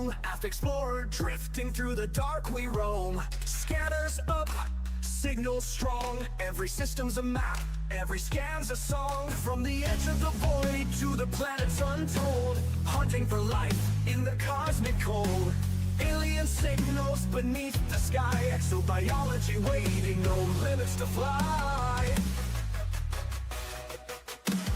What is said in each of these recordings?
home. Aft explorer, drifting through the dark we roam. Scanners up, signals strong. Every system's a map, every scan's a song. From the edge of the void to the planets untold, hunting for life in the cosmic cold. Alien signals beneath the sky, exobiology waiting, no limits to fly.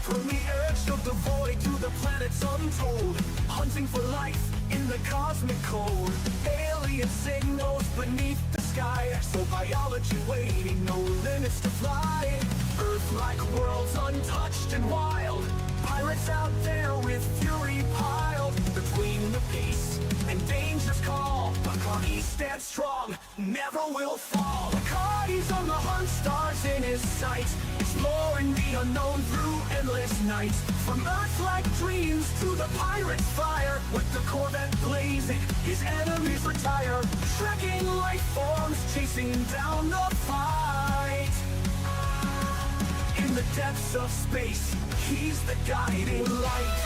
From the edge of the void to the planets untold, hunting for life in the cosmic cold. Alien signals beneath the sky, exobiology waiting, no limits to fly. Earth-like worlds untouched and wild, pirates out there with fury piled. Between the peace and danger's call, Bacardi stands strong, never will fall. Bacardi's on the hunt, stars in his sights, exploring the unknown through endless nights. From Earth-like dreams to the pirate's fire, with the Corvette blazing, his enemies retire. Trekking life forms, chasing down the fight. In the depths of space, he's the guiding light.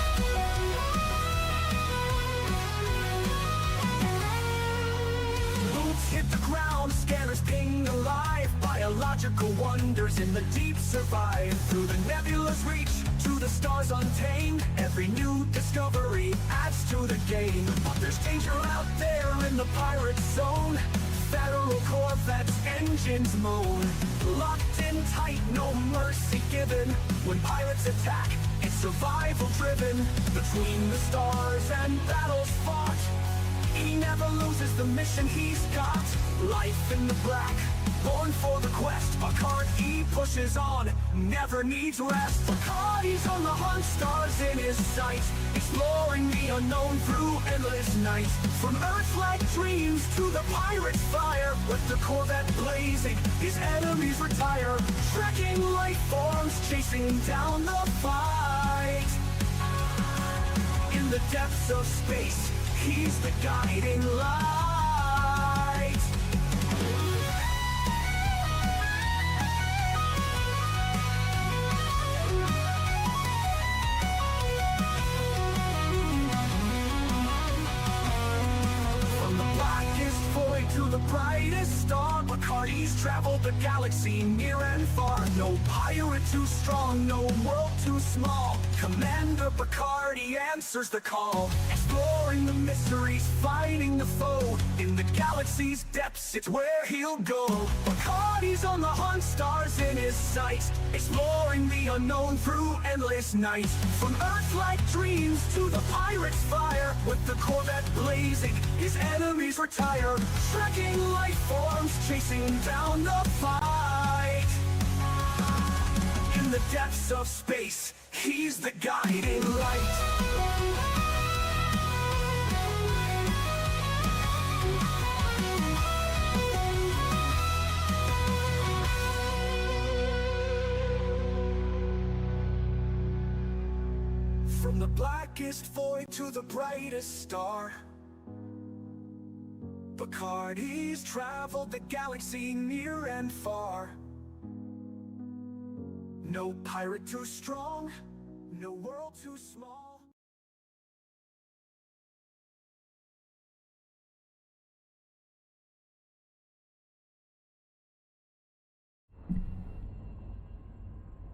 Boots hit the ground, scanners ping alive. Biological wonders in the deep survive. Through the nebula's reach, to the stars untamed, every new discovery adds to the game. But there's danger out there in the pirate zone. Federal Corvette's engines moan. Locked in tight, no mercy given. When pirates attack, it's survival driven. Between the stars and battles fought, he never loses the mission he's got. Life in the black, born for the quest. Bacardi pushes on, never needs rest. Bacardi's on the hunt, stars in his sight, exploring the unknown through endless nights. From Earth-like dreams to the pirate's fire, with the Corvette blazing, his enemies retire. Trekking life forms, chasing down the fight. In the depths of space, he's the guiding light. From the blackest void to the brightest star, Bacardi's traveled the galaxy near and far. No pirate too strong, no world too small. Commander Bacardi answers the call, exploring the mysteries, fighting the foe. In the galaxy's depths, it's where he'll go. Bacardi's on the hunt, stars in his sight, exploring the unknown through endless nights. From Earth-like dreams to the pirate's fire, with the Corvette blazing, his enemies retire. Trekking life forms, chasing down the fight. In the depths of space, he's the guiding light. From the blackest void to the brightest star, Bacardi's traveled the galaxy near and far. No pirate too strong, no world too small.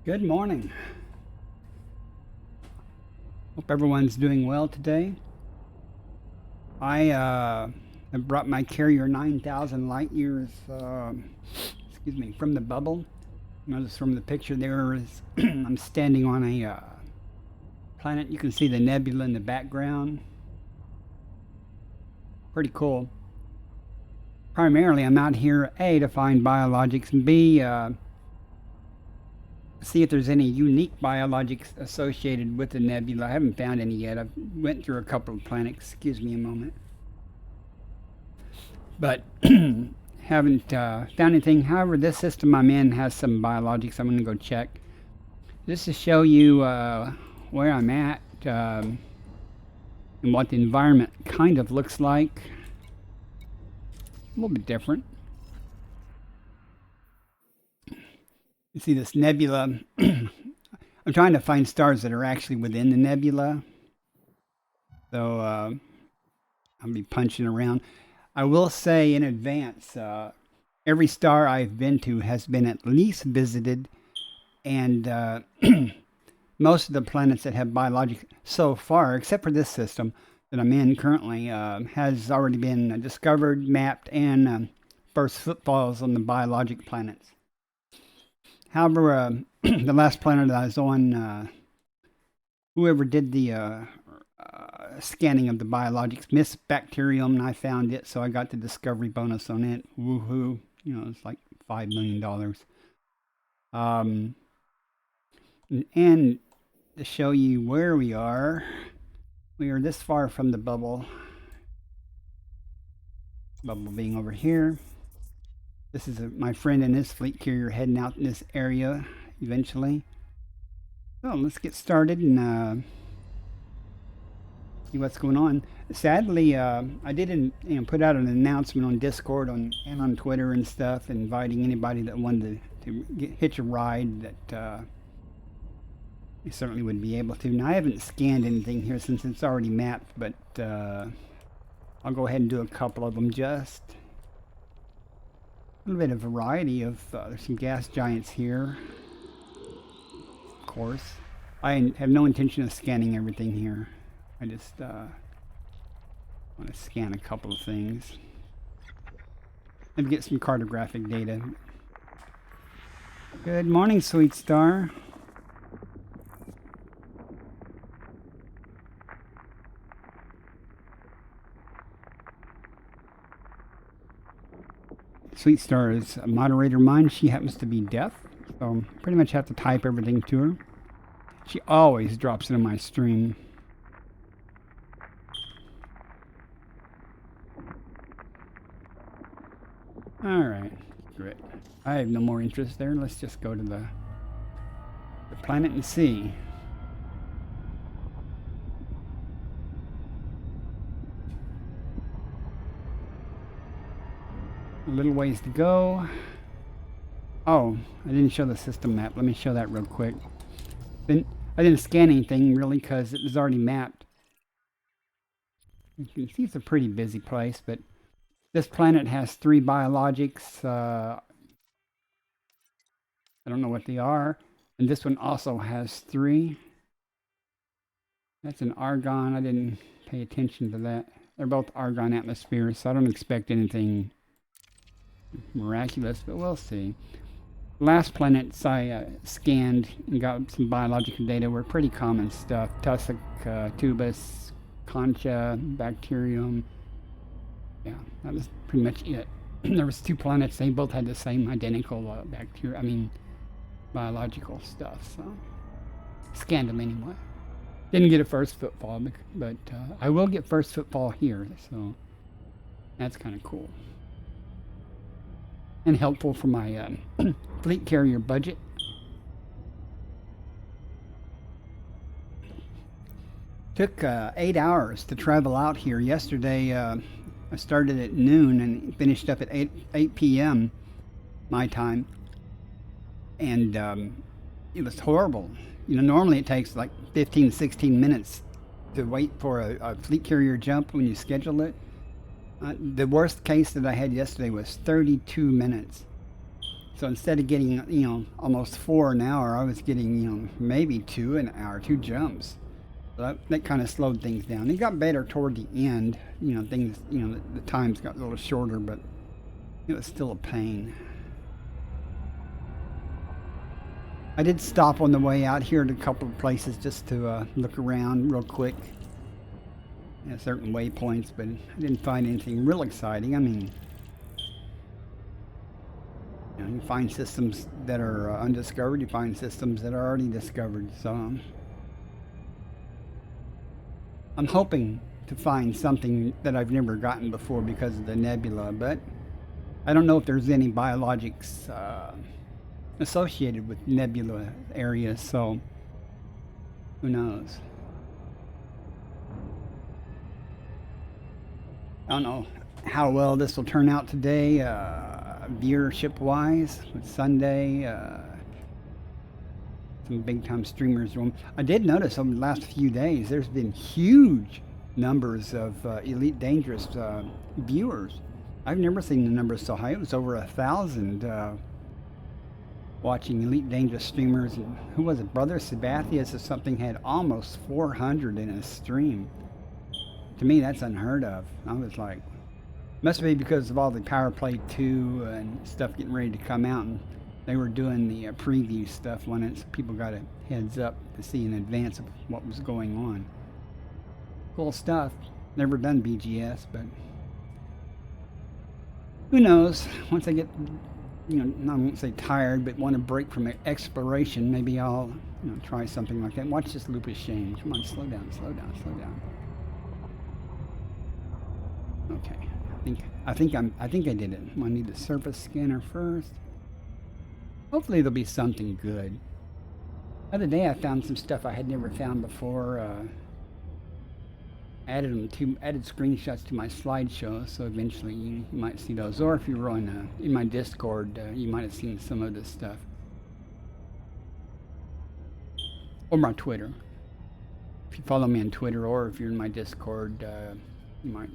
Good morning. Hope everyone's doing well today. I have brought my carrier 9,000 light years, from the bubble. Notice from the picture there is I'm standing on a planet. You can see the nebula in the background. Pretty cool. Primarily, I'm out here, A, to find biologics, and B, see if there's any unique biologics associated with the nebula. I haven't found any yet. I've went through a couple of planets. Excuse me a moment. But haven't found anything. However, this system I'm in has some biologics. I'm going to go check. Just to show you where I'm at and what the environment kind of looks like. A little bit different. You see this nebula. I'm trying to find stars that are actually within the nebula. So I'll be punching around. I will say in advance, every star I've been to has been at least visited, and most of the planets that have biologic so far, except for this system that I'm in currently, has already been discovered, mapped, and first footfalls on the biologic planets. However, the last planet I was on, whoever did the scanning of the biologics missed bacterium, and I found it, so I got the discovery bonus on it. Woohoo! You know, it's like $5 million. And to show you where we are this far from the bubble. Bubble being over here. This is my friend and his fleet carrier heading out in this area eventually. So let's get started and see what's going on. Sadly, I did put out an announcement on Discord and on Twitter and stuff, inviting anybody that wanted to hitch a ride that you certainly would be able to. Now, I haven't scanned anything here since it's already mapped, but I'll go ahead and do a couple of them. Just a little bit of variety of there's some gas giants here, of course. I have no intention of scanning everything here. I just want to scan a couple of things and get some cartographic data. Good morning, sweet star. Sweet Star is a moderator of mine. She happens to be deaf, so pretty much have to type everything to her. She always drops into my stream. Alright, great. I have no more interest there. Let's just go to the planet and see. A little ways to go. Oh, I didn't show the system map. Let me show that real quick. I didn't scan anything really because it was already mapped. You can see it's a pretty busy place, but this planet has 3 biologics. I don't know what they are. And this one also has 3. That's an argon. I didn't pay attention to that. They're both argon atmospheres, so I don't expect anything miraculous, but we'll see. Last planets I scanned and got some biological data were pretty common stuff. Tussock, tubus, concha, bacterium. Yeah, that was pretty much it. There was 2 planets. They both had the same identical biological stuff. So scanned them anyway. Didn't get a first footfall, but I will get first footfall here. So that's kind of cool. And helpful for my fleet carrier budget. Took 8 hours to travel out here. Yesterday, I started at noon and finished up at 8 p.m. my time. And it was horrible. You know, normally it takes like 15, 16 minutes to wait for a fleet carrier jump when you schedule it. The worst case that I had yesterday was 32 minutes. So instead of getting, almost 4 an hour, I was getting, maybe 2 an hour, 2 jumps. So that kind of slowed things down. It got better toward the end. Things, the times got a little shorter, but it was still a pain. I did stop on the way out here at a couple of places just to look around real quick. At certain waypoints, but I didn't find anything real exciting. I mean, you find systems that are undiscovered, you find systems that are already discovered. So I'm hoping to find something that I've never gotten before because of the nebula, but I don't know if there's any biologics associated with nebula areas, so who knows. I don't know how well this will turn out today, viewership-wise, with Sunday. Some big-time streamers. I did notice over the last few days there's been huge numbers of Elite Dangerous viewers. I've never seen the numbers so high. It was over 1,000 watching Elite Dangerous streamers. And who was it? Brother Sabathius or something had almost 400 in a stream. To me, that's unheard of. I was like, must be because of all the Power Play 2 and stuff getting ready to come out. And they were doing the preview stuff when it's, people got a heads up to see in advance of what was going on. Cool stuff. Never done BGS, but who knows? Once I get, I won't say tired, but want to break from exploration, maybe I'll, try something like that. Watch this Lupus Shame. Come on, slow down, slow down, slow down. Okay, I think I did it. I need the surface scanner first. Hopefully there'll be something good. The other day I found some stuff I had never found before. Added screenshots to my slideshow, so eventually you might see those. Or if you were on in my Discord, you might have seen some of this stuff. Or my Twitter. If you follow me on Twitter, or if you're in my Discord, you might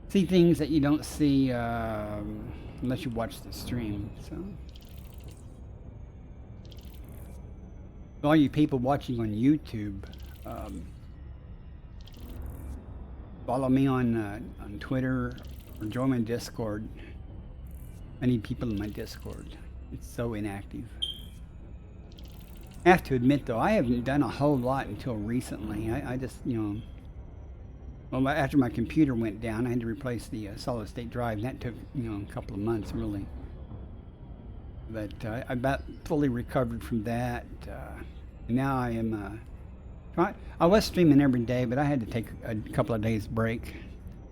see things that you don't see unless you watch the stream. So, all you people watching on YouTube, follow me on Twitter or join my Discord. I need people in my Discord. It's so inactive. I have to admit though, I haven't done a whole lot until recently. I just, well, after my computer went down, I had to replace the solid state drive, and that took, a couple of months really. But I about fully recovered from that. And now I am, I was streaming every day, but I had to take a couple of days break.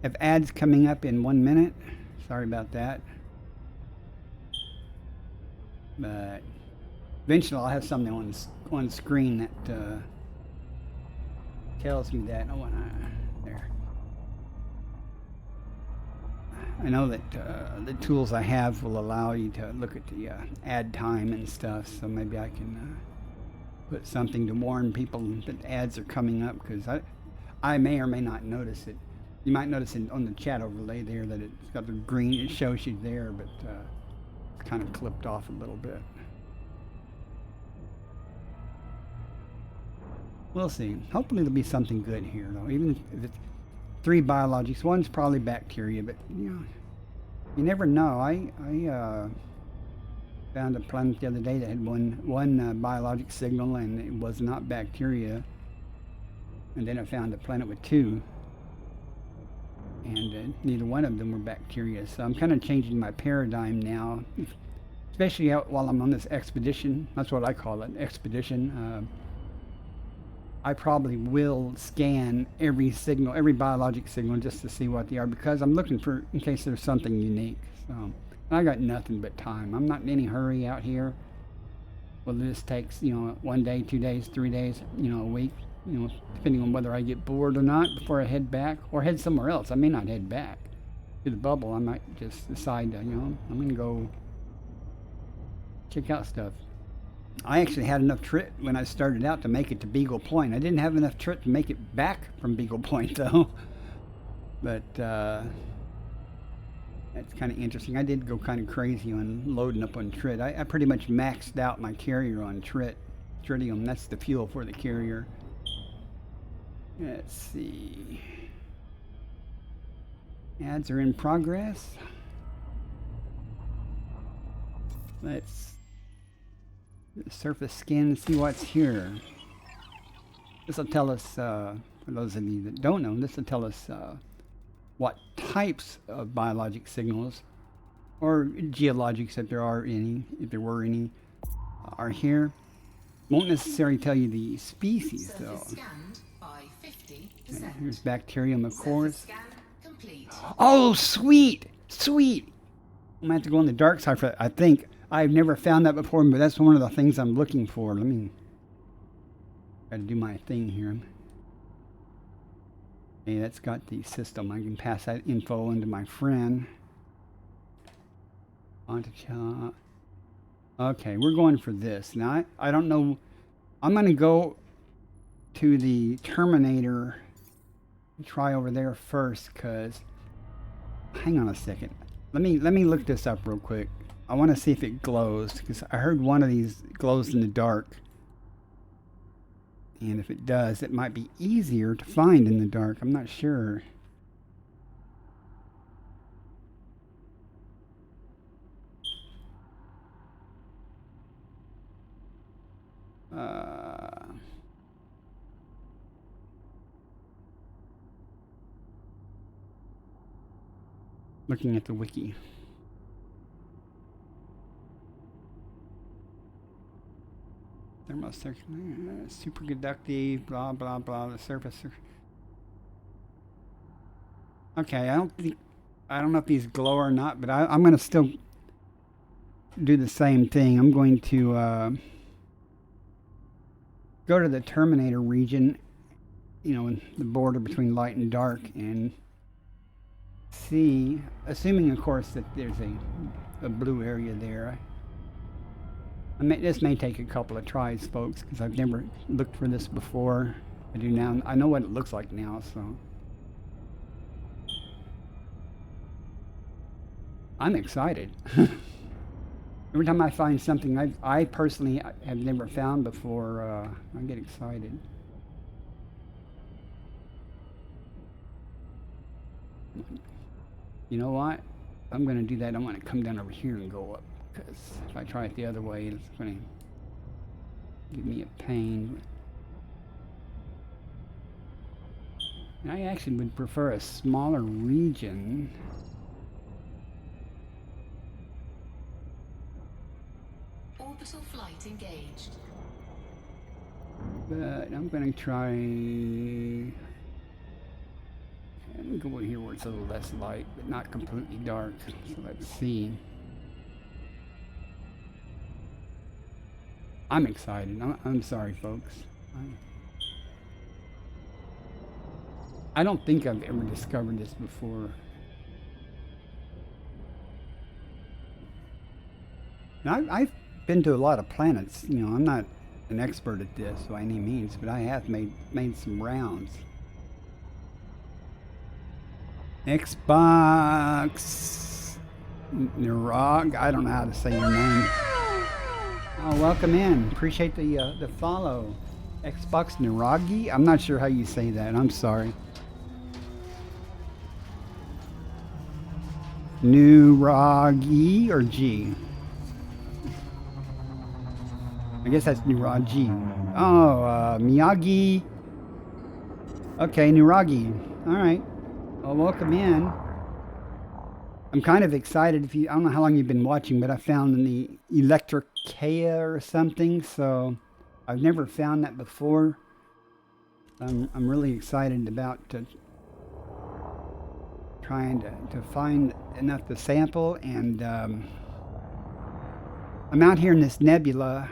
Have ads coming up in 1 minute. Sorry about that. But eventually I'll have something on screen that tells me that. There. I know that the tools I have will allow you to look at the ad time and stuff, so maybe I can put something to warn people that ads are coming up, because I may or may not notice it. You might notice it on the chat overlay there that it's got the green, it shows you there, but it's kind of clipped off a little bit. We'll see. Hopefully there'll be something good here though, even if it's 3 biologics. One's probably bacteria, but you never know. I found a planet the other day that had one biologic signal, and it was not bacteria. And then I found a planet with 2, and neither one of them were bacteria. So I'm kind of changing my paradigm now, especially while I'm on this expedition. That's what I call it, expedition. I probably will scan every signal, every biologic signal, just to see what they are, because I'm looking for, in case there's something unique. So I got nothing but time. I'm not in any hurry out here. Well, this takes, 1 day, 2 days, 3 days, a week, depending on whether I get bored or not before I head back, or head somewhere else. I may not head back to the bubble. I might just decide to, I'm going to go check out stuff. I actually had enough trit when I started out to make it to Beagle Point. I didn't have enough trit to make it back from Beagle Point though. But that's kind of interesting. I did go kind of crazy on loading up on trit. I pretty much maxed out my carrier on tritium. That's the fuel for the carrier. Let's see. Ads are in progress. Let's surface scan and see what's here. This will tell us, for those of you that don't know, this will tell us what types of biologic signals, or geologics if there are any, if there were any, are here. Won't necessarily tell you the species though. Okay, here's bacterium, of course. Oh, sweet, sweet. I'm gonna have to go on the dark side for that. I think I've never found that before, but that's one of the things I'm looking for. Let me try to do my thing here. Okay, that's got the system. I can pass that info on to my friend. Okay, we're going for this. Now, I don't know. I'm going to go to the Terminator Try over there first, cause hang on a second. Let me look this up real quick. I want to see if it glows, because I heard one of these glows in the dark. And if it does, it might be easier to find in the dark. I'm not sure. Looking at the wiki. Thermocirculator, superconductive, blah blah blah. The surface. Okay, I don't know if these glow or not, but I'm gonna still do the same thing. I'm going to go to the Terminator region, you know, in the border between light and dark, and see, assuming of course that there's a blue area there. This may take a couple of tries, folks, because I've never looked for this before. I do now. I know what it looks like now, so I'm excited. Every time I find something I personally have never found before, I get excited. You know what? I'm going to do that. I'm going to come down over here and go up, because if I try it the other way, it's going to give me a pain. And I actually would prefer a smaller region. Orbital flight engaged. But I'm going to try and go over here where it's a little less light, but not completely dark. So let's see. I'm excited. I'm sorry, folks. I don't think I've ever discovered this before. Now, I've been to a lot of planets. You know, I'm not an expert at this by any means, but I have made some rounds. Xbox Nirog, I don't know how to say your name. Oh, welcome in. Appreciate the follow. Xbox Niragi? I'm not sure how you say that. I'm sorry. Niragi or G? I guess that's Niragi. Oh, Miyagi. Okay, Niragi. All right. Well, welcome in. I'm kind of excited. I don't know how long you've been watching, but I found in the Electricea or something, so I've never found that before. I'm really excited about trying to find enough to sample, and I'm out here in this nebula,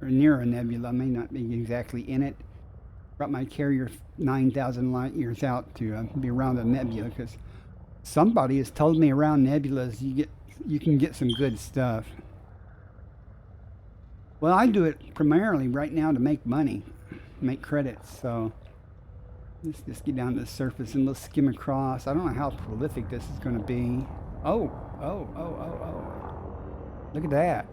or near a nebula. I may not be exactly in it. Brought my carrier 9,000 light years out to be around a nebula, because somebody has told me around nebulas you can get some good stuff. Well, I do it primarily right now to make money, make credits. So let's just get down to the surface and let's skim across. I don't know how prolific this is going to be. Oh. Look at that.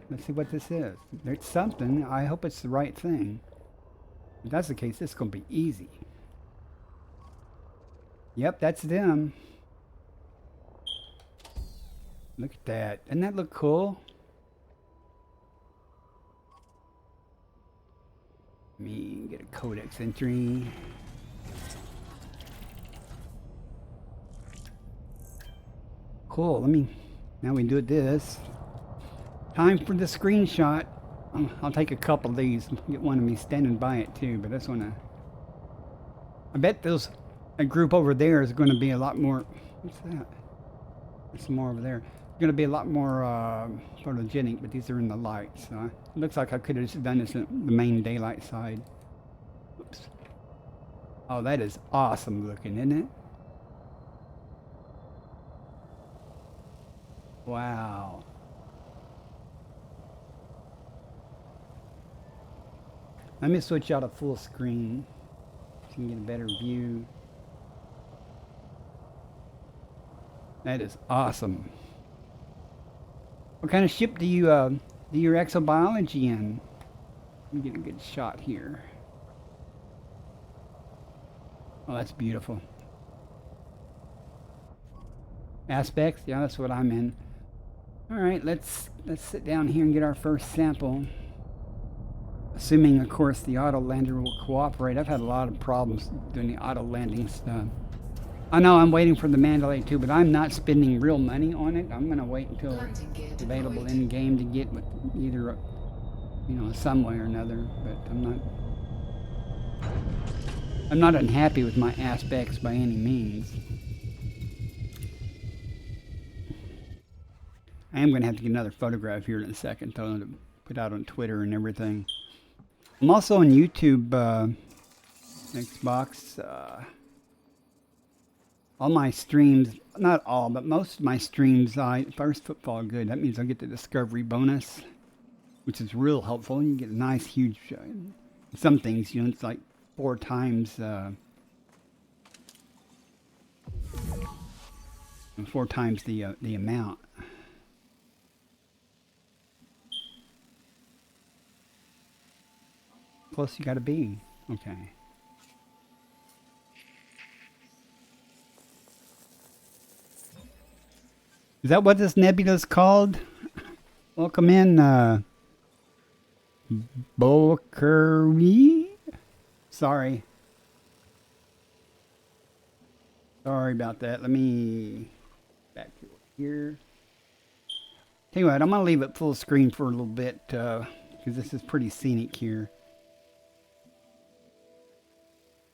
Let's see what this is. There's something. I hope it's the right thing. If that's the case, this is going to be easy. Yep, that's them. Look at that. Doesn't that look cool? Let me get a codex entry. Cool. Now we do this. Time for the screenshot. I'll take a couple of these. Get one of me standing by it too, but this one, I bet a group over there is going to be a lot more. What's that? There's some more over there. Going to be a lot more photogenic, but these are in the light, so it looks like I could have just done this in the main daylight side. Oops. Oh, that is awesome looking, isn't it? Wow. Let me switch out to full screen so you can get a better view. That is awesome. What kind of ship do you do your exobiology in? Let me get a good shot here. Oh, that's beautiful. Aspects, yeah, that's what I'm in. All right, let's sit down here and get our first sample. Assuming, of course, the auto lander will cooperate. I've had a lot of problems doing the auto landing stuff. I know I'm waiting for the Mandalay too, but I'm not spending real money on it. I'm gonna wait until it's available in game to get with either, you know, some way or another. But I'm not unhappy with my aspects by any means. I am gonna have to get another photograph here in a second, though, to put out on Twitter and everything. I'm also on YouTube, Xbox. All my streams, not all, but most of my streams, first football good. That means I get the discovery bonus, which is real helpful. You get a nice, huge, some things, you know, it's like 4 times, 4 times the amount. Close you gotta be. Okay. Is that what this nebula's called? Welcome in, Bokuri? Sorry. Sorry about that. Let me back to here. Tell you what, I'm gonna leave it full screen for a little bit, because this is pretty scenic here.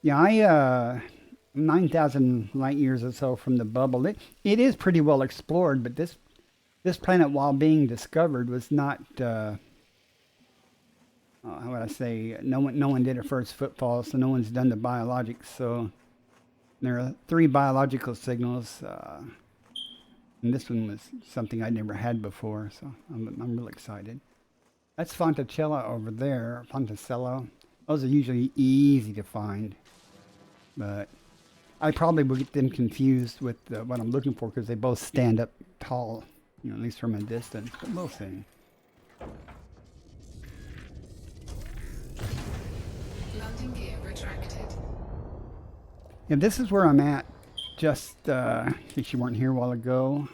Yeah, 9,000 light years or so from the bubble. It is pretty well explored, but this planet, while being discovered, was not. How would I say? No one did a first footfall, so no one's done the biologics. So there are 3 biological signals, and this one was something I never had before. So I'm real excited. That's Fontacella over there. Fonticello. Those are usually easy to find, but I probably will get them confused with what I'm looking for because they both stand up tall, you know, at least from a distance. But we'll see. Landing gear retracted. Yeah, this is where I'm at. Just in case you weren't here a while ago.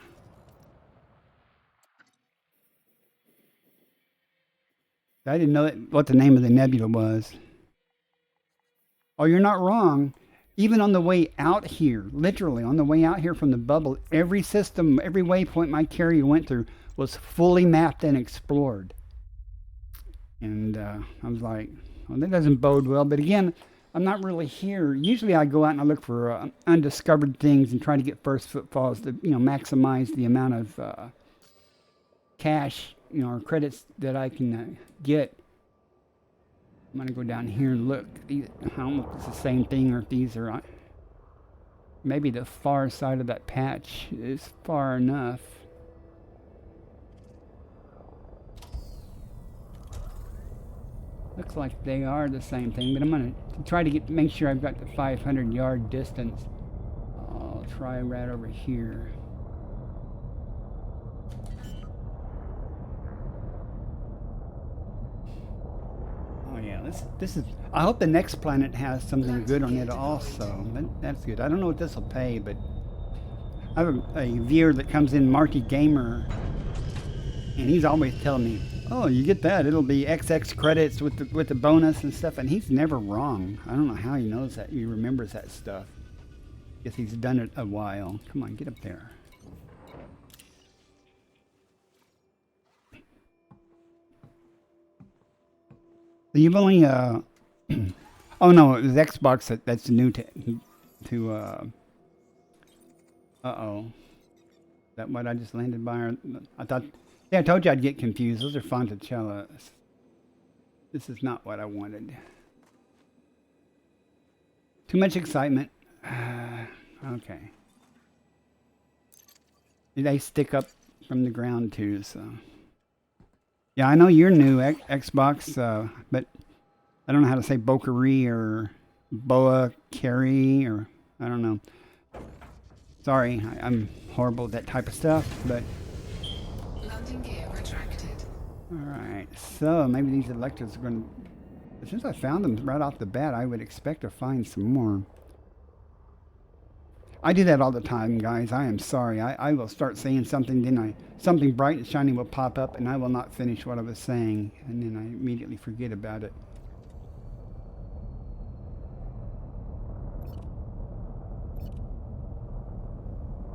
I didn't know what the name of the nebula was. Oh, you're not wrong. Even on the way out here, literally on the way out here from the bubble, every system, every waypoint my carrier went through was fully mapped and explored. And I was like, well, that doesn't bode well. But again, I'm not really here. Usually I go out and I look for undiscovered things and try to get first footfalls to, you know, maximize the amount of cash, you know, or credits that I can get. I'm going to go down here and look. I don't know if it's the same thing or if these are maybe the far side of that patch is far enough. Looks like they are the same thing, but I'm going to try to make sure I've got the 500-yard distance. I'll try right over here. Oh yeah, this is. I hope the next planet has something good on it also. That's good. I don't know what this will pay, but I have a viewer that comes in, Marky Gamer, and he's always telling me, "Oh, you get that? It'll be XX credits with the bonus and stuff." And he's never wrong. I don't know how he knows that. He remembers that stuff. Guess he's done it a while. Come on, get up there. You've only oh no, it was Xbox that's new to uh-oh. Is that what I just landed by? I thought, yeah, I told you I'd get confused. Those are Fonticellas. This is not what I wanted. Too much excitement. Okay. They stick up from the ground too, so. Yeah, I know you're new, Xbox, but I don't know how to say Bokuri or Boa Carry or I don't know. Sorry, I'm horrible at that type of stuff, but Landing gear retracted. alright, so maybe these electrodes are going to... Since I found them right off the bat, I would expect to find some more. I do that all the time, guys. I am sorry. I will start saying something, then something bright and shiny will pop up, and I will not finish what I was saying, and then I immediately forget about it.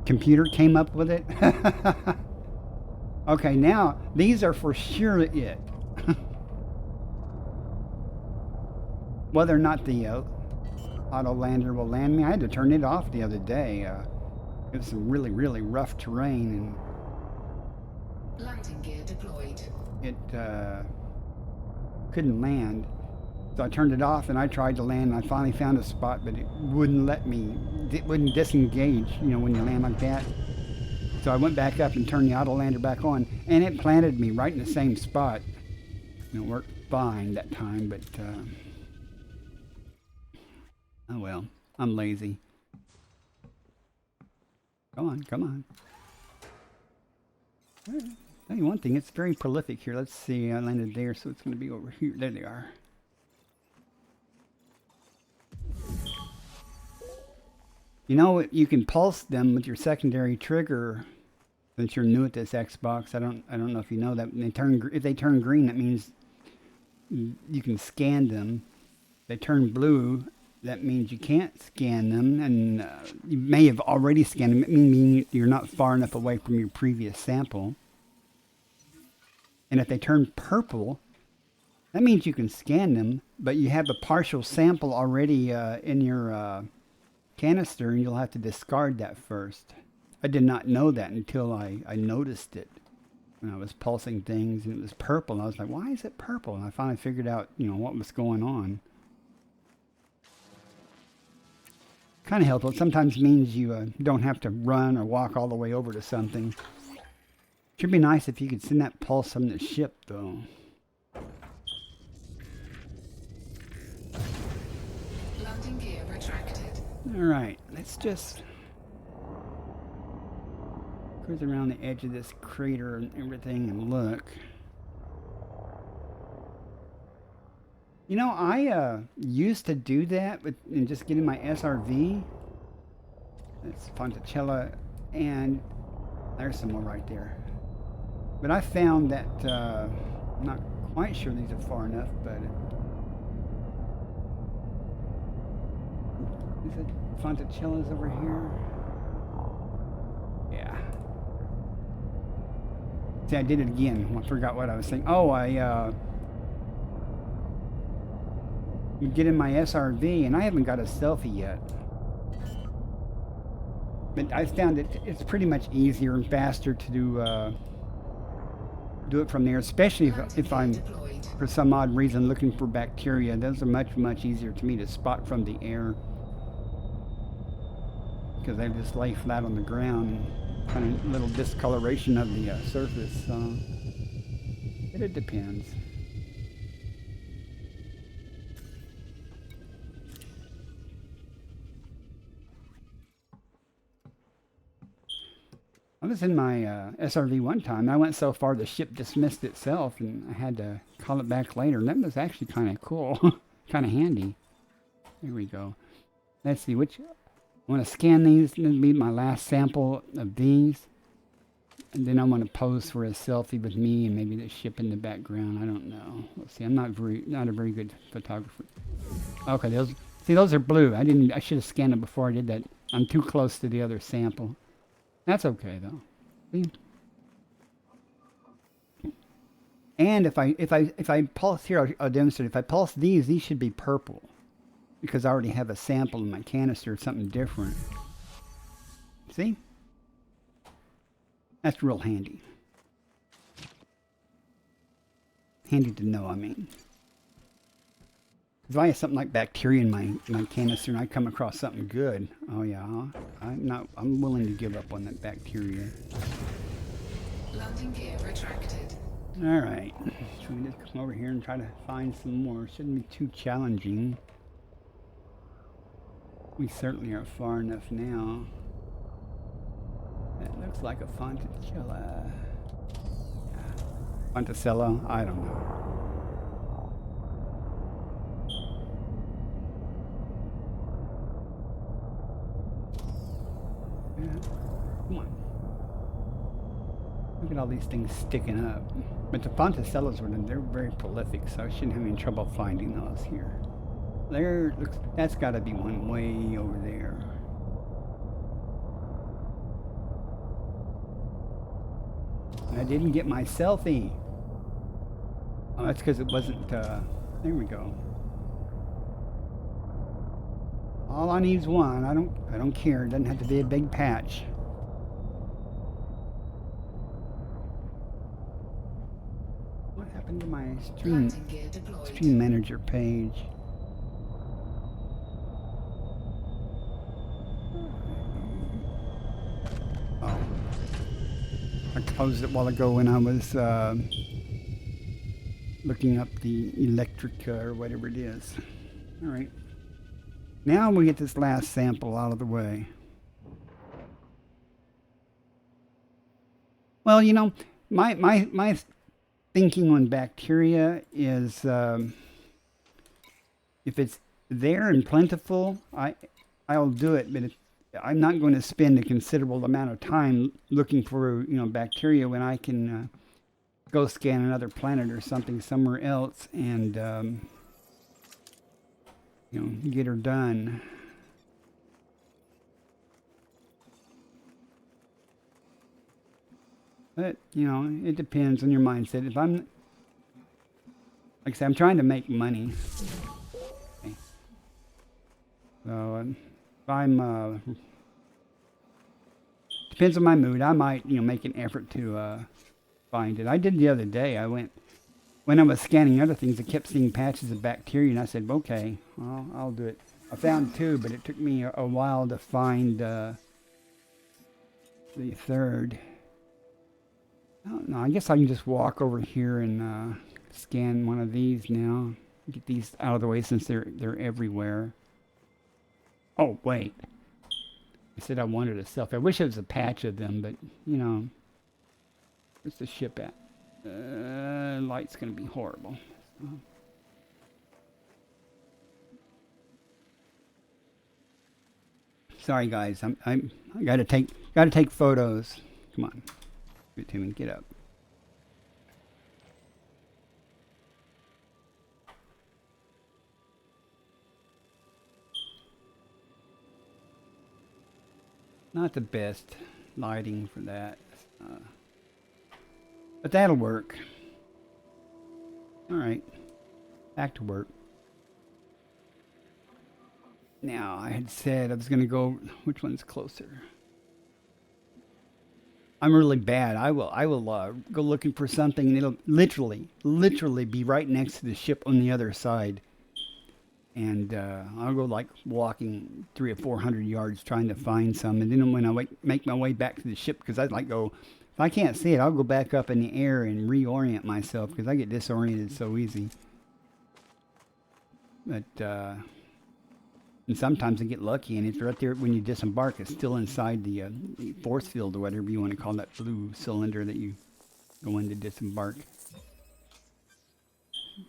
Computer came up with it. Okay, now these are for sure it. Whether or not the auto lander will land me, I had to turn it off the other day. It was some really, really rough terrain, and Landing gear deployed. it couldn't land. So I turned it off and I tried to land, and I finally found a spot, but it wouldn't let me. It wouldn't disengage, you know, when you land like that. So I went back up and turned the auto lander back on, and it planted me right in the same spot. It worked fine that time, but oh well, I'm lazy. Come on, come on. All right. Tell you one thing, it's very prolific here. Let's see, I landed there, so it's going to be over here. There they are. You know, you can pulse them with your secondary trigger. Since you're new at this Xbox, I don't know if you know that. When if they turn green, that means you can scan them. If they turn blue, that means you can't scan them, and you may have already scanned them. It means you're not far enough away from your previous sample. And if they turn purple, that means you can scan them, but you have a partial sample already in your canister, and you'll have to discard that first. I did not know that until I noticed it when I was pulsing things, and it was purple, and I was like, why is it purple? And I finally figured out, you know, what was going on. Kind of helpful. It sometimes means you don't have to run or walk all the way over to something. Should be nice if you could send that pulse from the ship, though. Landing gear retracted. Alright, let's just cruise around the edge of this crater and everything and look. You know, I used to do that and just getting my SRV. That's Fonticella, and there's some more right there. But I found that, I'm not quite sure these are far enough, but is it Fonticella's over here? Yeah. See, I did it again. I forgot what I was saying. Oh, get in my SRV, and I haven't got a selfie yet. But I found it's pretty much easier and faster to do it from there, especially if I'm, for some odd reason, looking for bacteria. Those are much, much easier to me to spot from the air, because they just lay flat on the ground, kind of little discoloration of the surface. But it depends. I was in my SRV one time, and I went so far the ship dismissed itself, and I had to call it back later, and that was actually kind of cool, kind of handy. There we go. Let's see, I want to scan these. This will be my last sample of these, and then I want to pose for a selfie with me and maybe the ship in the background. I don't know. Let's see. I'm not a very good photographer. Okay, those are blue. I should have scanned them before I did that. I'm too close to the other sample. That's okay though. See? And if I pulse here, I'll demonstrate. If I pulse these should be purple, because I already have a sample in my canister of something different. See? That's real handy. Handy to know, I mean. If I have something like bacteria in my canister and I come across something good, oh yeah, I'm willing to give up on that bacteria. Landing gear retracted. Alright, should we just come over here and try to find some more? Shouldn't be too challenging. We certainly are far enough now. That looks like a Fonticella. Fonticello? I don't know. Yeah. Come on. Look at all these things sticking up. But the Fonticellos they're very prolific, so I shouldn't have any trouble finding those here. There, looks, that's got to be one way over there. And I didn't get my selfie. Oh, that's because it wasn't, there we go. All I need is one. I don't care. It doesn't have to be a big patch. What happened to my stream manager page? Oh. I closed it a while ago when I was looking up the electric or whatever it is. All right. Now we get this last sample out of the way. Well, you know, my thinking on bacteria is if it's there and plentiful, I'll do it, but I'm not going to spend a considerable amount of time looking for, you know, bacteria when I can go scan another planet or something somewhere else and you know, get her done. But, you know, it depends on your mindset. If I'm, like I said, I'm trying to make money. Okay. So, if I'm, depends on my mood. I might, you know, make an effort to find it. I did the other day. I went, when I was scanning other things, I kept seeing patches of bacteria, and I said, okay, well, I'll do it. I found two, but it took me a while to find the third. I don't know. I guess I can just walk over here and scan one of these now. Get these out of the way since they're everywhere. Oh, wait. I said I wanted a selfie. I wish it was a patch of them, but, you know. Where's the ship at? Light's going to be horrible. Sorry, guys. I gotta take photos. Come on. Give it to me. Get up. Not the best lighting for that. But that'll work. Alright. Back to work. Now, I had said I was going to go... Which one's closer? I'm really bad. I will go looking for something and it'll literally be right next to the ship on the other side. And I'll go like walking 300 or 400 yards trying to find some. And then when I make my way back to the ship, because I'd like go... If I can't see it, I'll go back up in the air and reorient myself because I get disoriented so easy. But, and sometimes I get lucky and it's right there when you disembark, it's still inside the force field or whatever you want to call that blue cylinder that you go in to disembark.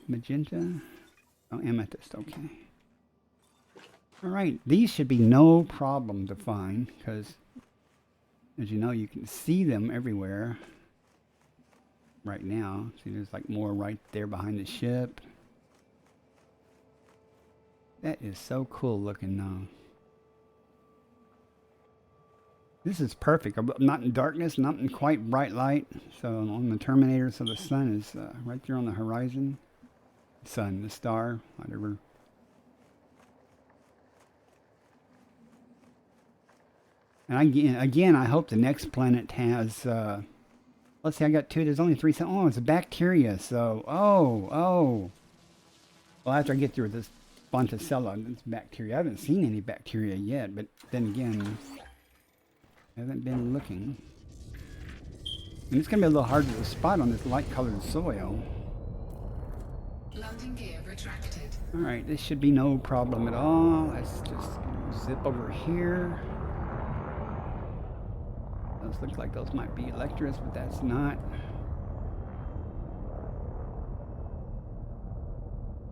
Magenta? Oh, amethyst, okay. Alright, these should be no problem to find because... As you know, you can see them everywhere right now. See, there's like more right there behind the ship. That is so cool looking now. This is perfect. I'm not in darkness, not in quite bright light. So on the Terminator, so the sun is right there on the horizon. Sun, the star, whatever. And again, I hope the next planet has, let's see, I got two, there's only three, oh, it's a bacteria, so, oh. Well, after I get through this Fonticella, it's bacteria. I haven't seen any bacteria yet, but then again, I haven't been looking. And it's going to be a little harder to spot on this light-colored soil. Landing gear retracted. Alright, this should be no problem at all. Let's just zip over here. Those look like those might be Electras, but that's not.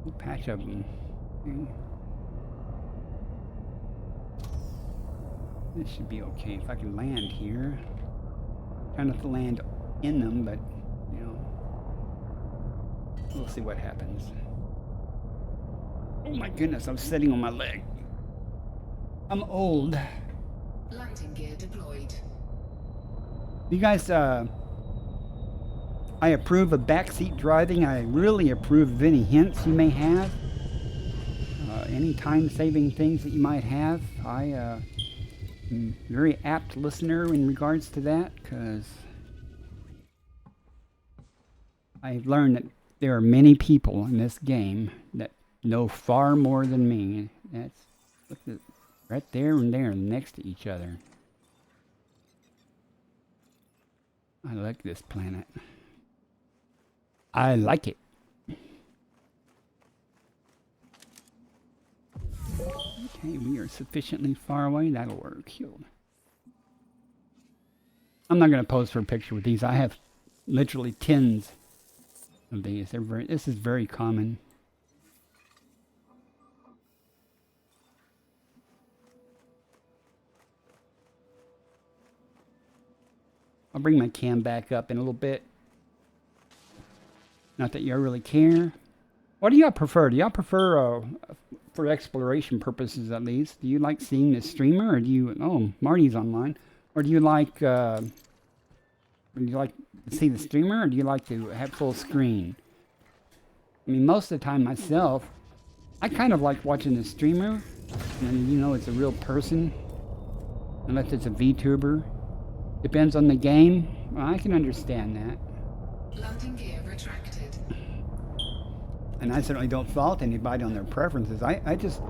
A patch of them. Okay. This should be okay if I can land here. Try not to land in them, but you know, we'll see what happens. Oh my goodness, I'm sitting on my leg. I'm old. Landing gear deployed. You guys, I approve of backseat driving. I really approve of any hints you may have. Any time-saving things that you might have. I am a very apt listener in regards to that, because I've learned that there are many people in this game that know far more than me. That's right there and there next to each other. I like this planet. I like it. Okay, we are sufficiently far away. That'll work. I'm not going to pose for a picture with these. I have literally tens of these. This is very common. I'll bring my cam back up in a little bit. Not that y'all really care. What do y'all prefer? Do y'all prefer, for exploration purposes at least, do you like seeing the streamer, or do you, oh, Marty's online, or do you like to see the streamer, or do you like to have full screen? I mean, most of the time myself, I kind of like watching the streamer, and you know it's a real person, unless it's a VTuber. Depends on the game. Well, I can understand that. Landing gear retracted. And I certainly don't fault anybody on their preferences. I just,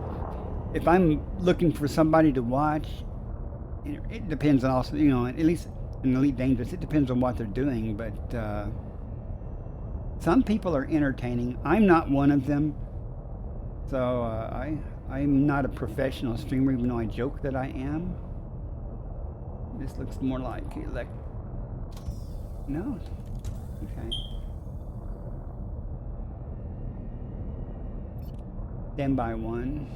if I'm looking for somebody to watch, it depends on also, you know, at least in Elite Dangerous, it depends on what they're doing, but some people are entertaining. I'm not one of them. So I'm not a professional streamer, even though I joke that I am. This looks more like no. Okay. Stand by one.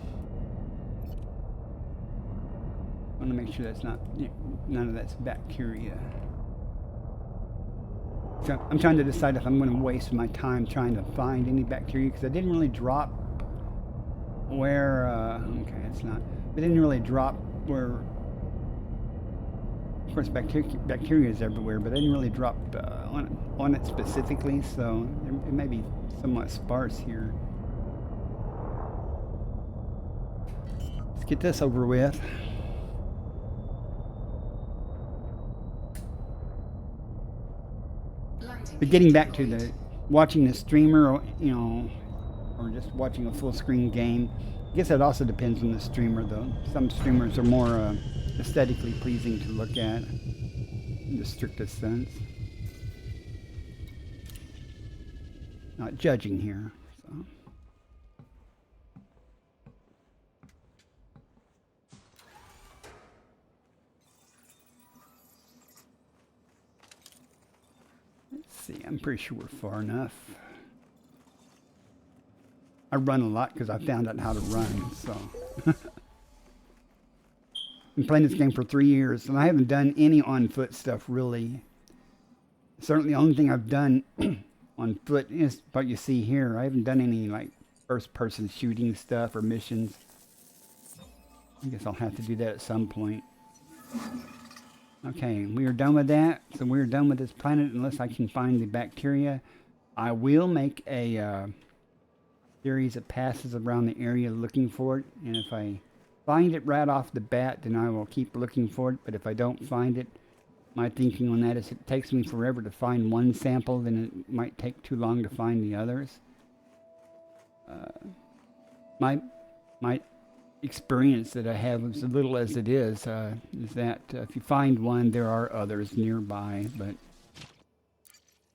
I want to make sure that's not, none of that's bacteria. So I'm trying to decide if I'm going to waste my time trying to find any bacteria, because I didn't really drop where, okay, it's not. It didn't really drop where, of course, bacteria is everywhere, but I didn't really drop on it specifically, so it may be somewhat sparse here. Let's get this over with. But getting back to the watching the streamer, or, you know, or just watching a full screen game, I guess that also depends on the streamer, though. Some streamers are more aesthetically pleasing to look at in the strictest sense. Not judging here. So. Let's see, I'm pretty sure we're far enough. I run a lot because I found out how to run, so. Been playing this game for 3 years, and I haven't done any on-foot stuff, really. Certainly the only thing I've done on foot is what you see here. I haven't done any, like, first-person shooting stuff or missions. I guess I'll have to do that at some point. Okay, we are done with that. So we're done with this planet unless I can find the bacteria. I will make a series of passes around the area looking for it, and if I find it right off the bat, then I will keep looking for it. But if I don't find it, my thinking on that is it takes me forever to find one sample, then it might take too long to find the others. My experience that I have, as little as it is that if you find one, there are others nearby, but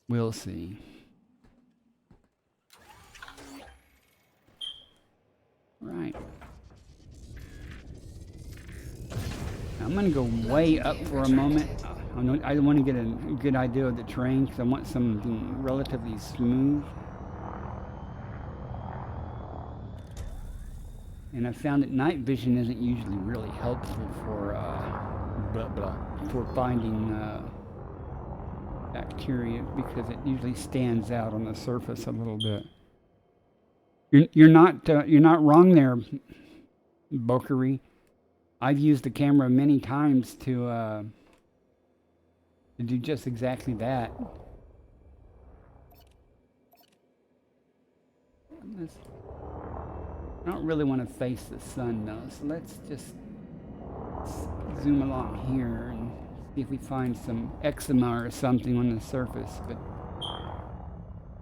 we'll see. Right. I'm going to go way up for a moment. I want to get a good idea of the terrain because I want something relatively smooth. And I found that night vision isn't usually really helpful for for finding bacteria because it usually stands out on the surface a little bit. You're not wrong there, Bokery. I've used the camera many times to do just exactly that. I don't really want to face the sun though, so let's just zoom along here and see if we find some eczema or something on the surface. But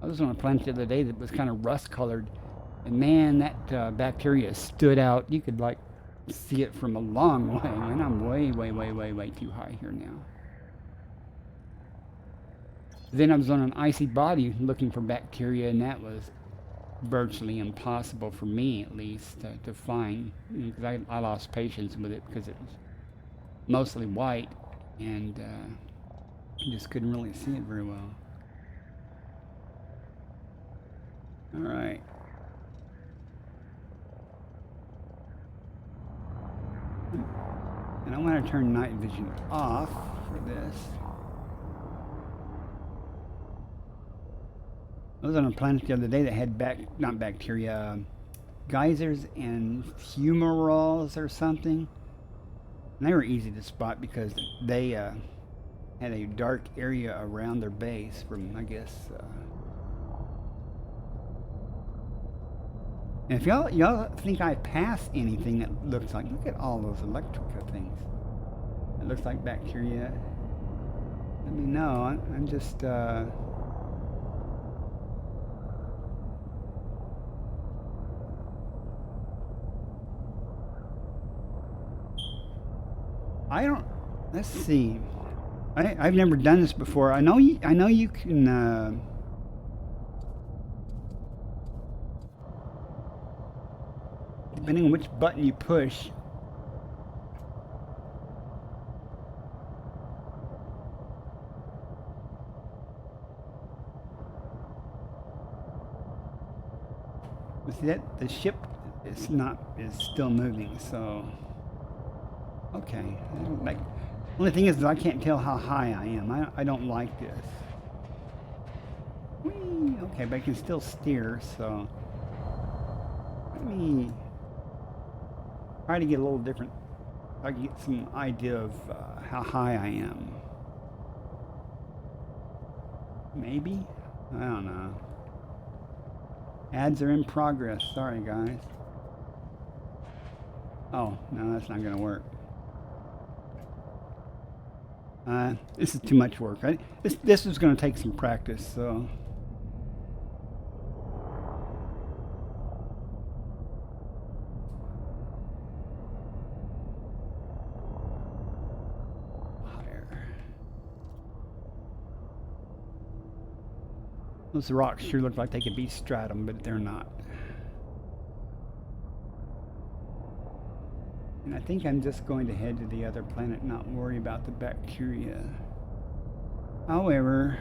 I was on a plant the other day that was kind of rust colored, and man, that bacteria stood out. You could like see it from a long way, and I'm way too high here now. Then I was on an icy body looking for bacteria, and that was virtually impossible for me, at least, to find, because I lost patience with it because it was mostly white, and I just couldn't really see it very well. All right. And I want to turn night vision off for this. I was on a planet the other day that had not bacteria, geysers and fumaroles or something. And they were easy to spot because they had a dark area around their base from, I guess. And if y'all think I pass anything that looks like, look at all those electrical things. It looks like bacteria. Let me know. I'm just. I don't. Let's see. I've never done this before. I know you can. Depending on which button you push. But see that the ship is still moving, so. Okay. Only thing is I can't tell how high I am. I don't like this. Whee! Okay, but I can still steer, so let me try to get a little different. I can get some idea of how high I am. Maybe? I don't know. Ads are in progress. Sorry, guys. Oh, no, that's not going to work. This is too much work. This is going to take some practice, so. Higher. Those rocks sure look like they could be stratum, but they're not. And I think I'm just going to head to the other planet, not worry about the bacteria. However,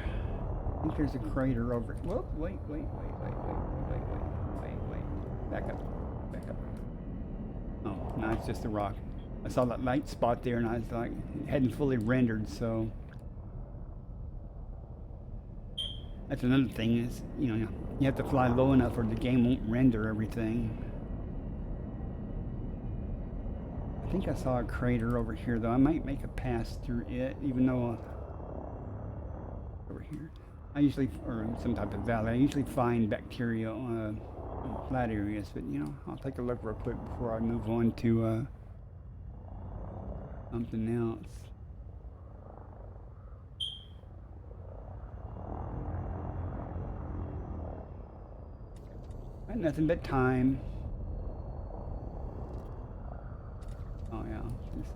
I think there's a crater over. Whoa, wait. Back up. Oh, no, it's just a rock. I saw that light spot there, and I was like, it hadn't fully rendered, so. That's another thing is, you have to fly low enough or the game won't render everything. I think I saw a crater over here, though. I might make a pass through it, even though over here, or some type of valley. I usually find bacteria on flat areas, but I'll take a look real quick before I move on to something else. Got nothing but time. Oh yeah, this is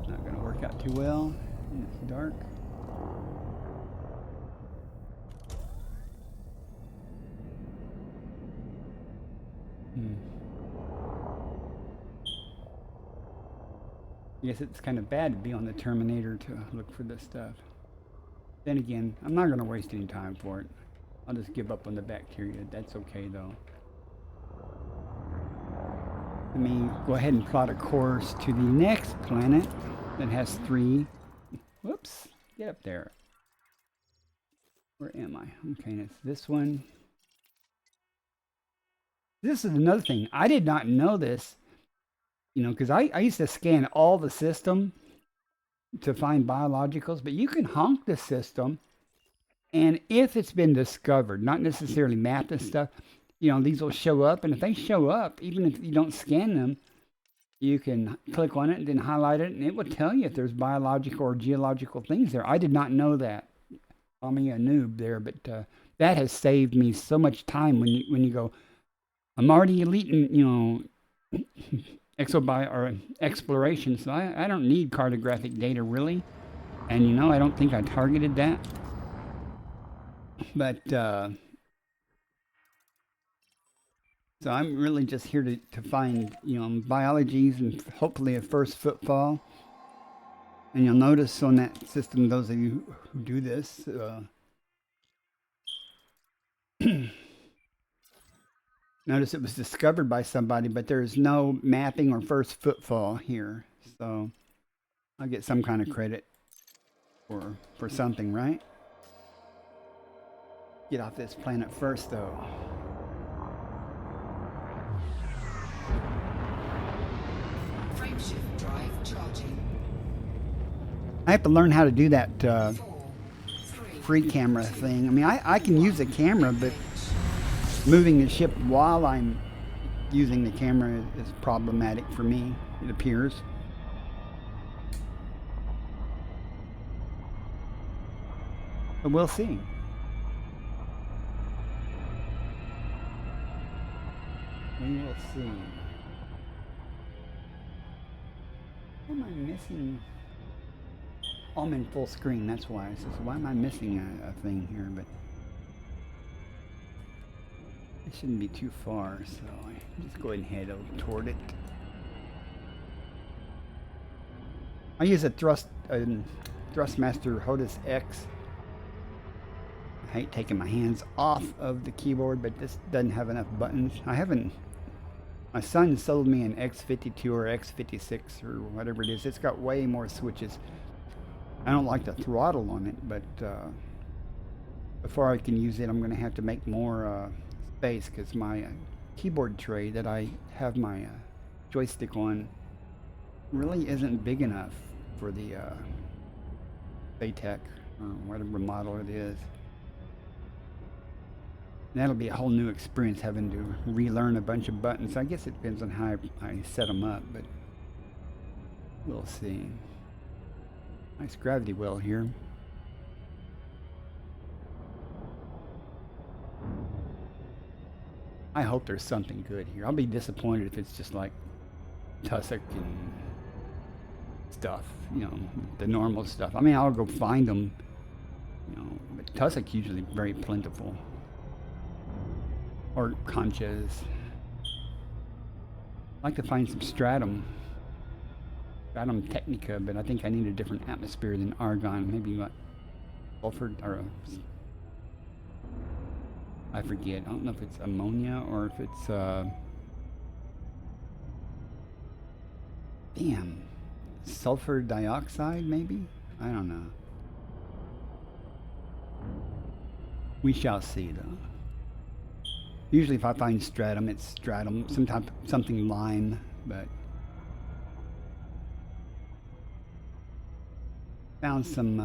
not going to work out too well. It's dark. I guess it's kind of bad to be on the Terminator to look for this stuff. Then again, I'm not going to waste any time for it. I'll just give up on the bacteria. That's okay though. Let me go ahead and plot a course to the next planet that has 3. Whoops, get up there. Where am I? Okay, and it's this one. This is another thing. I did not know this, you know, because I used to scan all the system to find biologicals, but you can honk the system, and if it's been discovered, not necessarily mapped and stuff, you know, these will show up, and if they show up, even if you don't scan them, you can click on it and then highlight it, and it will tell you if there's biological or geological things there. I did not know that. I mean, a noob there, but that has saved me so much time when you go, I'm already elite in, you know, exobi or exploration, so I don't need cartographic data really, and you know, I don't think I targeted that, but so I'm really just here to find, you know, biologies and hopefully a first footfall. And you'll notice on that system, those of you who do this, notice it was discovered by somebody, but there is no mapping or first footfall here. So I'll get some kind of credit for something, right? Get off this planet first, though. Frameshift drive charging. I have to learn how to do that 4, 3, free camera thing. I mean, I can use the camera, but moving the ship while I'm using the camera is problematic for me, it appears. But we'll see. We will see. What am I missing? Oh, I'm in full screen, that's why. I says, why am I missing a thing here? But it shouldn't be too far, so I just go ahead and head over toward it. I use a Thrustmaster HOTUS X. I hate taking my hands off of the keyboard, but this doesn't have enough buttons. My son sold me an X52 or X56 or whatever it is. It's got way more switches. I don't like the throttle on it, but before I can use it, I'm going to have to make more space because my keyboard tray that I have my joystick on really isn't big enough for the Baytech or whatever model it is. And that'll be a whole new experience having to relearn a bunch of buttons. I guess it depends on how I set them up, but we'll see. Nice gravity well here. I hope there's something good here. I'll be disappointed if it's just like tussock and stuff, you know, the normal stuff. I mean, I'll go find them, you know, but tussock's usually very plentiful. Or conchas. I'd like to find some stratum technica, but I think I need a different atmosphere than argon. Maybe what sulfur or I forget. I don't know if it's ammonia or if it's sulfur dioxide maybe? I don't know. We shall see though. Usually if I find stratum, it's stratum, something lime, but found some,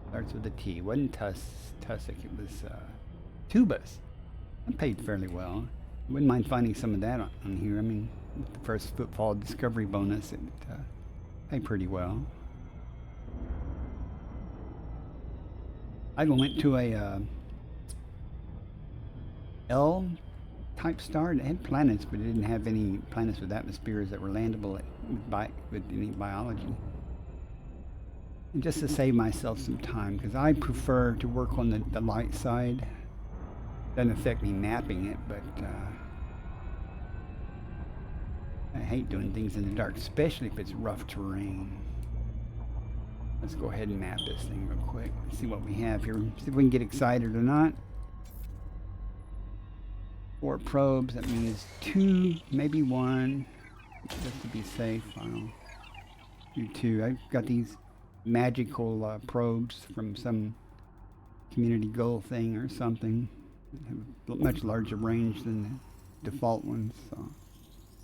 starts with a T. It wasn't tussock, it was tubus. I paid fairly well. Wouldn't mind finding some of that on here. I mean, with the first footfall discovery bonus, it paid pretty well. I went to a L-type star. It had planets, but it didn't have any planets with atmospheres that were landable with any biology. And just to save myself some time, because I prefer to work on the light side. Doesn't affect me mapping it, but I hate doing things in the dark, especially if it's rough terrain. Let's go ahead and map this thing real quick. See what we have here. See if we can get excited or not. 4 probes, that means 2, maybe 1. Just to be safe, I'll do 2. I've got these magical probes from some community goal thing or something. They have a much larger range than the default ones. So.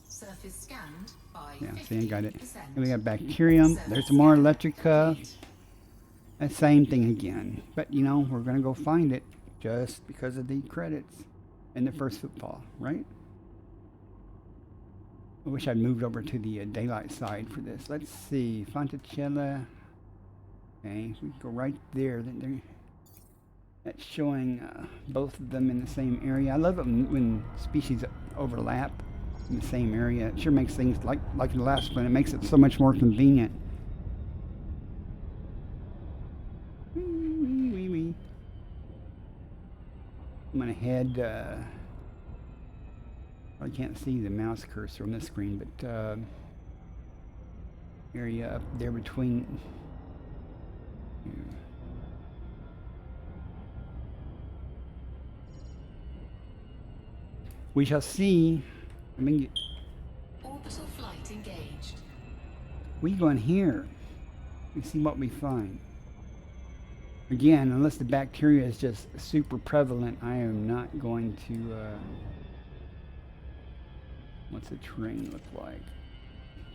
Surface scanned by Yeah, see, I got it. 50%. And we got bacterium. There's more electrica. That same thing again. But, you know, we're going to go find it just because of the credits and the first footfall, right? I wish I'd moved over to the daylight side for this. Let's see. Fonticella. Okay, we go right there. That's showing both of them in the same area. I love it when species overlap in the same area. It sure makes things like the last one. It makes it so much more convenient. Wee. I'm gonna head. I can't see the mouse cursor on this screen, but area up there between. We shall see. I mean, Orbital flight engaged. we go in here. We see what we find. Again, unless the bacteria is just super prevalent, I am not going to. What's the terrain look like?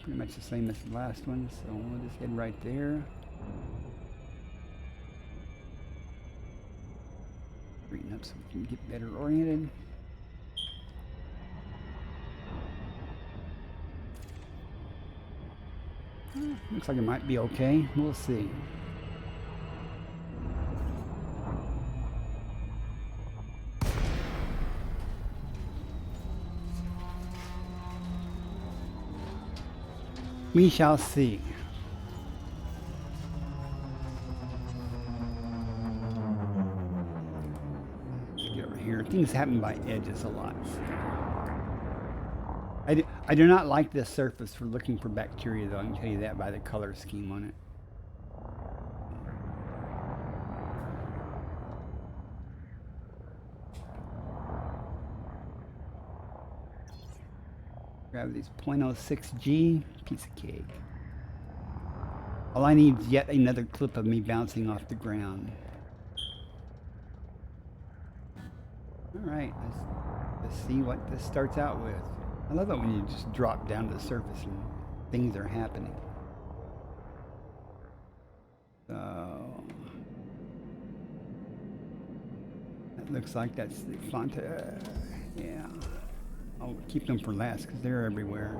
Pretty much the same as the last one, so we'll just head right there. Straighten up so we can get better oriented. Looks like it might be okay. We'll see. We shall see. Let's get over here. Things happen by edges a lot. I do not like this surface for looking for bacteria, though. I can tell you that by the color scheme on it. Gravity's 0.06G, piece of cake. All I need is yet another clip of me bouncing off the ground. Alright, let's see what this starts out with. I love it when you just drop down to the surface and things are happening. So that looks like that's the Fonta. Yeah. I'll keep them for last because they're everywhere.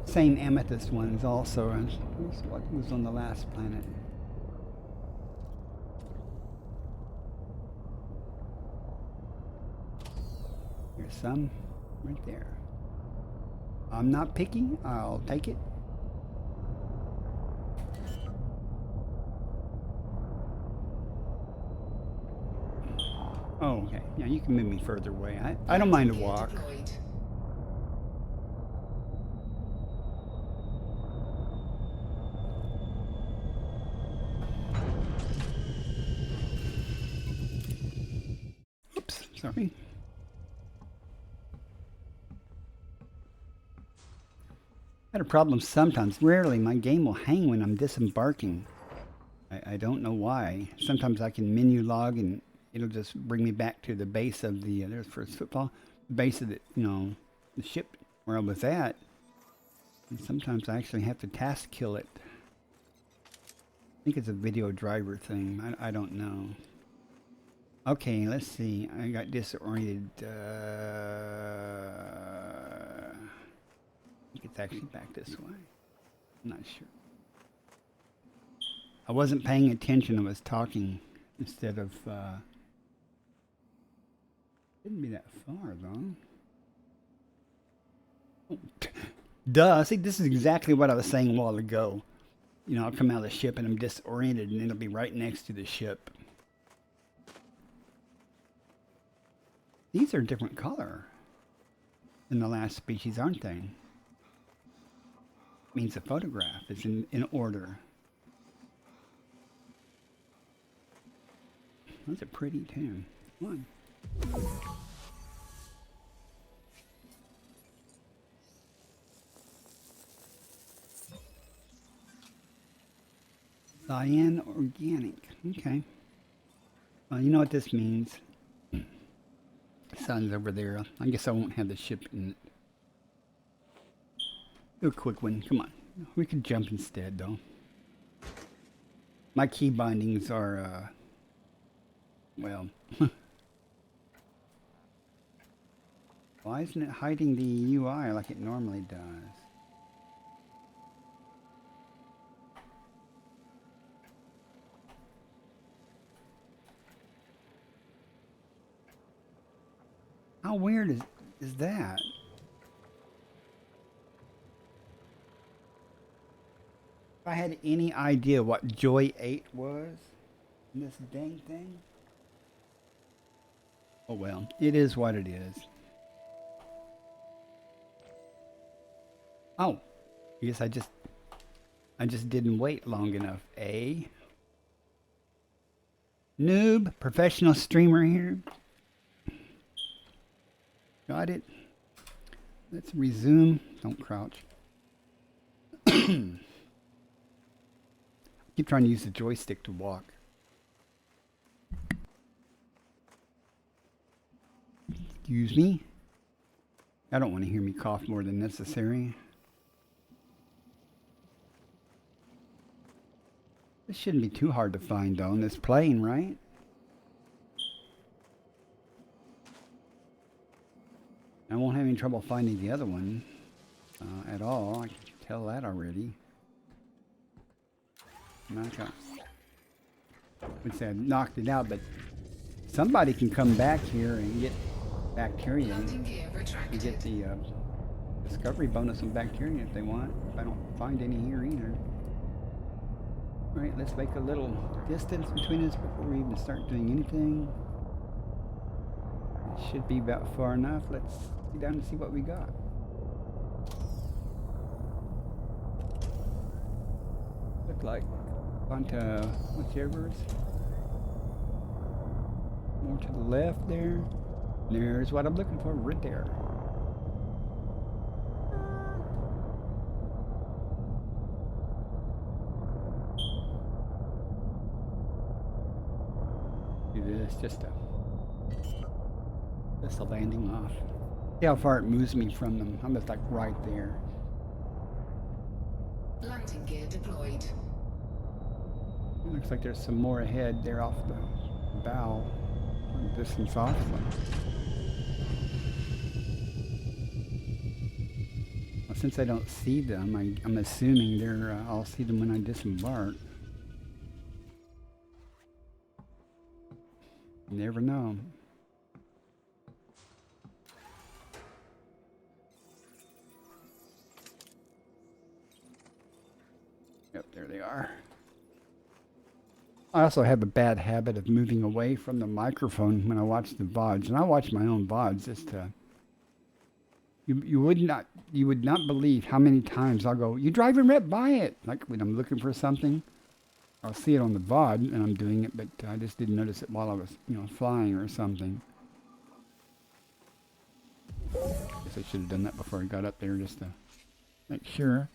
Same amethyst ones also as what was on the last planet. Here's some right there. I'm not picky, I'll take it. Oh, okay. Yeah, you can move me further away. I don't mind a walk. Deployed. Oops, sorry. I had a problem sometimes. Rarely my game will hang when I'm disembarking. I don't know why. Sometimes I can menu log and it'll just bring me back to the base of the, there's first football, base of the, the ship where I was at. And sometimes I actually have to task kill it. I think it's a video driver thing. I don't know. Okay, let's see. I got disoriented. I think it's actually back this way. I'm not sure. I wasn't paying attention. I was talking instead of... Didn't be that far, though. Oh, duh. See, this is exactly what I was saying a while ago. You know, I'll come out of the ship and I'm disoriented and it'll be right next to the ship. These are different color than the last species, aren't they? Means the photograph is in order. Those are pretty too. Come on. Cyan organic. Okay. Well, you know what this means. Sun's over there. I guess I won't have the ship in it. Do a quick one. Come on. We could jump instead, though. My key bindings are, well. Why isn't it hiding the UI like it normally does? How weird is that? If I had any idea what Joy 8 was in this dang thing. Oh well, it is what it is. Oh, I guess I just didn't wait long enough, eh? Noob, professional streamer here. Got it. Let's resume. Don't crouch. Keep trying to use the joystick to walk. Excuse me. I don't want to hear me cough more than necessary. This shouldn't be too hard to find though in this plane, right? I won't have any trouble finding the other one at all. I can tell that already. Okay. I would say I knocked it out, but somebody can come back here and get bacteria. You get the discovery bonus on bacteria if they want. If I don't find any here either. All right, let's make a little distance between us before we even start doing anything. It should be about far enough. Let's get down and see what we got. Look like onto whichever's more to the left there. There's what I'm looking for right there. Do this just a landing off. See how far it moves me from them. I'm just like right there. Landing gear deployed. It looks like there's some more ahead there off the bow. Distance off. Well, since I don't see them, I'm assuming they're. I'll see them when I disembark. You never know. Yep, there they are. I also have a bad habit of moving away from the microphone when I watch the VODs, and I watch my own VODs just to. You would not believe how many times I'll go, "You driving right by it," like when I'm looking for something. I'll see it on the VOD and I'm doing it, but I just didn't notice it while I was, flying or something. Guess I should have done that before I got up there just to make sure.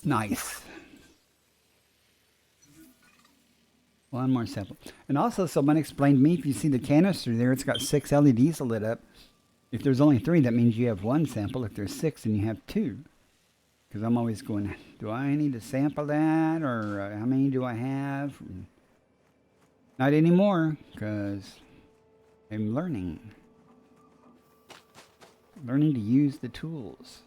Nice. One more sample. And also someone explained to me, if you see the canister there, it's got 6 LEDs lit up. If there's only 3, that means you have 1 sample. If there's 6, then you have 2. Because I'm always going, do I need to sample that? Or how many do I have? Not anymore, because I'm learning. Learning to use the tools.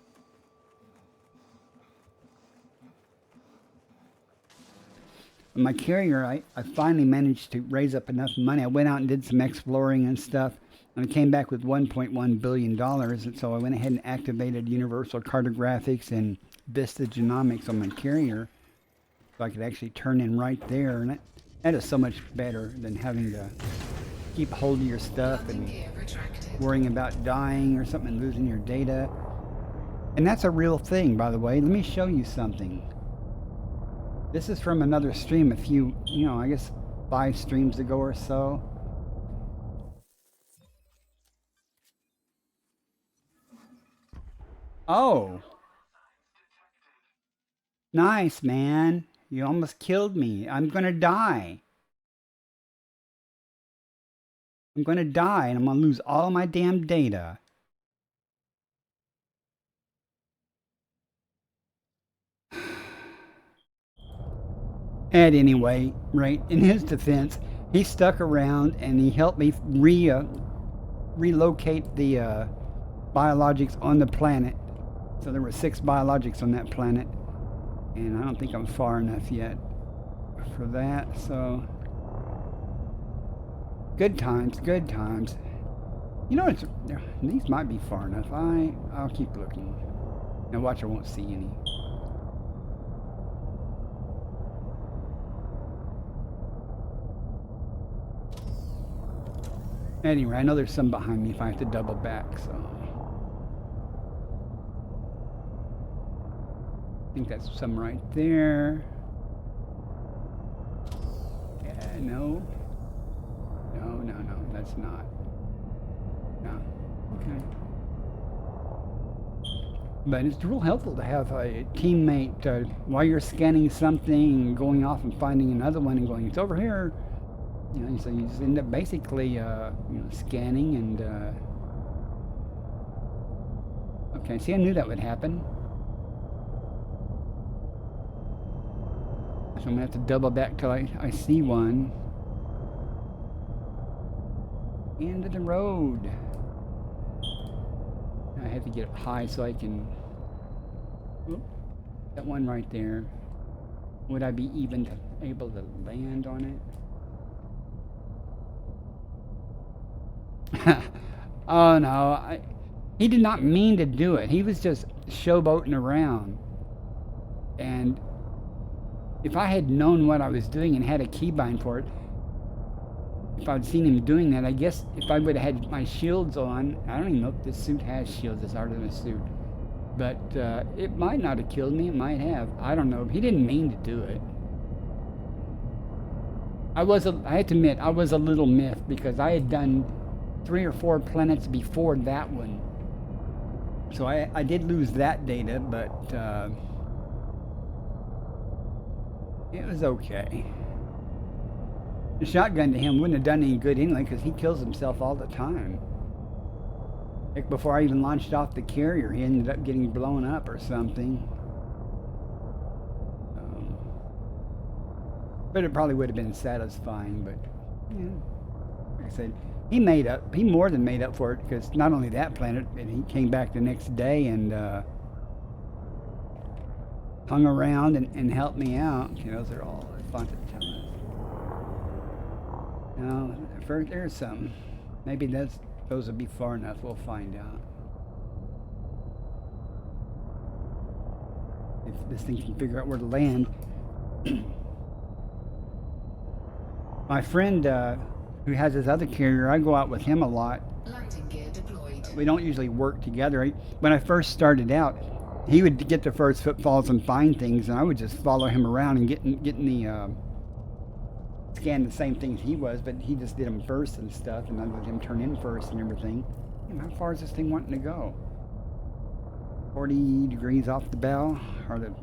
On my carrier, I finally managed to raise up enough money. I went out and did some exploring and stuff, and I came back with $1.1 billion. And so I went ahead and activated Universal Cartographics and Vista Genomics on my carrier, so I could actually turn in right there. And that is so much better than having to keep hold of your stuff and worrying about dying or something and losing your data. And that's a real thing, by the way. Let me show you something. This is from another stream a few, I guess 5 streams ago or so. Oh. Nice, man. You almost killed me. I'm gonna die. I'm gonna die and I'm gonna lose all my damn data. And anyway, right, in his defense, he stuck around and he helped me relocate the biologics on the planet. So there were 6 biologics on that planet, and I don't think I'm far enough yet for that. So good times, good times. These might be far enough. I'll keep looking. Now watch, I won't see any. Anyway, I know there's some behind me if I have to double back, so. I think that's some right there. Yeah, no. No, that's not. No, okay. But it's real helpful to have a teammate while you're scanning something, going off and finding another one and going, it's over here. So you just end up basically, scanning and, okay, see, I knew that would happen. So I'm gonna have to double back till I see one. End of the road. I have to get up high so I can, that one right there. Would I be even able to land on it? Oh no, he did not mean to do it. He was just showboating around. And if I had known what I was doing and had a keybind for it, if I'd seen him doing that, I guess if I would have had my shields on, I don't even know if this suit has shields, it's harder than a suit. But it might not have killed me, it might have. I don't know. He didn't mean to do it. I have to admit, I was a little miffed because I had done 3 or 4 planets before that one. So I did lose that data, but it was okay. The shotgun to him wouldn't have done any good anyway because he kills himself all the time. Like before I even launched off the carrier, he ended up getting blown up or something. But it probably would have been satisfying, but yeah. Like I said, he more than made up for it, because not only that planet, and he came back the next day and hung around and helped me out. Those are all fun to tell us. Now, first there's some. Maybe those would be far enough. We'll find out. If this thing can figure out where to land. My friend who has his other carrier, I go out with him a lot. Landing gear deployed. We don't usually work together. When I first started out, he would get the first footfalls and find things, and I would just follow him around and get in the scan the same things he was, but he just did them first and stuff, and I let him turn in first and everything. How far is this thing wanting to go? 40 degrees off the bow, or the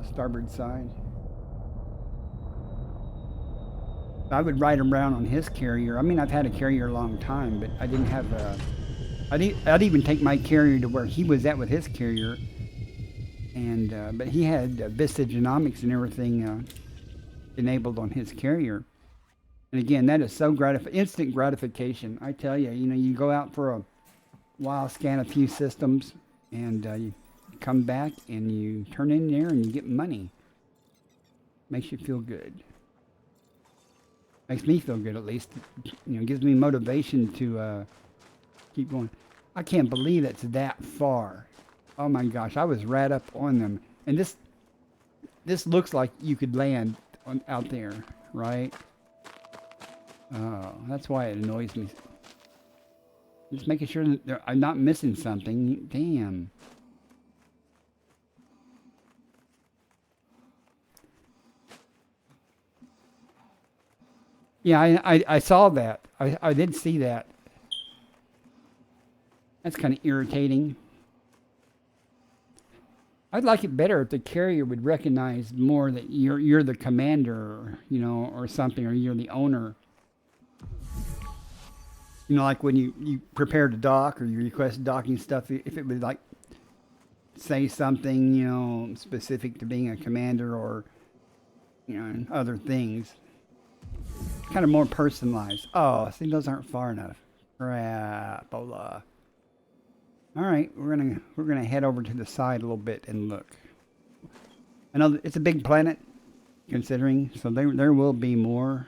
starboard side. I would ride around on his carrier. I mean, I've had a carrier a long time, but I didn't have a... I'd even take my carrier to where he was at with his carrier, and but he had Vista Genomics and everything enabled on his carrier. And again, that is so instant gratification. I tell you, you go out for a while, scan a few systems, and you come back and you turn in there and you get money. Makes you feel good. Makes me feel good, at least. You know, gives me motivation to keep going. I can't believe it's that far. Oh my gosh, I was right up on them. And this looks like you could land out there, right? Oh, that's why it annoys me. Just making sure that I'm not missing something. Damn. Yeah, I saw that. I did see that. That's kind of irritating. I'd like it better if the carrier would recognize more that you're the commander, you know, or something, or you're the owner. You know, like when you prepare to dock or you request docking stuff, if it would like say something, you know, specific to being a commander or, you know, and other things. Kind of more personalized. Oh, see, those aren't far enough. Crapola. All right, we're gonna head over to the side a little bit and look. I know it's a big planet, considering, so there will be more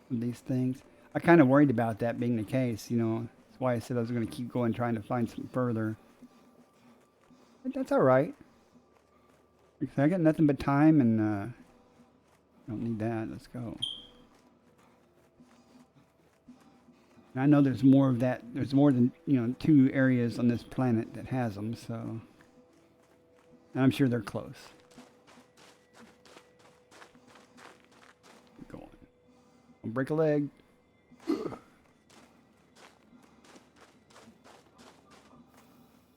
of these things. I kind of worried about that being the case, you know. That's why I said I was going to keep going, trying to find some further. But that's all right. I got nothing but time, and don't need that. Let's go. And I know there's more of that. There's more than, you know, 2 areas on this planet that has them, so. And I'm sure they're close. Keep going. Don't break a leg.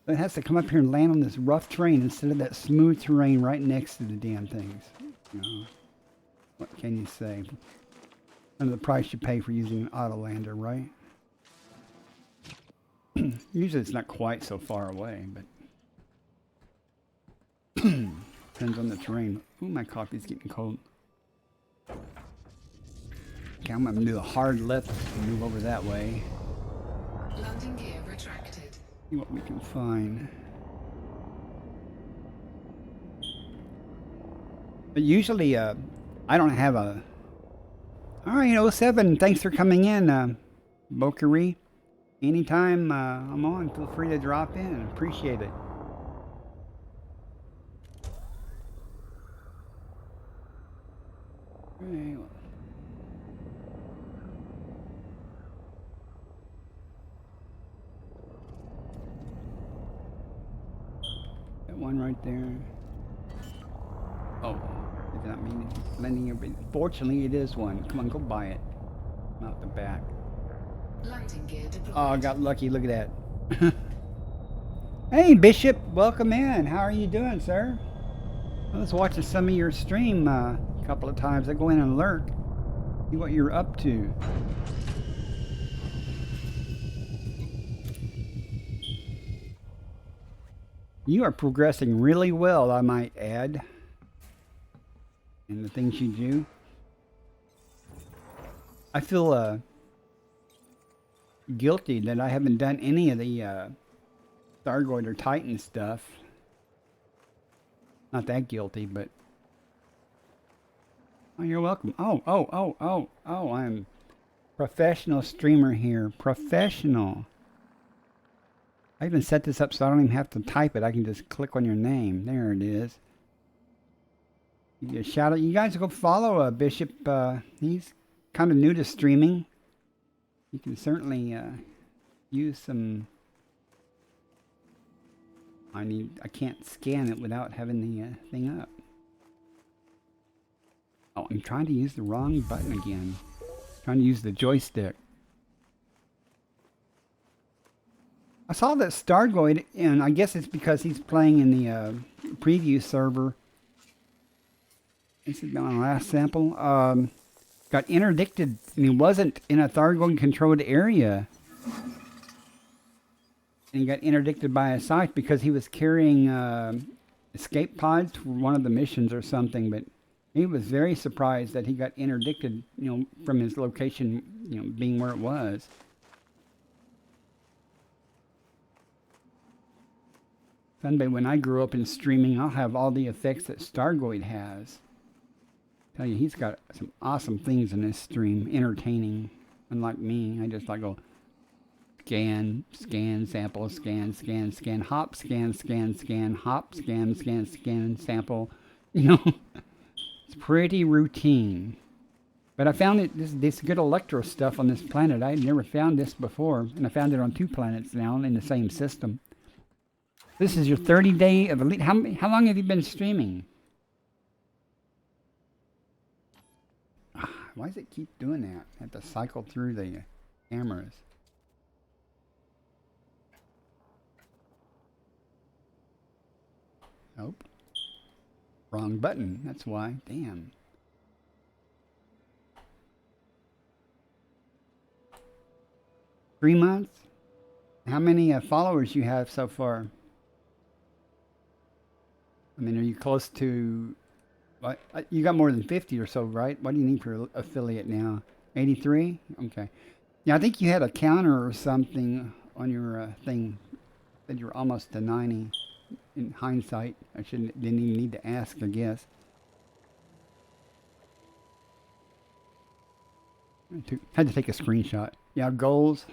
It has to come up here and land on this rough terrain instead of that smooth terrain right next to the damn things. You know, what can you say? Under the price you pay for using an autolander, right? Usually it's not quite so far away, but depends on the terrain. Ooh, my coffee's getting cold. Okay, I'm gonna do a hard left and move over that way. Landing gear retracted. See what we can find. But usually, I don't have a... Alright, 07, thanks for coming in, Bokery. Anytime I'm on, feel free to drop in. Appreciate it. Okay. That one right there. Oh, did not mean it. Landing here, but fortunately it is one. Come on, go buy it. Out the back. Landing gear deployed. Oh, I got lucky. Look at that. Hey, Bishop. Welcome in. How are you doing, sir? I was watching some of your stream a couple of times. I go in and lurk. See what you're up to. You are progressing really well, I might add, in the things you do. I feel guilty that I haven't done any of the Stargoid or Titan stuff. Not that guilty, but... Oh, you're welcome. Oh, I'm professional streamer here. Professional. I even set this up so I don't even have to type it. I can just click on your name. There it is. You get a shout out. You guys go follow Bishop. He's kind of new to streaming. You can certainly use some... I can't scan it without having the thing up. Oh, I'm trying to use the wrong button again. Trying to use the joystick. I saw that Stargoid, and I guess it's because he's playing in the preview server. This is my last sample. Got interdicted, and he wasn't in a Stargoid controlled area. And he got interdicted by a site because he was carrying escape pods for one of the missions or something. But he was very surprised that he got interdicted, from his location, being where it was. Someday when I grew up in streaming, I'll have all the effects that Stargoid has. Tell you, he's got some awesome things in this stream, entertaining. Unlike me, I just like go scan, scan, sample, scan, scan, scan, hop, scan, scan, scan, hop, scan, scan, scan, sample. You know, it's pretty routine. But I found this good electro stuff on this planet. I had never found this before, and I found it on 2 planets now in the same system. This is your 30-day of Elite. How long have you been streaming? Why does it keep doing that? I have to cycle through the cameras. Nope. Wrong button. That's why. Damn. Three months? How many followers you have so far? I mean, are you close to... What? You got more than 50 or so, right? What do you need for affiliate now? 83? Okay. Yeah, I think you had a counter or something on your thing. Said you were almost to 90. In hindsight, I didn't even need to ask, I guess. Had to take a screenshot. Yeah, goals.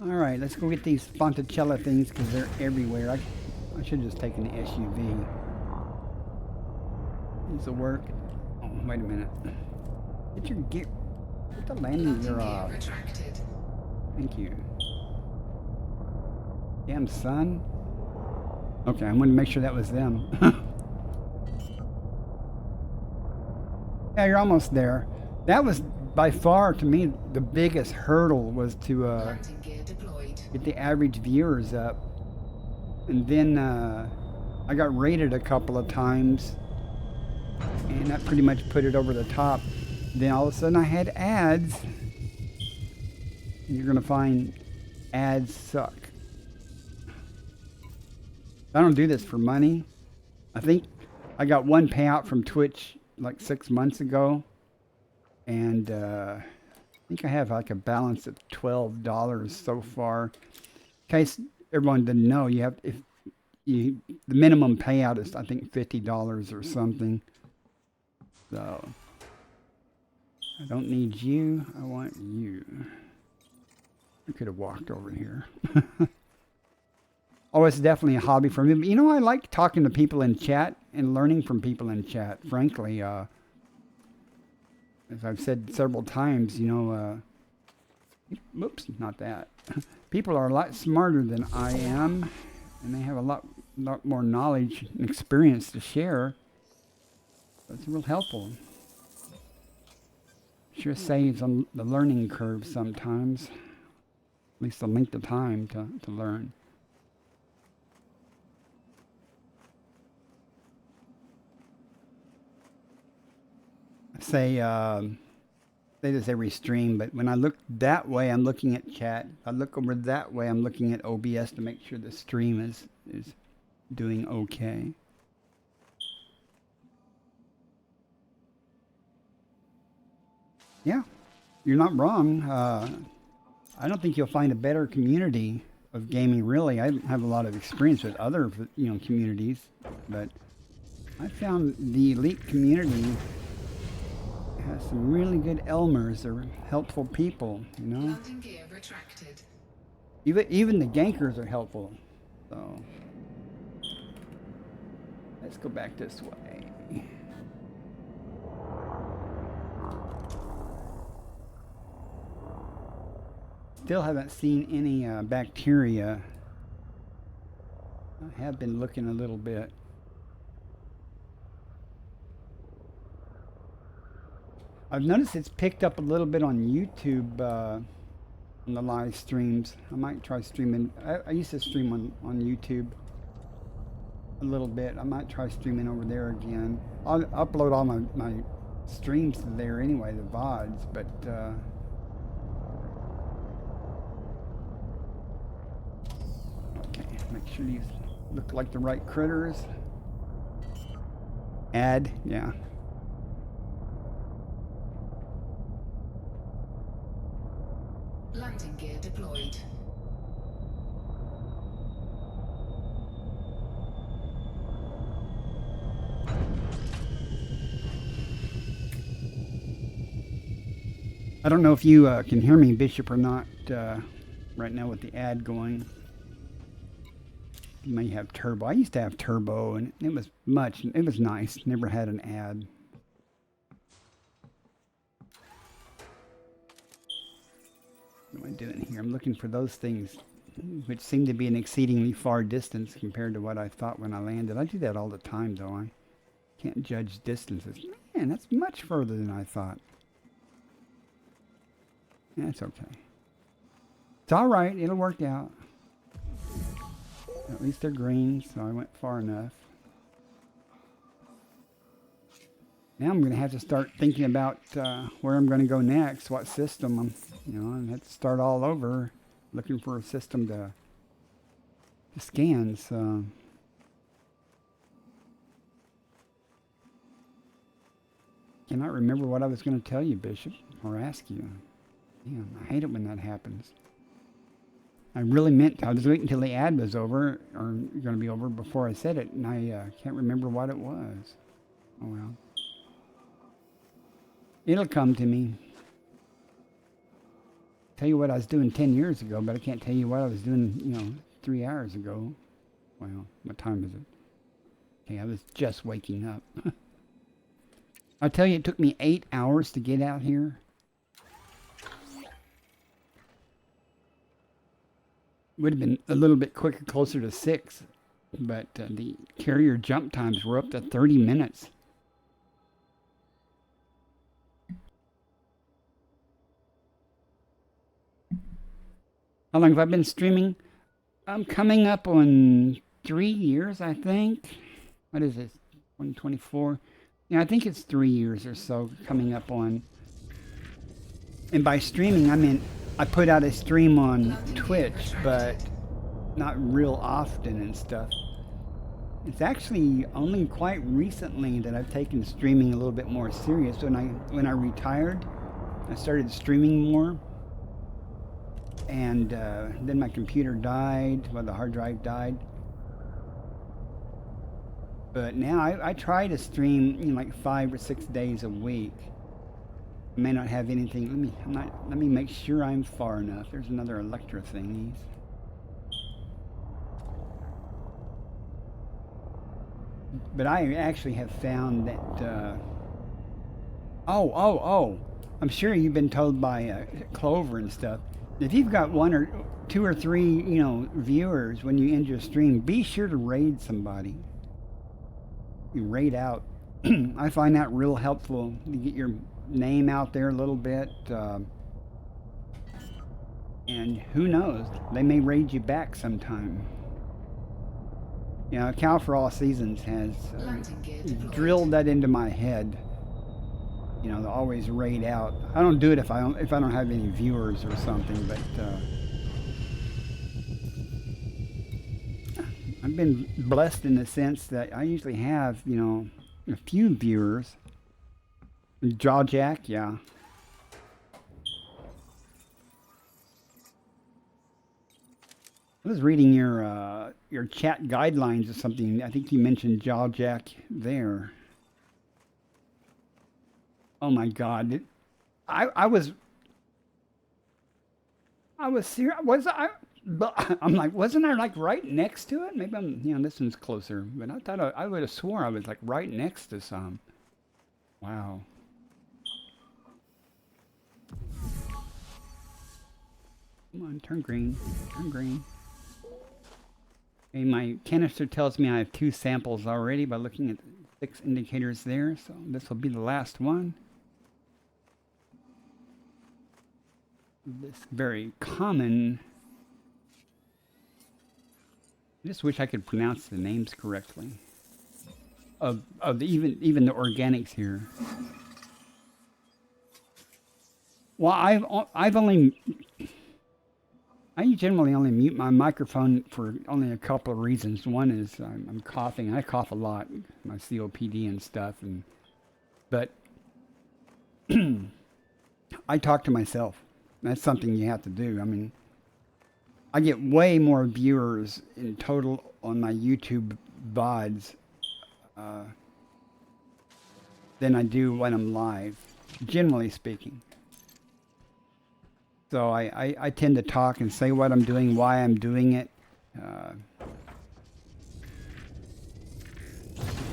Alright, let's go get these Fonticella things because they're everywhere. I should have just taken the SUV. This will work. Oh, wait a minute. Get your gear. Get the landing gear off. Thank you. Damn, son. Okay, I wanted to make sure that was them. Yeah, you're almost there. That was by far, to me, the biggest hurdle was to get the average viewers up. And then I got rated a couple of times, and that pretty much put it over the top. Then all of a sudden I had ads. And you're gonna find ads suck. I don't do this for money. I think I got one payout from Twitch like 6 months ago, and I think I have like a balance of $12 so far. In case everyone didn't know, you have the minimum payout is I think $50 or something. So I don't need you. I want you. I could have walked over here. Oh, it's definitely a hobby for me. But, you know, I like talking to people in chat and learning from people in chat, frankly. As I've said several times, you know, whoops, not that. People are a lot smarter than I am, and they have a lot more knowledge and experience to share. So it's real helpful. Sure saves on the learning curve sometimes. At least the length of time to learn. Say this every stream, but when I look that way, I'm looking at chat. If I look over that way, I'm looking at OBS to make sure the stream is doing okay. Yeah, you're not wrong. I don't think you'll find a better community of gaming, really. I have a lot of experience with other, communities, but I found the Elite community has some really good Elmers. They're helpful people, you know. Even the gankers are helpful. So let's go back this way. Still haven't seen any bacteria. I have been looking a little bit. I've noticed it's picked up a little bit on YouTube on the live streams. I might try streaming. I used to stream on YouTube a little bit. I might try streaming over there again. I'll upload all my streams to there anyway, the VODs, but okay, make sure these look like the right critters. Add, yeah. Landing gear deployed. I don't know if you can hear me, Bishop, or not right now with the ad going. You may have turbo. I used to have turbo, and it was nice. Never had an ad. What am I doing here? I'm looking for those things which seem to be an exceedingly far distance compared to what I thought when I landed. I do that all the time, though. I can't judge distances. Man, that's much further than I thought. That's okay. It's all right. It'll work out. At least they're green, so I went far enough. Now I'm going to have to start thinking about where I'm going to go next, what system. I have to start all over, looking for a system to scan. So cannot remember what I was going to tell you, Bishop, or ask you. Damn, I hate it when that happens. I really meant I was waiting until the ad was over, or going to be over before I said it, and I can't remember what it was. Oh well. It'll come to me. Tell you what I was doing 10 years ago, but I can't tell you what I was doing, 3 hours ago. Well, what time is it? Okay, I was just waking up. I'll tell you, it took me 8 hours to get out here. Would have been a little bit quicker, closer to 6, but the carrier jump times were up to 30 minutes. How long have I been streaming? I'm coming up on 3 years, I think. What is it? 2024? Yeah, I think it's 3 years or so coming up on. And by streaming, I mean I put out a stream on Twitch, but not real often and stuff. It's actually only quite recently that I've taken streaming a little bit more serious. When I retired, I started streaming more. And then my computer died, the hard drive died. But now I try to stream like 5 or 6 days a week. I may not have anything. Let me make sure I'm far enough. There's another Electra thingies. But I actually have found that. I'm sure you've been told by Clover and stuff. If you've got 1 or 2 or 3, viewers when you end your stream, be sure to raid somebody. You raid out. I find that real helpful to get your name out there a little bit. And who knows, they may raid you back sometime. Cow for All Seasons has drilled that into my head. They'll always raid out. I don't do it if I don't have any viewers or something, but I've been blessed in the sense that I usually have, a few viewers. Jawjack, yeah. I was reading your chat guidelines or something. I think you mentioned Jawjack there. Oh my God! I was serious. I'm like, wasn't I like right next to it? Maybe I'm. This one's closer, but I thought I would have swore I was like right next to some. Wow. Come on, turn green. Turn green. Okay, my canister tells me I have 2 samples already by looking at 6 indicators there, so this will be the last one. This very common. I just wish I could pronounce the names correctly. Of even the organics here. Well, I generally only mute my microphone for only a couple of reasons. One is I'm coughing. I cough a lot, my COPD and stuff, but I talk to myself. That's something you have to do. I mean, I get way more viewers in total on my YouTube VODs than I do when I'm live, generally speaking. So I tend to talk and say what I'm doing, why I'm doing it.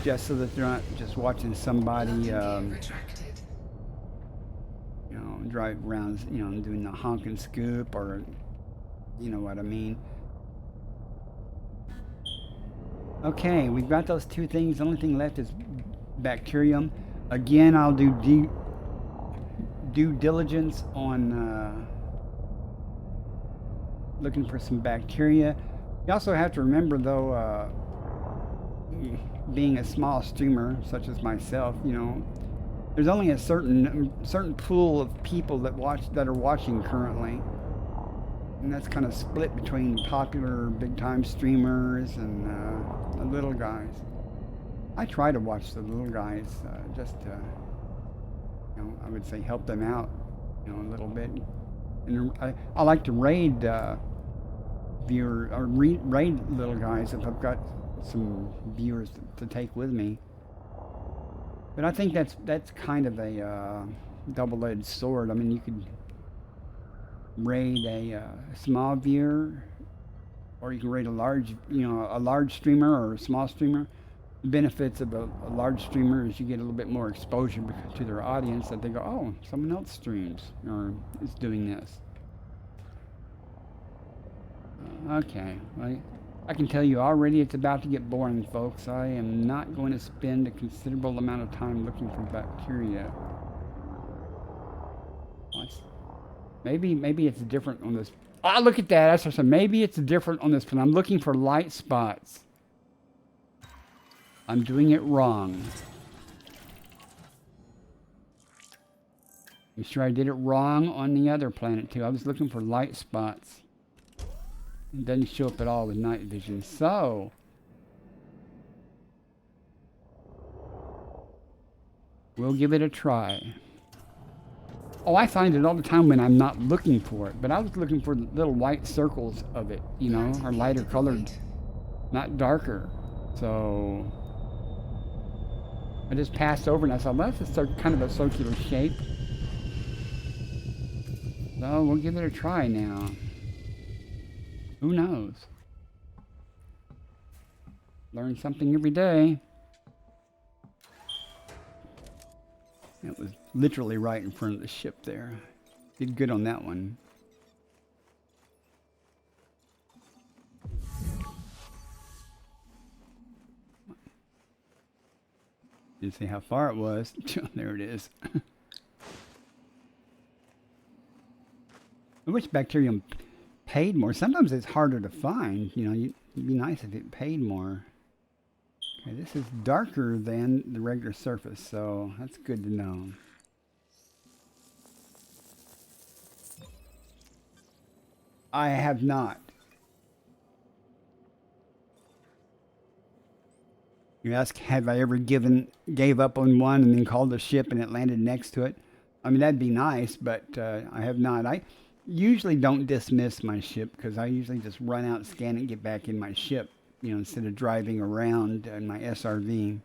Just so that they're not just watching somebody, Landing gear retracted. you know, drive around, you know, doing the honk and scoop, or, you know what I mean. Okay, we've got those two things. The only thing left is bacterium. Again, I'll do due diligence on looking for some bacteria. You also have to remember, though, being a small streamer such as myself, you know, there's only a certain pool of people that are watching currently, and that's kind of split between popular big time streamers and the little guys. I try to watch the little guys, just to, you know, I would say help them out, you know, a little bit. And I like to raid raid little guys if I've got some viewers to take with me. But I think that's kind of a double-edged sword. I mean, you could raid a small viewer, or you can raid a large, you know, a large streamer or a small streamer. The benefits of a large streamer is you get a little bit more exposure to their audience, that they go, oh, someone else streams or is doing this. Okay, well, I can tell you already it's about to get boring, folks. I am not going to spend a considerable amount of time looking for bacteria. Maybe it's different on this. Ah, look at that. That's what I said. Maybe it's different on this one. I'm looking for light spots. I'm doing it wrong. I'm sure I did it wrong on the other planet too. I was looking for light spots. It doesn't show up at all with night vision. So we'll give it a try. Oh, I find it all the time when I'm not looking for it, but I was looking for the little white circles of it, you know, or lighter colored, not darker. So I just passed over and I saw, well, that's kind of a circular shape. So we'll give it a try now. Who knows? Learn something every day. It was literally right in front of the ship there. Did good on that one. Didn't see how far it was. There it is. I wish bacterium paid more. Sometimes it's harder to find. You know, it'd be nice if it paid more. Okay, this is darker than the regular surface, so that's good to know. I have not. You ask, have I ever gave up on one and then called the ship and it landed next to it? I mean, that'd be nice, but I have not. I usually don't dismiss my ship because I usually just run out, scan it, and get back in my ship, you know, instead of driving around in my SRV. If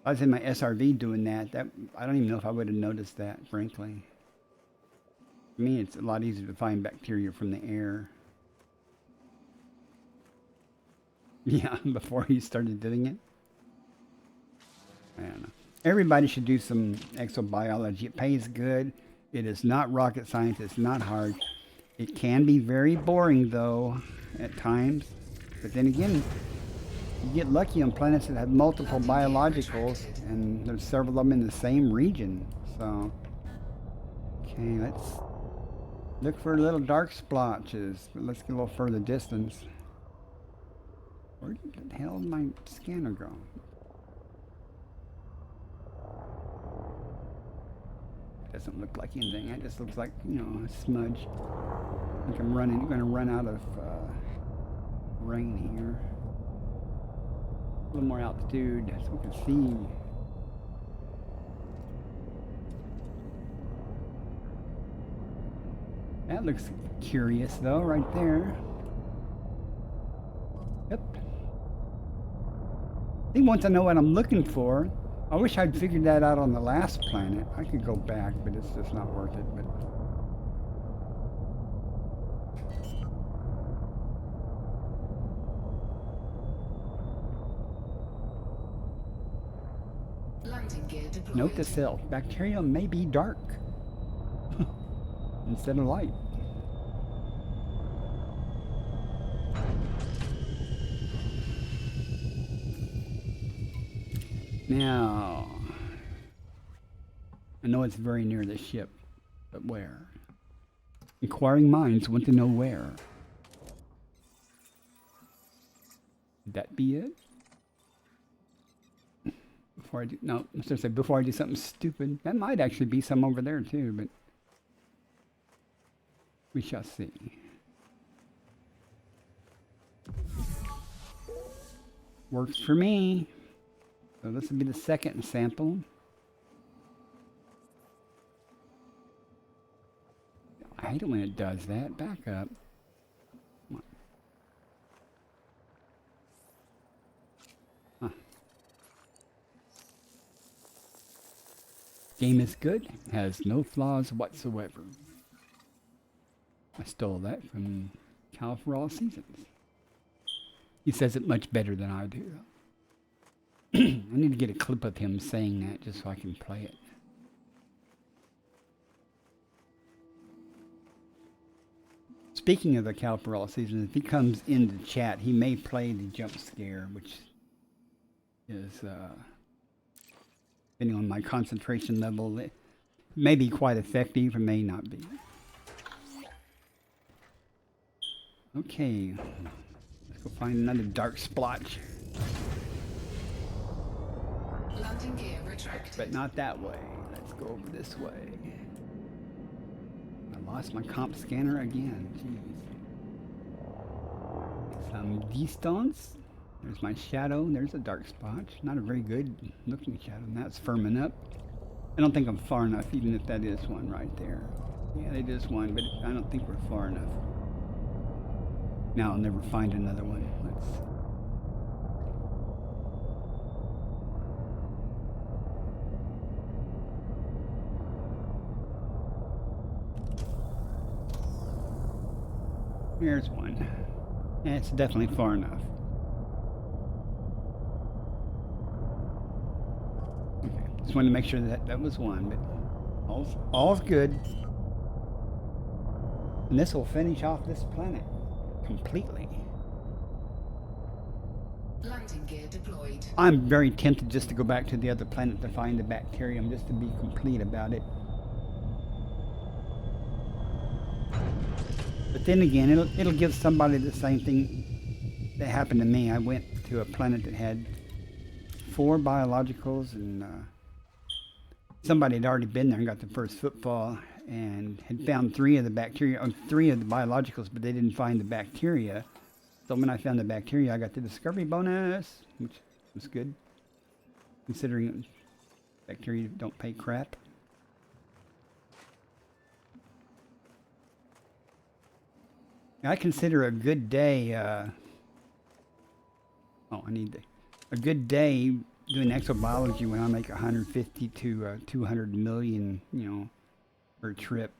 I was in my SRV doing that, I don't even know if I would have noticed that, frankly. For me, it's a lot easier to find bacteria from the air. Yeah, before he started doing it. I don't know. Everybody should do some exobiology. It pays good. It is not rocket science. It's not hard. It can be very boring, though, at times. But then again, you get lucky on planets that have multiple biologicals, and there's several of them in the same region. So, okay, let's look for little dark splotches. But let's get a little further distance. Where the hell did my scanner go? Doesn't look like anything. It just looks like, you know, a smudge. I think I'm going to run out of rain here. A little more altitude so we can see. That looks curious though, right there. Yep. I think once I know what I'm looking for, I wish I'd figured that out on the last planet. I could go back, but it's just not worth it. But Landing gear deployed. note to self: bacteria may be dark instead of light. Now, I know it's very near the ship, but where? Inquiring minds want to know where. Would that be it? Before I do, no, I was gonna say before I do something stupid. That might actually be some over there too, but we shall see. Works for me. So this will be the second sample. I hate it when it does that. Back up. Come on. Huh. Game is good. Has no flaws whatsoever. I stole that from Cal for All Seasons. He says it much better than I do. I need to get a clip of him saying that just so I can play it. Speaking of the Cal for All Seasons, if he comes into chat, he may play the jump scare, which is, depending on my concentration level, it may be quite effective or may not be. Okay, let's go find another dark splotch. Landing gear retracted. But not that way. Let's go over this way. I lost my comp scanner again. Jeez. Some distance. There's my shadow. There's a dark spot. Not a very good looking shadow. That's firming up. I don't think I'm far enough, even if that is one right there. Yeah, it is one, but I don't think we're far enough. Now I'll never find another one. Let's. Here's one. Yeah, it's definitely far enough. Okay, just wanted to make sure that that was one, but all's good. And this will finish off this planet completely. Landing gear deployed. I'm very tempted just to go back to the other planet to find the bacterium, just to be complete about it. But then again, it'll give somebody the same thing that happened to me. I went to a planet that had 4 biologicals, and somebody had already been there and got the first footfall and had found 3 of the bacteria, 3 of the biologicals, but they didn't find the bacteria. So when I found the bacteria, I got the discovery bonus, which was good, considering bacteria don't pay crap. I consider a good day, a good day doing exobiology when I make 150 to 200 million, per trip.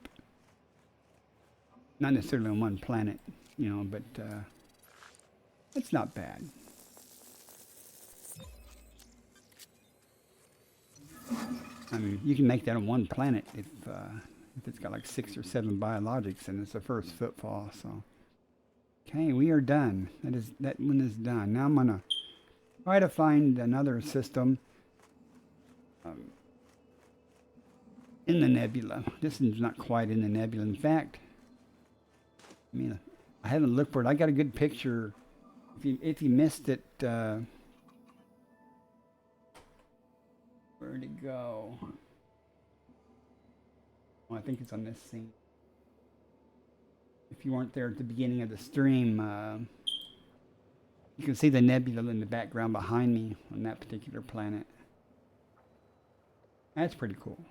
Not necessarily on one planet, but it's not bad. I mean, you can make that on one planet if it's got like 6 or 7 biologics and it's the first footfall, so. Okay, we are done. That one is done. Now I'm gonna try to find another system in the nebula. This one's not quite in the nebula. In fact, I mean, I haven't looked for it. I got a good picture. If you missed it, where'd it go? Oh, I think it's on this scene. If you weren't there at the beginning of the stream, you can see the nebula in the background behind me on that particular planet. That's pretty cool.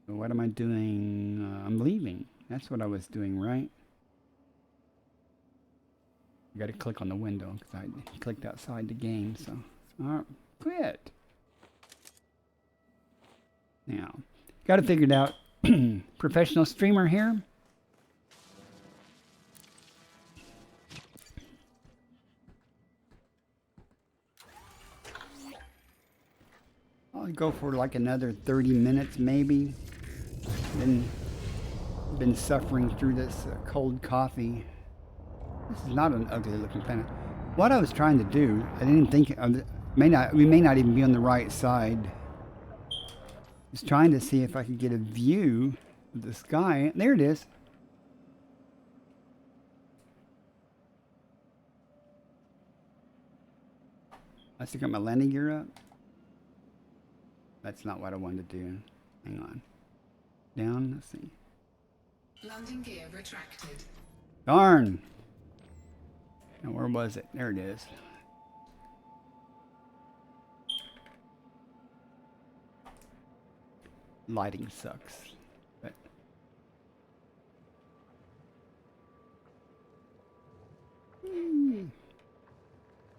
So what am I doing? I'm leaving. That's what I was doing, right? You got to click on the window because I clicked outside the game. So, all right, quit. Now, got it figured out. Professional streamer here. I'll go for like another 30 minutes maybe. Been suffering through this cold coffee. This is not an ugly looking planet. What I was trying to do, I didn't think we may not even be on the right side. I was trying to see if I could get a view of the sky. There it is. I still got my landing gear up. That's not what I wanted to do. Hang on. Down, let's see. Landing gear retracted. Darn! Now where was it? There it is. Lighting sucks. But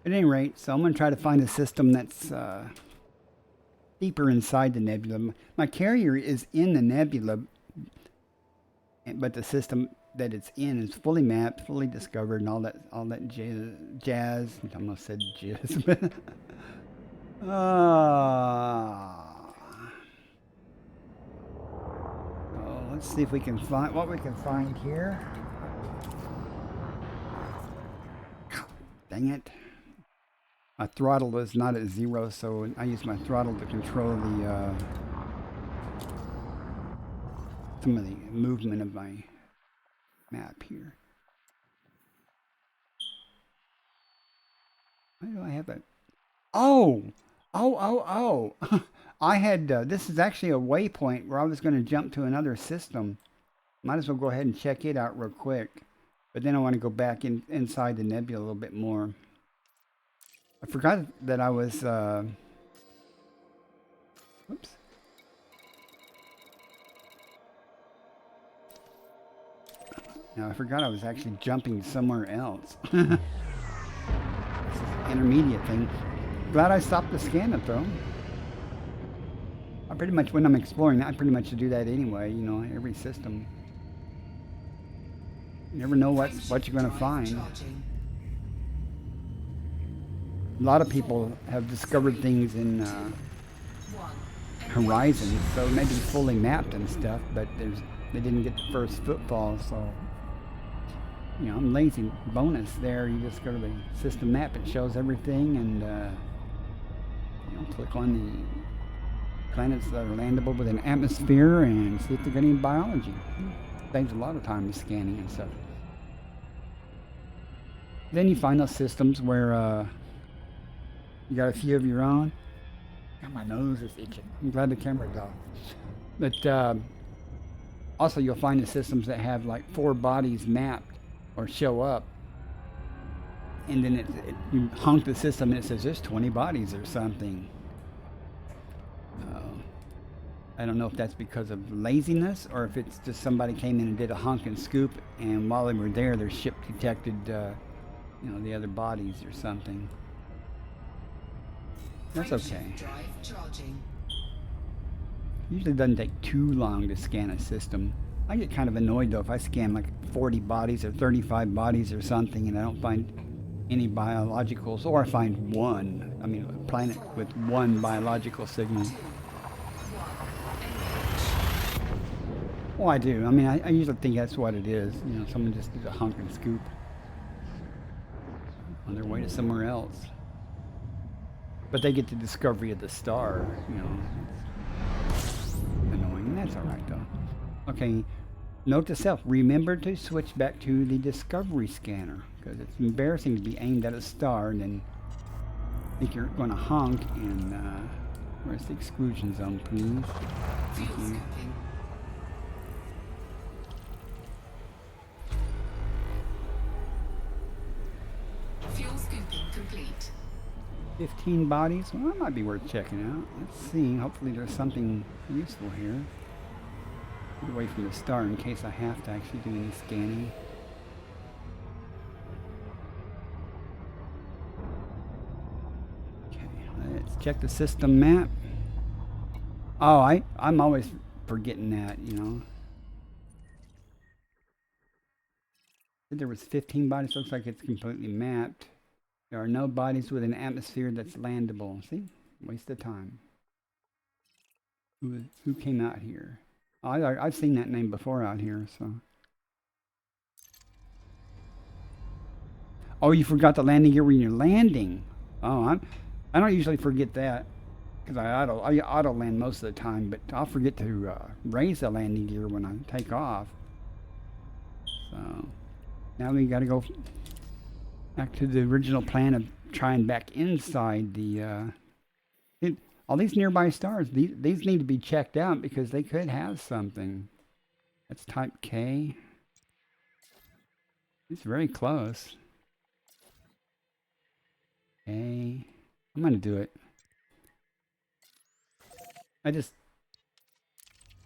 at any rate, so I'm going to try to find a system that's deeper inside the nebula. My carrier is in the nebula, but the system that it's in is fully mapped, fully discovered, and all that jazz. I almost said jizz, but let's see if we can find what we can find here. Dang it. My throttle is not at 0, so I use my throttle to control the some of the movement of my map here. Why do I have that? Oh! I had, this is actually a waypoint where I was going to jump to another system. Might as well go ahead and check it out real quick. But then I want to go back inside the nebula a little bit more. I forgot that I was, whoops. No, I forgot I was actually jumping somewhere else. Intermediate thing. Glad I stopped the scan it though. I pretty much, when I'm exploring, I pretty much do that anyway, you know, every system. You never know what you're going to find. A lot of people have discovered things in Horizon, so maybe fully mapped and stuff, but they didn't get the first footfall, so you know, I'm lazy. Bonus there, you just go to the system map, it shows everything, and you know, click on the planets that are landable with an atmosphere and see if they've got any biology. Saves a lot of time with scanning and stuff. Then you find those systems where you got a few of your own. God, my nose is itching. I'm glad the camera's off. But also you'll find the systems that have like 4 bodies mapped or show up, and then you honk the system and it says there's 20 bodies or something. I don't know if that's because of laziness or if it's just somebody came in and did a honk and scoop, and while they were there their ship detected you know, the other bodies or something. That's okay. Usually doesn't take too long to scan a system. I get kind of annoyed though if I scan like 40 bodies or 35 bodies or something and I don't find any biologicals, or I find one. I mean, a planet with one biological signal. Well, I do. I mean, I usually think that's what it is. You know, someone just did a honk and scoop on their way to somewhere else. But they get the discovery of the star, you know. It's annoying. That's all right, though. Okay, note to self. Remember to switch back to the discovery scanner, because it's embarrassing to be aimed at a star and then think you're going to honk and, where's the exclusion zone, please? Thank you. Fuel scooping complete. 15 bodies? Well, that might be worth checking out. Let's see. Hopefully there's something useful here. Get away from the star in case I have to actually do any scanning. check the system map. Oh, I'm always forgetting that, you know. There was 15 bodies. Looks like it's completely mapped. There are no bodies with an atmosphere that's landable. See? Waste of time. Who came out here? Oh, I've seen that name before out here, so. Oh, you forgot the landing gear when you're landing. Oh, I don't usually forget that because I auto land most of the time, but I'll forget to raise the landing gear when I take off. So now we got to go back to the original plan of trying back inside the. All these nearby stars, these need to be checked out because they could have something. That's type K. It's very close. A. I'm gonna do it. I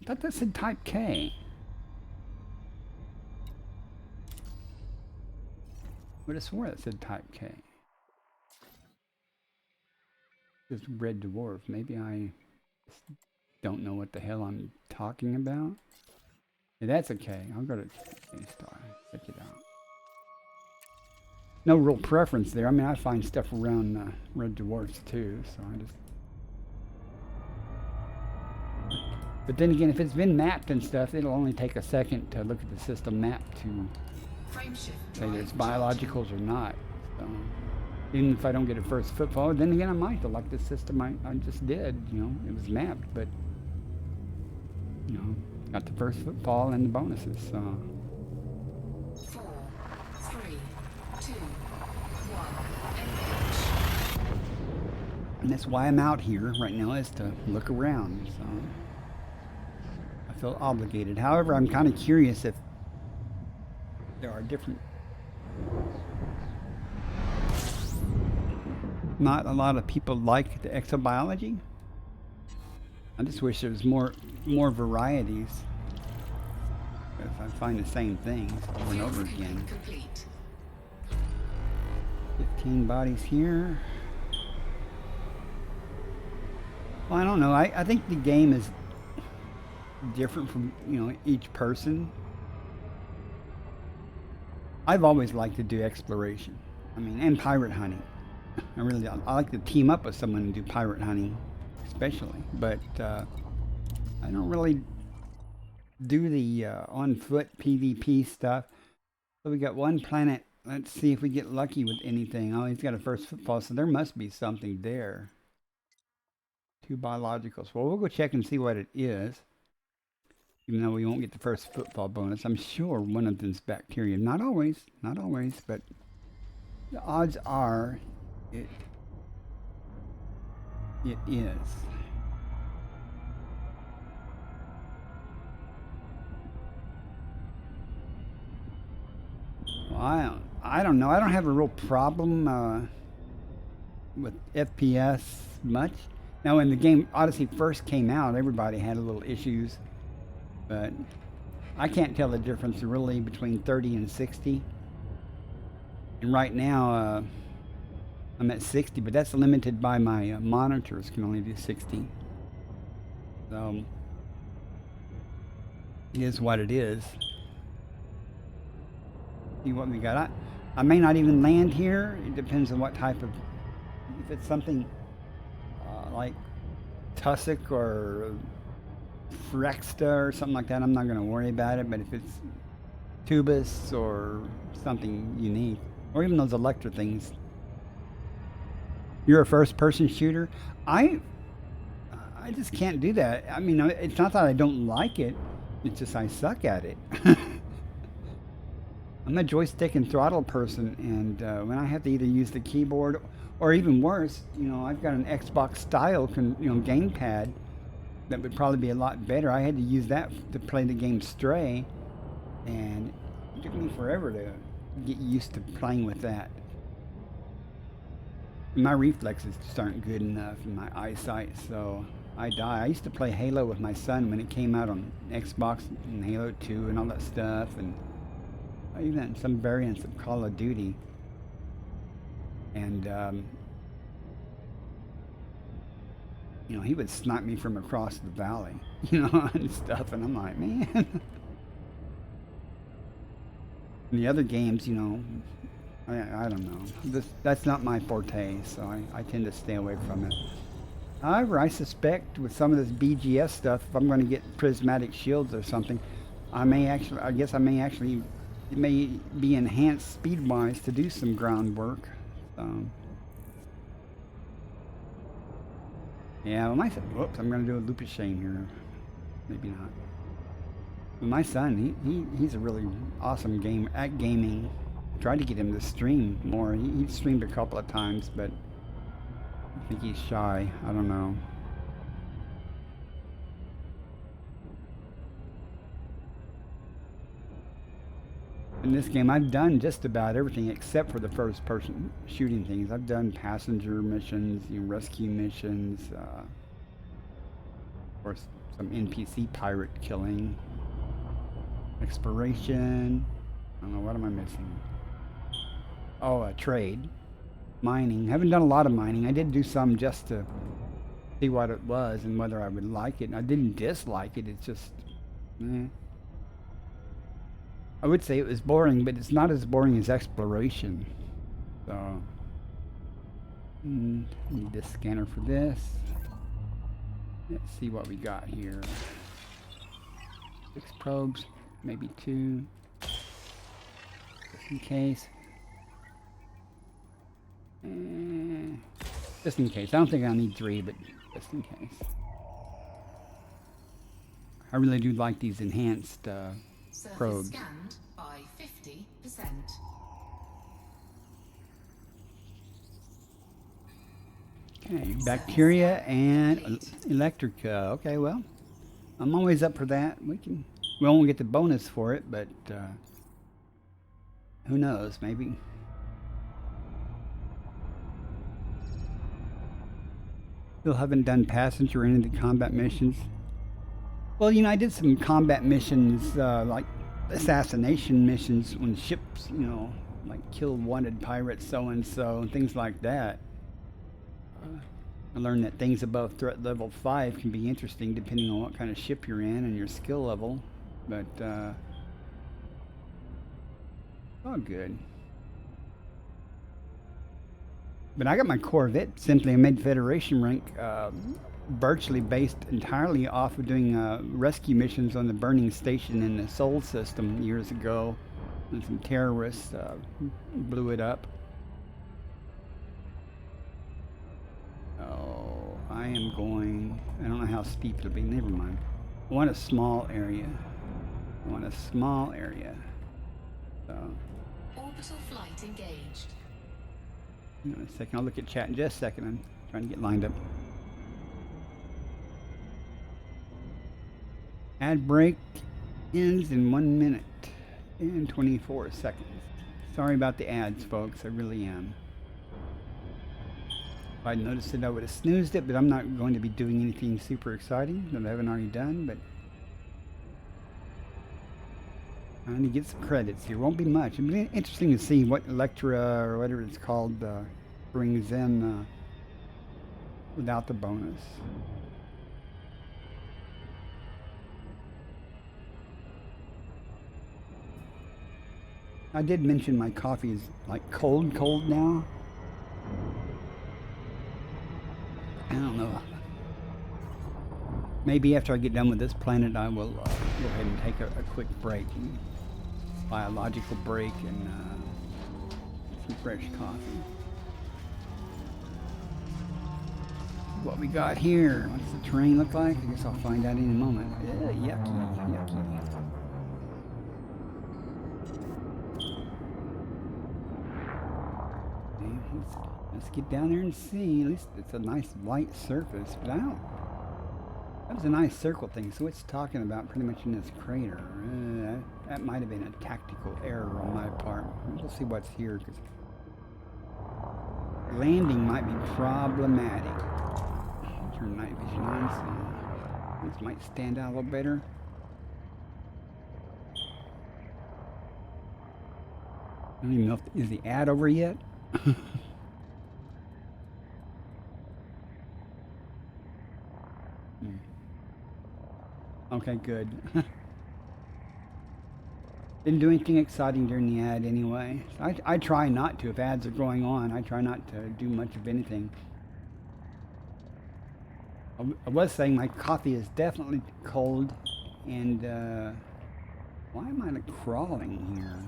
thought that said type K. Would have swore that said type K. This red dwarf. Maybe I don't know what the hell I'm talking about. Yeah, that's okay. I'll go to K star. Check it out. No real preference there. I mean, I find stuff around red dwarfs too, so I just. But then again, if it's been mapped and stuff, it'll only take a second to look at the system map to say that it's biologicals or not. So, even if I don't get a first footfall, then again, I might like the system I just did. You know, it was mapped, but you know, got the first footfall and the bonuses. So. 4, 3, 2, 1, engage. And that's why I'm out here right now, is to look around. So I feel obligated. However, I'm kind of curious if there are different. Not a lot of people like the exobiology. I just wish there was more varieties. If I find the same things over and over again. 15 bodies here. Well, I don't know. I think the game is different from, you know, each person. I've always liked to do exploration. I mean, and pirate hunting. I like to team up with someone and do pirate hunting, especially. But I don't really do the on foot PvP stuff. So we got one planet. Let's see if we get lucky with anything. Oh, he's got a first footfall, so there must be something there. 2 biologicals. Well, we'll go check and see what it is. Even though we won't get the first footfall bonus, I'm sure one of them's bacteria. Not always, but the odds are it is. Well, I don't know. I don't have a real problem with FPS much. Now, when the game Odyssey first came out, everybody had a little issues, but I can't tell the difference really between 30 and 60. And right now, I'm at 60, but that's limited by my monitors can only do 60. So it is what it is. See what we got. I may not even land here. It depends on what type of. If it's something like tussock or frexta or something like that, I'm not going to worry about it. But if it's tubus or something unique, or even those electro things. You're a first-person shooter. I just can't do that. I mean, it's not that I don't like it. It's just I suck at it. I'm a joystick and throttle person, and when I have to either use the keyboard or even worse, you know, I've got an Xbox style, gamepad that would probably be a lot better. I had to use that to play the game Stray, and it took me forever to get used to playing with that. My reflexes just aren't good enough in my eyesight, so I die. I used to play Halo with my son when it came out on Xbox and Halo 2 and all that stuff, and even some variants of Call of Duty. And you know, he would snipe me from across the valley, you know, and stuff. And I'm like, man. In the other games, you know, I don't know. That's not my forte, so I tend to stay away from it. However, I suspect with some of this BGS stuff, if I'm going to get prismatic shields or something, I guess I may actually, it may be enhanced speed-wise to do some groundwork. Yeah, well, whoops, I'm going to do a loop of shame here. Maybe not. But my son, he's a really awesome gaming. I tried to get him to stream more. He streamed a couple of times, but I think he's shy. I don't know. In this game, I've done just about everything except for the first-person shooting things. I've done passenger missions, you know, rescue missions, of course, some NPC pirate killing, exploration. I don't know, what am I missing? Oh, trade, mining. I haven't done a lot of mining. I did do some just to see what it was and whether I would like it. And I didn't dislike it. It's just, I would say it was boring, but it's not as boring as exploration. So, need this scanner for this. Let's see what we got here. 6 probes, maybe 2, just in case. Just in case. I don't think I'll need 3, but just in case. I really do like these enhanced probes. Scanned by 50%. Okay, bacteria and electrica. Okay, well, I'm always up for that. We won't get the bonus for it, but who knows? Maybe. Still haven't done passenger or any of the combat missions. Well, you know, I did some combat missions, like assassination missions on ships, you know, like kill wanted pirates so-and-so and things like that. I learned that things above threat level 5 can be interesting depending on what kind of ship you're in and your skill level, but all good. But I got my Corvette simply a mid-Federation rank, virtually based entirely off of doing rescue missions on the burning station in the Sol system years ago. And some terrorists blew it up. Oh, I don't know how steep it'll be, never mind. I want a small area. So, Orbital flight engaged. hang on a second, I'll look at chat in just a second. I'm trying to get lined up. Ad break ends in 1 minute and 24 seconds. Sorry about the ads, folks. I really am. If I'd noticed it, I would have snoozed it, but I'm not going to be doing anything super exciting that I haven't already done, but I'm going to get some credits here. Won't be much. It'll be interesting to see what Electra, or whatever it's called, brings in without the bonus. I did mention my coffee is like cold now. I don't know. Maybe after I get done with this planet, I will go ahead and take a quick break, biological break, and some fresh coffee. What we got here? What does the terrain look like? I guess I'll find out in a moment. Yucky. Let's get down there and see. At least it's a nice light surface, but that was a nice circle thing. So it's talking about pretty much in this crater. That might have been a tactical error on my part. We'll see what's here, because landing might be problematic. Turn night vision on, so this might stand out a little better. I don't even know is the ad over yet? Okay, good. Didn't do anything exciting during the ad anyway. I try not to. If ads are going on, I try not to do much of anything. I was saying my coffee is definitely cold, and why am I like crawling here?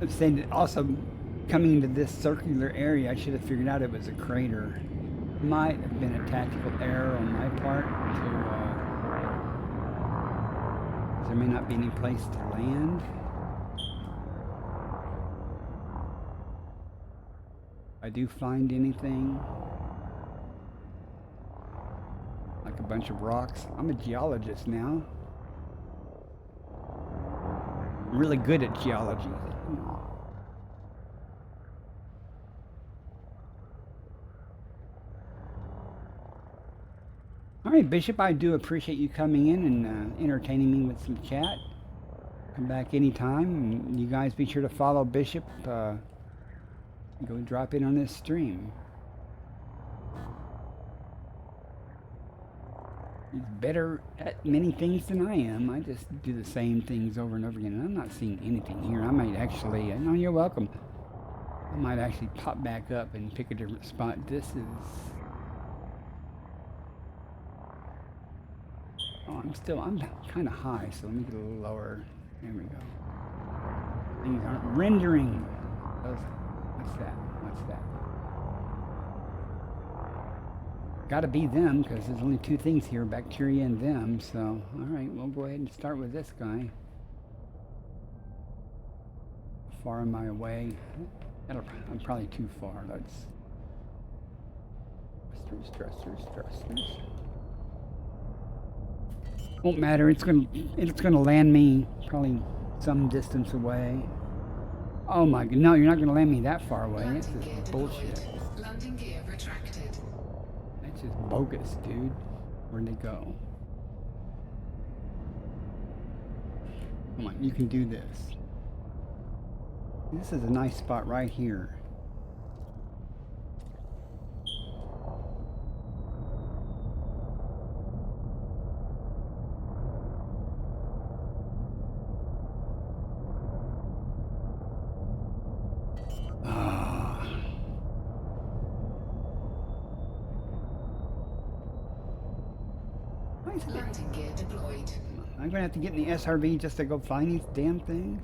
I'm saying that also coming into this circular area, I should have figured out it was a crater. Might have been a tactical error on my part to, 'cause there may not be any place to land. If I do find anything, like a bunch of rocks. I'm a geologist now. I'm really good at geology. All right, Bishop, I do appreciate you coming in and entertaining me with some chat. Come back anytime. And you guys be sure to follow Bishop. Go drop in on this stream. He's better at many things than I am. I just do the same things over and over again. And I'm not seeing anything here. I might actually, no, you're welcome. I might actually pop back up and pick a different spot. This is... Oh, I'm kind of high, so let me get a little lower. There we go. Things aren't rendering. What's that? What's that? Gotta be them, because there's only two things here, bacteria and them, so... Alright, we'll go ahead and start with this guy. How far am I away? I'm probably too far. Let's... Thrusters. Won't matter. It's gonna land me probably some distance away. Oh my god! No, you're not gonna land me that far away. This is bullshit. Landing gear retracted. That's just bogus, dude. Where'd they go? Come on, you can do this. This is a nice spot right here. Landing gear deployed. I'm gonna have to get in the SRV just to go find these damn things.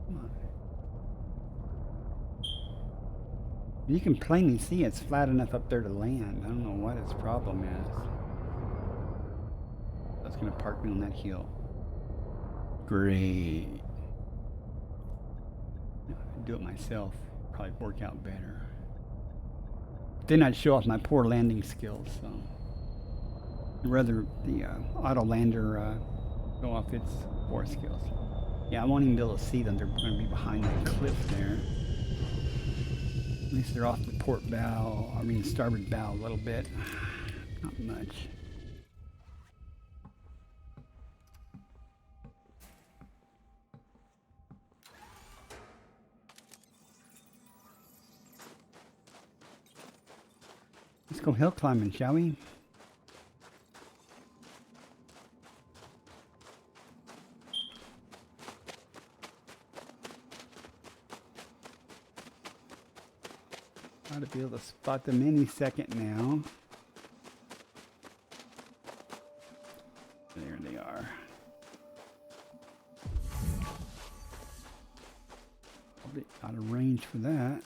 Come on. You can plainly see it's flat enough up there to land. I don't know what its problem is. That's gonna park me on that hill. Great. I'd do it myself. Probably work out better. But then I'd show off my poor landing skills, so. I'd rather the auto lander go off its poor skills. Yeah, I won't even be able to see them. They're going to be behind that cliff there. At least they're off the port bow, I mean starboard bow a little bit. Not much. Let's go hill climbing, shall we? Ought to be able to spot them any second now. There they are. I'll be out of range for that.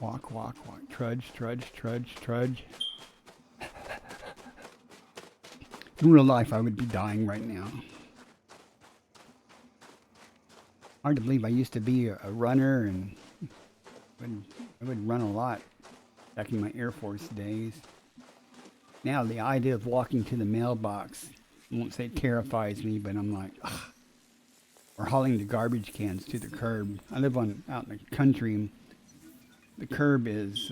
Walk, walk, walk. Trudge, trudge, trudge, trudge. In real life, I would be dying right now. Hard to believe I used to be a runner, and I would run a lot back in my Air Force days. Now the idea of walking to the mailbox, I won't say it terrifies me, but I'm like, ugh. Or hauling the garbage cans to the curb. I live out in the country, and the curb is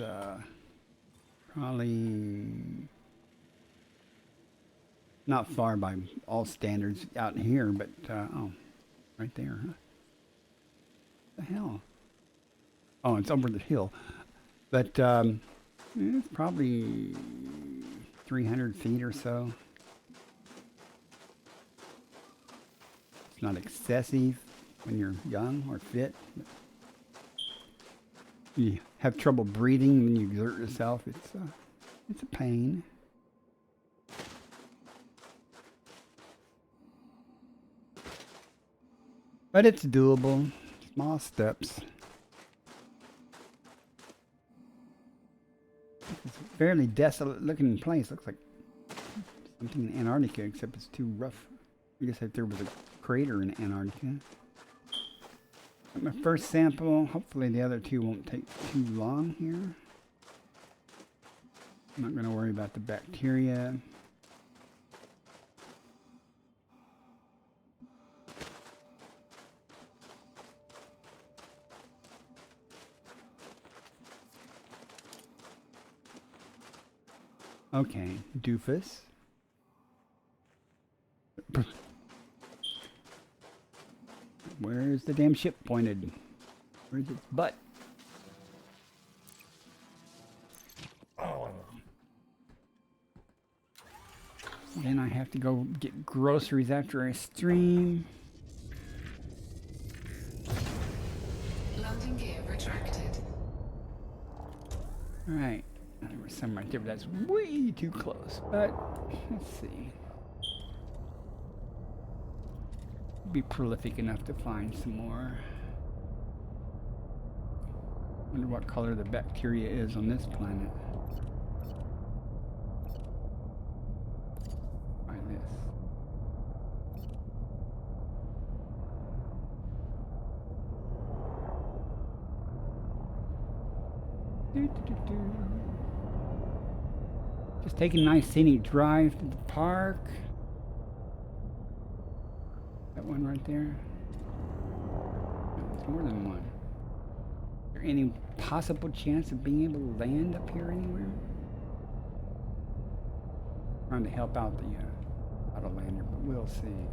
probably Not far by all standards out here, but oh, right there, huh? What the hell? Oh, it's over the hill. But it's probably 300 feet or so. It's not excessive when you're young or fit. But you have trouble breathing when you exert yourself. It's a pain. But it's doable. Small steps. It's a fairly desolate looking place. Looks like something in Antarctica, except it's too rough. I guess if there was a crater in Antarctica. Got my first sample. Hopefully the other two won't take too long here. I'm not going to worry about the bacteria. Okay, doofus. Where's the damn ship pointed? Where's its butt? Oh. Then I have to go get groceries after I stream. Landing gear retracted. Alright. There was some right there, but that's way too close. But, let's see. Be prolific enough to find some more. Wonder what color the bacteria is on this planet. Try this. Just taking a nice scenic drive to the park. That one right there. There's more than one. Is there any possible chance of being able to land up here anywhere? Trying to help out the autolander, but we'll see.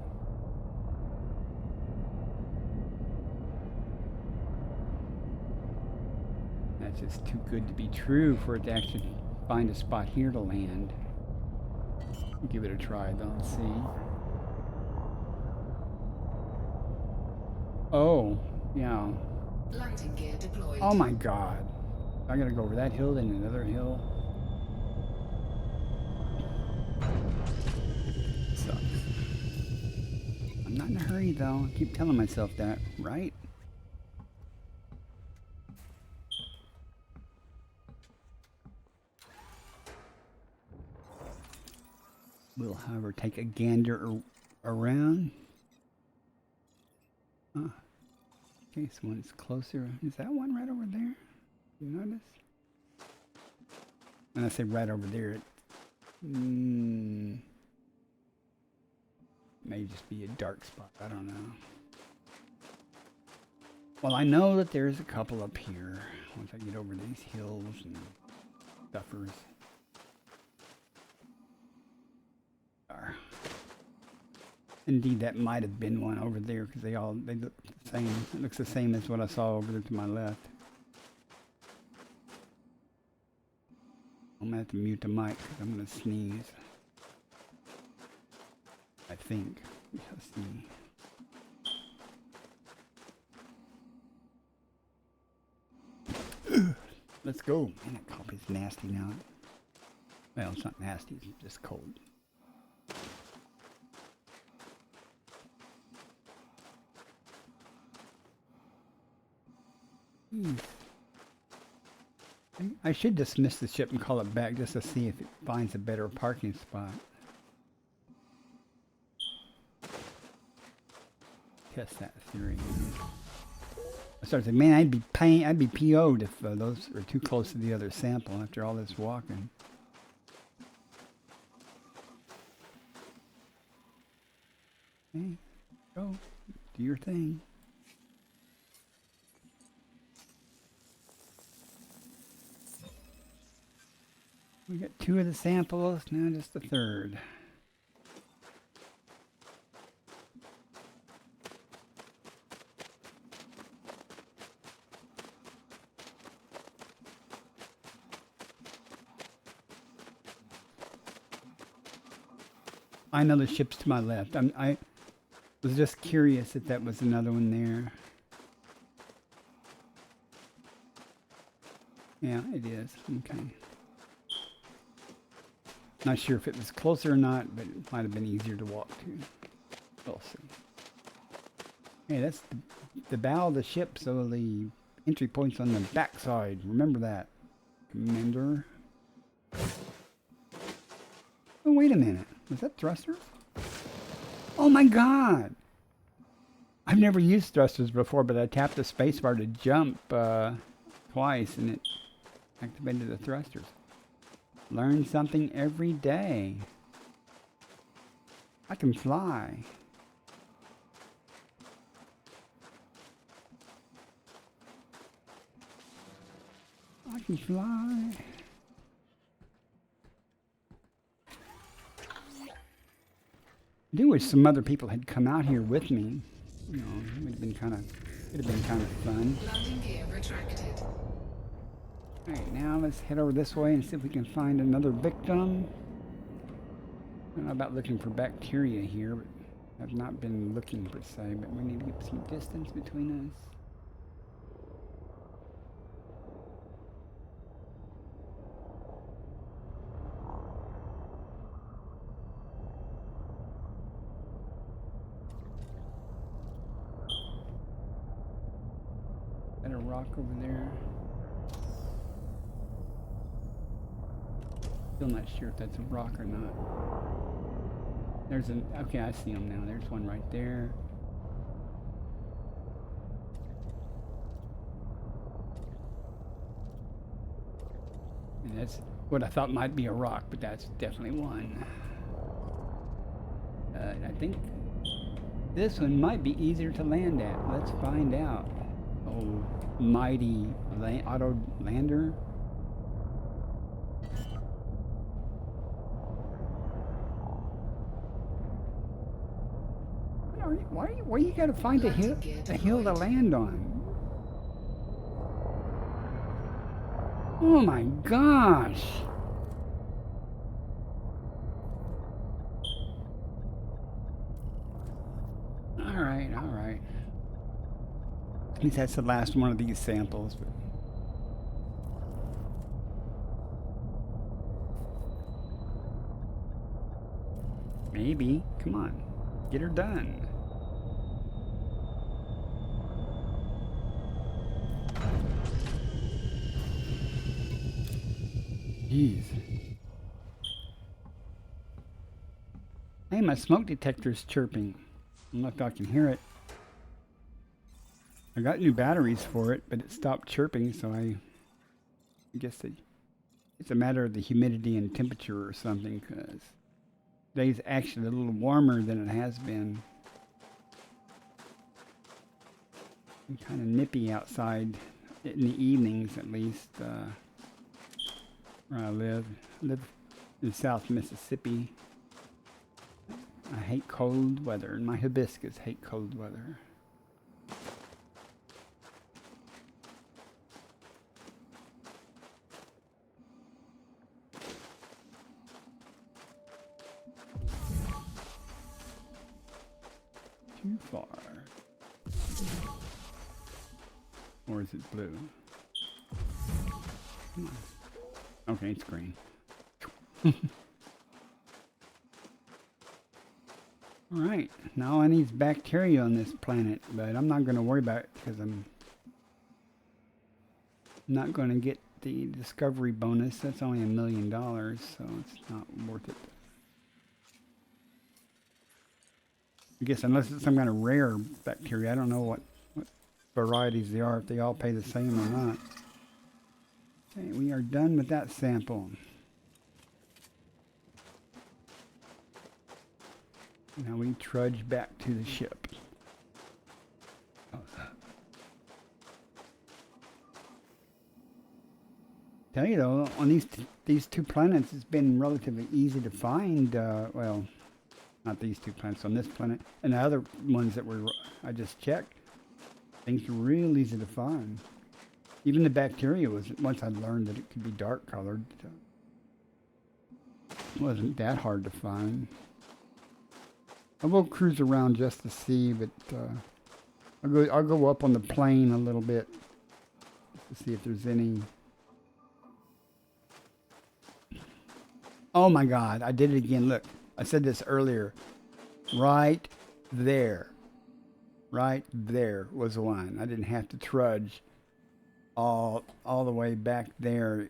That's just too good to be true for it to actually find a spot here to land. Give it a try though and see. Oh, yeah. Landing gear deployed. Oh my god. I gotta go over that hill, then another hill. Sucks. I'm not in a hurry though. I keep telling myself that, right? We'll, however, take a gander around. Huh. Okay, so one's closer. Is that one right over there? You notice? When I say right over there, it may just be a dark spot. I don't know. Well, I know that there's a couple up here. Once I get over these hills and stuffers. Indeed, that might have been one over there because they look the same. It looks the same as what I saw over there to my left. I'm gonna have to mute the mic because I'm gonna sneeze. I think. We shall see. Let's go. Man, that coffee's nasty now. Well, it's not nasty. It's just cold. I should dismiss the ship and call it back just to see if it finds a better parking spot. Test that theory. I started thinking, man, I'd be PO'd if those are too close to the other sample after all this walking. Hey, go, do your thing. We got two of the samples, now just the third. I know the ship's to my left. I was just curious if that was another one there. Yeah, it is. Okay. Not sure if it was closer or not, but it might have been easier to walk to. We'll see. Hey, that's the bow of the ship, so the entry point's on the back side. Remember that, Commander. Oh, wait a minute. Was that thrusters? Oh my god! I've never used thrusters before, but I tapped the spacebar to jump twice, and it activated the thrusters. Learn something every day. I can fly. I can fly. I do wish some other people had come out here with me. You know, it would have been kind of fun. Landing gear retracted. Alright, now let's head over this way and see if we can find another victim. I don't know about looking for bacteria here, but I've not been looking per se, but we need to get some distance between us. Got a rock over there. Still not sure if that's a rock or not. There's an, okay, I see them now. There's one right there. And that's what I thought might be a rock, but that's definitely one. I think this one might be easier to land at. Let's find out. Oh, mighty auto lander. Why you gotta find a hill to land on? Oh my gosh! All right. At least that's the last one of these samples. But maybe. Come on, get her done. Jeez. Hey, my smoke detector's chirping. I don't know if I can hear it. I got new batteries for it, but it stopped chirping, so I guess it's a matter of the humidity and temperature or something, because today's actually a little warmer than it has been. It's kind of nippy outside in the evenings, at least. Where I live in South Mississippi. I hate cold weather, and my hibiscus hate cold weather. Too far. Or is it blue? Come on. Okay, it's green. Alright, now I need bacteria on this planet, but I'm not going to worry about it because I'm not going to get the discovery bonus. That's only $1 million, so it's not worth it. I guess unless it's some kind of rare bacteria, I don't know what varieties they are, if they all pay the same or not. Okay, we are done with that sample. Now we trudge back to the ship. Tell you though, on these two planets, it's been relatively easy to find. Well, not these two planets, on this planet, and the other ones that I just checked. Things are real easy to find. Even the bacteria was, once I learned that it could be dark colored, it wasn't that hard to find. I will cruise around just to see, but I'll go up on the plane a little bit to see if there's any. Oh my God, I did it again. Look, I said this earlier. Right there was one. I didn't have to trudge all the way back there.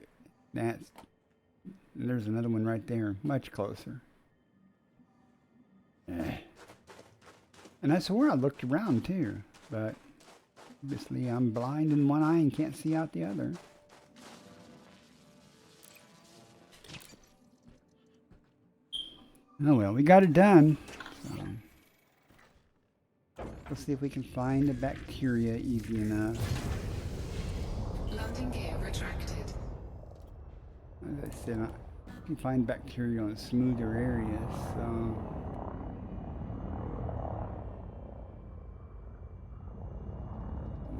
There's another one right there, much closer. And I swear I looked around too, but obviously I'm blind in one eye and can't see out the other. Oh well, we got it done. So, let's see if we can find the bacteria easy enough. Landing gear retracted. As I said, I can find bacteria on smoother areas, so.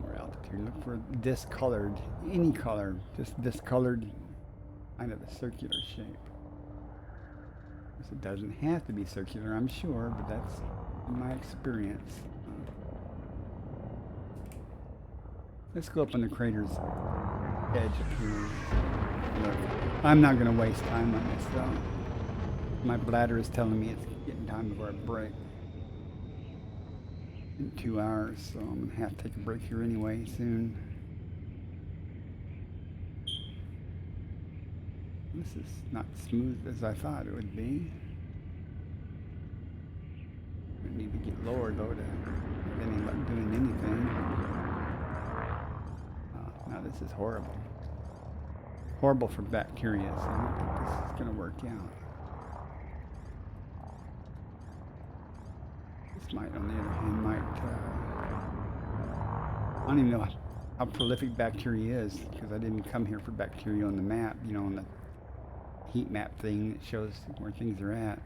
More altitude. Look for discolored, any color, just discolored, kind of a circular shape. It doesn't have to be circular, I'm sure, but that's in my experience. Let's go up on the crater's edge up here. Look, I'm not going to waste time on this though. My bladder is telling me it's getting time for a break. In 2 hours, so I'm going to have to take a break here anyway soon. This is not smooth as I thought it would be. I need to get lower though to have any luck doing anything. Oh, now this is horrible. Horrible for bacteria, so I don't think this is going to work out. This might, on the other hand, I don't even know how prolific bacteria is, because I didn't come here for bacteria on the map, you know, on the heat map thing that shows where things are at.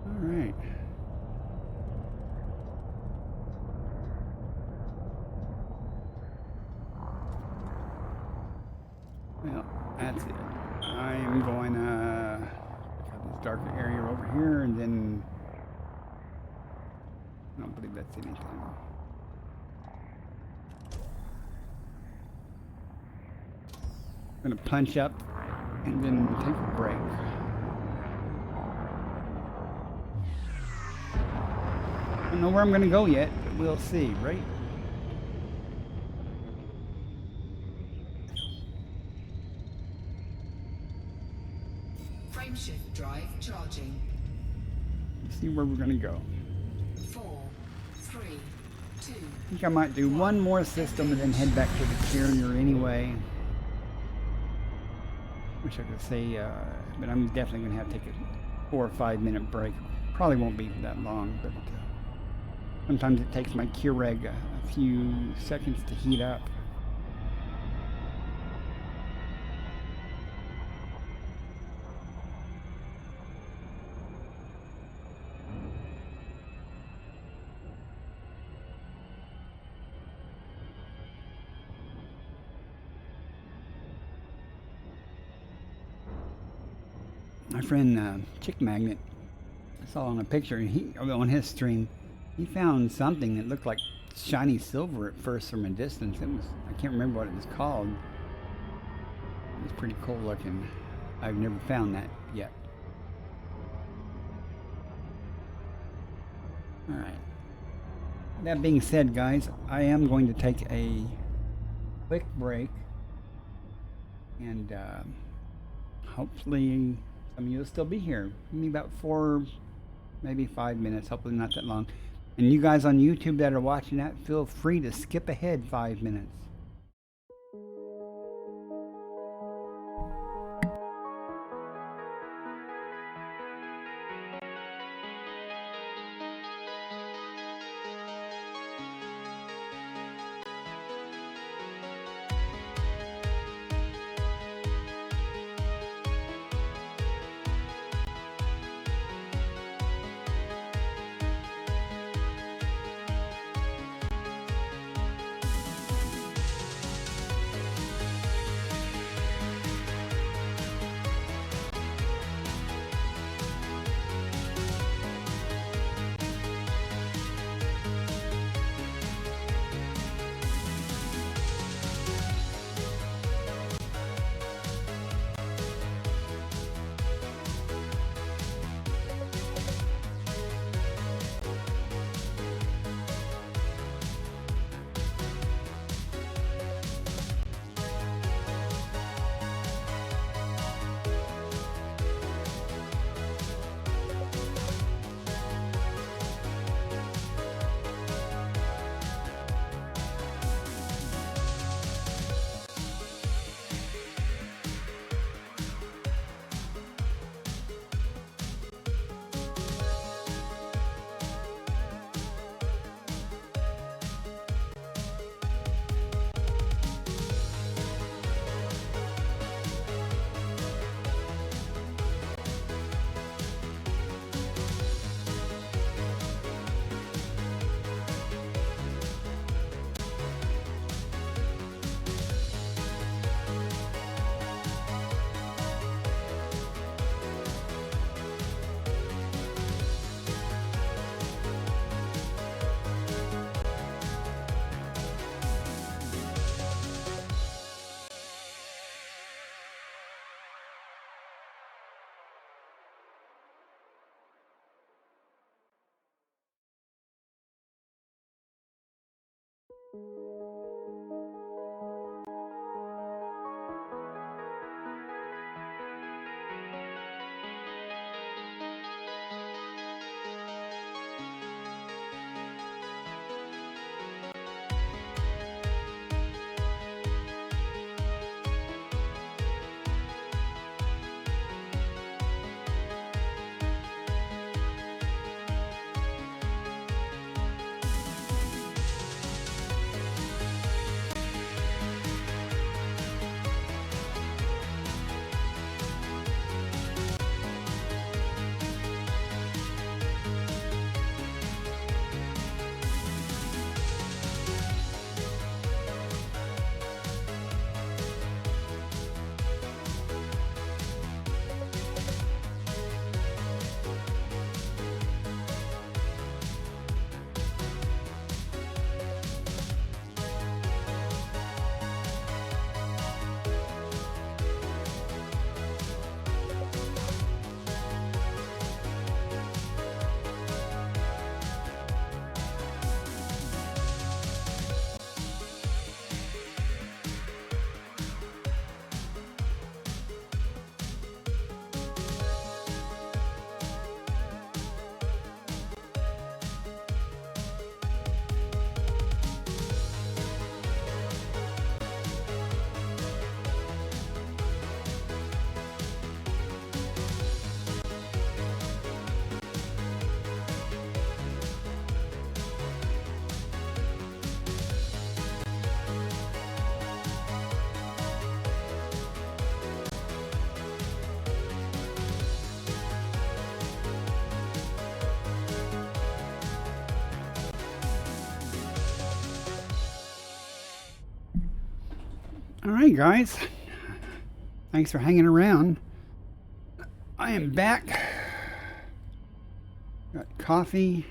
All right. Well, that's it. I am going to check out this darker area over here, and then I don't believe that's anything. I'm going to punch up and then take a break. I don't know where I'm going to go yet, but we'll see, right? Frameshift drive charging. Let's see where we're going to go. 4, 3, 2. I think I might do one more system and then head back to the carrier anyway. Wish I could say, but I'm definitely going to have to take a 4 or 5 minute break. Probably won't be that long, but sometimes it takes my Keurig a few seconds to heat up. My friend Chick Magnet, I saw on a picture, and he on his stream, he found something that looked like shiny silver at first from a distance. It was, I can't remember what it was called. It was pretty cool looking. I've never found that yet. All right. That being said, guys, I am going to take a quick break, and hopefully some of you will still be here. Maybe about 4, maybe 5 minutes, hopefully not that long. And you guys on YouTube that are watching that, feel free to skip ahead 5 minutes. All right, guys. Thanks for hanging around. I am back. Got coffee.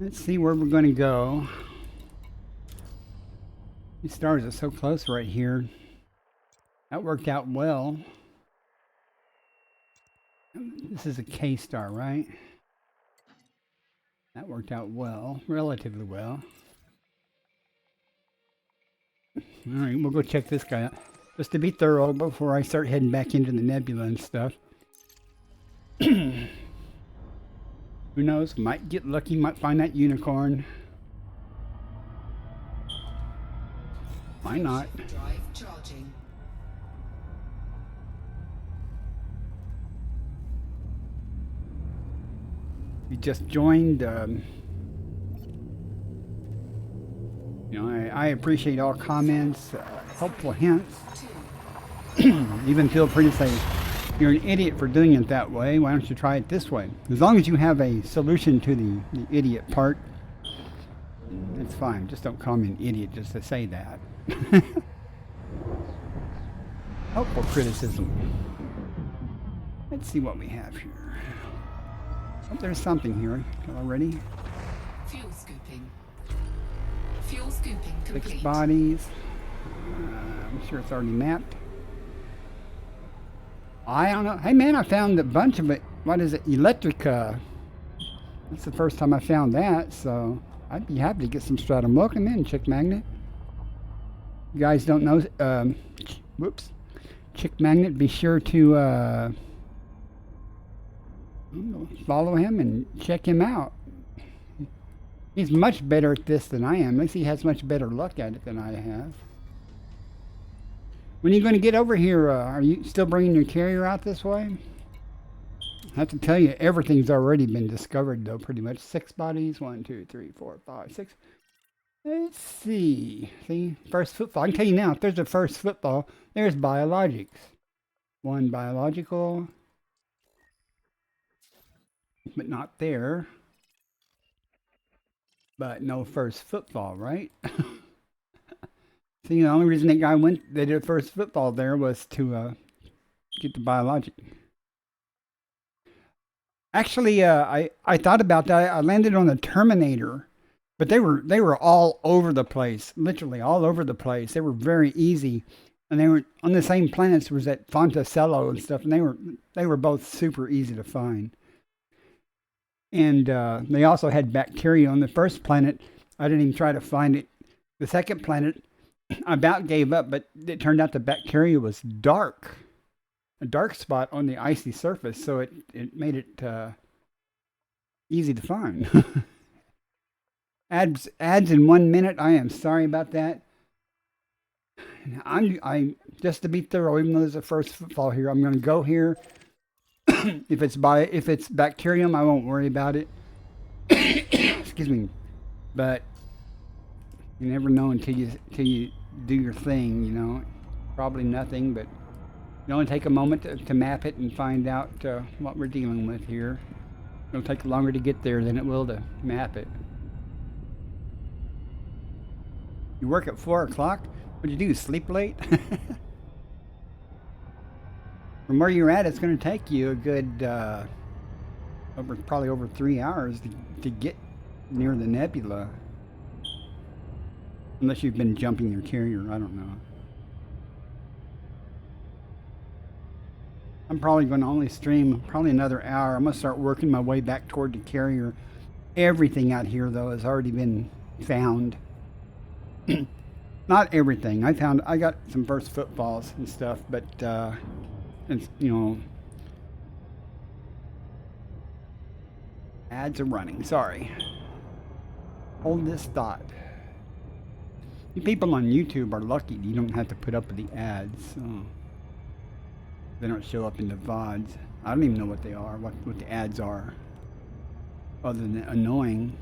Let's see where we're going to go. These stars are so close right here. That worked out well. This is a K star, right? That worked out well, relatively well. All right, we'll go check this guy out. Just to be thorough before I start heading back into the nebula and stuff. Who knows? Might get lucky, might find that unicorn. Why not? Drive charging. We just joined. You know, I appreciate all comments, helpful hints. Even feel free to say, you're an idiot for doing it that way. Why don't you try it this way? As long as you have a solution to the idiot part, it's fine. Just don't call me an idiot just to say that. Helpful criticism. Let's see what we have here. Oh, there's something here already. Fuel scooping. Fuel scooping complete. 6 bodies. I'm sure it's already mapped. I don't know. Hey man, I found a bunch of it. What is it? Electrica. That's the first time I found that, so I'd be happy to get some stratum. Welcome in, Chick Magnet. You guys don't know, whoops. Chick Magnet, be sure to follow him and check him out. He's much better at this than I am. At least he has much better luck at it than I have. When are you going to get over here? Are you still bringing your carrier out this way? I have to tell you, everything's already been discovered, though, pretty much. 6 bodies. 1, 2, 3, 4, 5, 6. Let's see. See? First footfall. I can tell you now, if there's a first footfall, there's biologics. 1 biological. But not there. But no first footfall, right? See, the only reason that guy they did a first football there was to get the biologic. Actually, I thought about that. I landed on the Terminator, but they were all over the place, literally all over the place. They were very easy, and they were on the same planets. Was at Fonticello and stuff, and they were both super easy to find. And they also had bacteria on the first planet. I didn't even try to find it. The second planet, I about gave up, but it turned out the bacteria was dark. A dark spot on the icy surface, so it made it easy to find. ads in 1 minute. I am sorry about that. I just to be thorough, even though there's a first footfall here, I'm going to go here. if it's bacterium, I won't worry about it. Excuse me, but you never know until you do your thing. You know, probably nothing, but it only take a moment to map it and find out what we're dealing with here. It'll take longer to get there than it will to map it. You work at 4 o'clock? What'd you do, sleep late? From where you're at, it's going to take you a good, probably over 3 hours to get near the nebula. Unless you've been jumping your carrier, I don't know. I'm probably going to only stream probably another hour. I'm going to start working my way back toward the carrier. Everything out here, though, has already been found. Not everything. I got some first footfalls and stuff, but, it's, you know, ads are running. Sorry. Hold this thought. You people on YouTube are lucky. You don't have to put up with the ads. So they don't show up in the VODs. I don't even know what they are, what the ads are, other than annoying.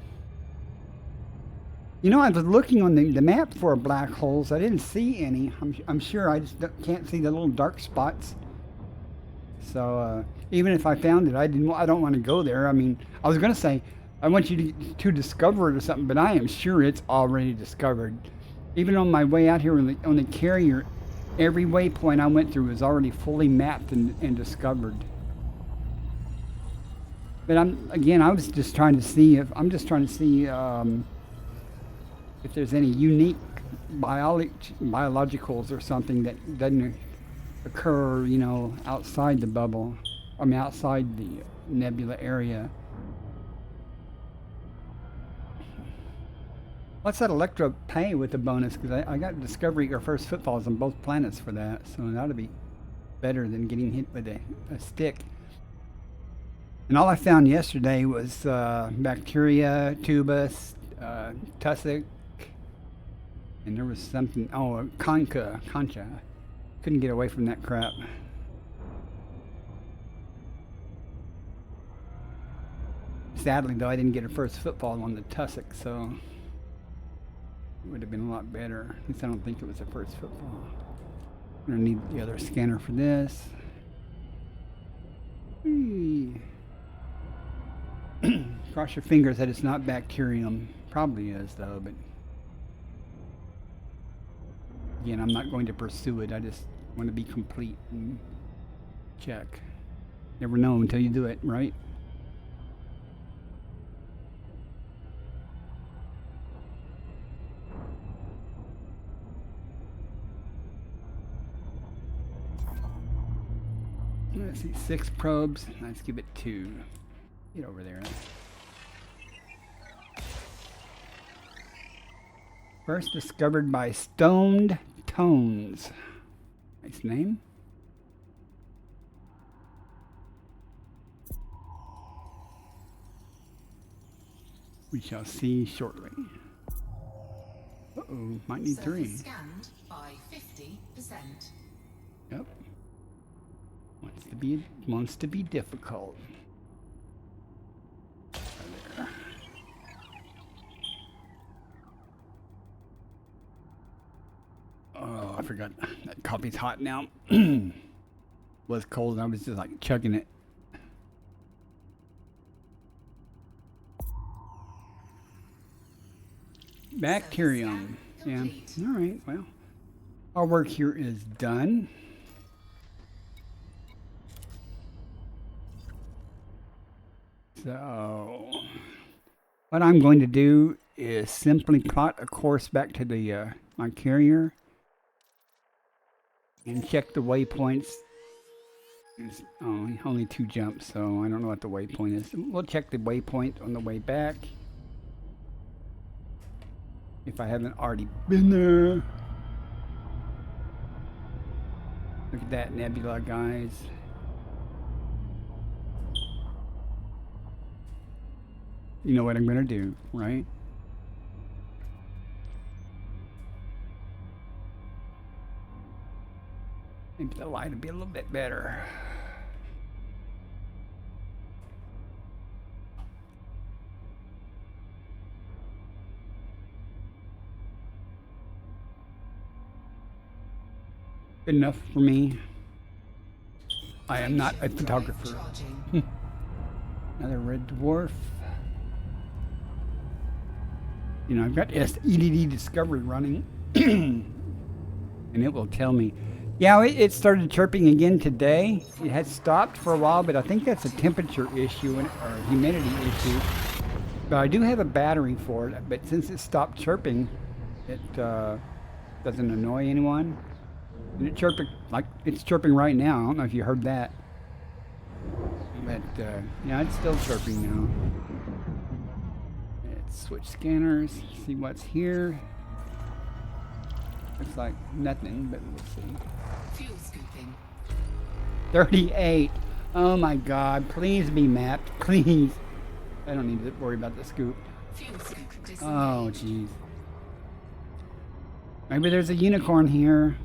You know, I was looking on the map for black holes. I didn't see any. I'm sure I just can't see the little dark spots. So even if I found it, I don't want to go there. I mean, I was going to say, I want you to discover it or something, but I am sure it's already discovered. Even on my way out here on the carrier, every waypoint I went through was already fully mapped and discovered. But I was just trying to see if there's any unique biologicals or something that doesn't occur, you know, outside the bubble. I mean, outside the nebula area. What's that Electro pay with the bonus? Because I got discovery or first footfalls on both planets for that, so that'll be better than getting hit with a stick. And all I found yesterday was bacteria, tubus, tussock, and there was something. Oh, concha. Couldn't get away from that crap. Sadly, though, I didn't get a first footfall on the tussock, so it would have been a lot better. At least I don't think it was a first footfall. I'm gonna need the other scanner for this. Cross your fingers that it's not bacterium. Probably is, though, but again, I'm not going to pursue it. I just want to be complete and check. Never know until you do it, right? Let's see, 6 probes. Let's give it 2. Get over there. First discovered by Stoned Tones. Nice name. We shall see shortly. Uh-oh, might need 3. Scanned by 50%. Yep. Wants to be difficult. There. Oh, I forgot. That coffee's hot now. Was cold and I was just like chugging it. Bacterium. Yeah. All right. Well, our work here is done. So, what I'm going to do is simply plot a course back to the my carrier and check the waypoints. It's only 2 jumps, so I don't know what the waypoint is. We'll check the waypoint on the way back. if I haven't already been there. Look at that nebula, guys. You know what I'm gonna do, right? Maybe the light will be a little bit better. Good enough for me. I am not a photographer. Another red dwarf. You know, I've got EDD Discovery running, and it will tell me. Yeah, it started chirping again today. It had stopped for a while, but I think that's a temperature issue or humidity issue. But I do have a battery for it, but since it stopped chirping, it doesn't annoy anyone. And it chirping, like it's chirping right now. I don't know if you heard that. But yeah, it's still chirping now. Let's switch scanners, see what's here. Looks like nothing, but we'll see. Fuel scooping. 38. Oh my God, please be mapped, please. I don't need to worry about the scoop. Fuel scoop disengaged. Oh, jeez. Maybe there's a unicorn here.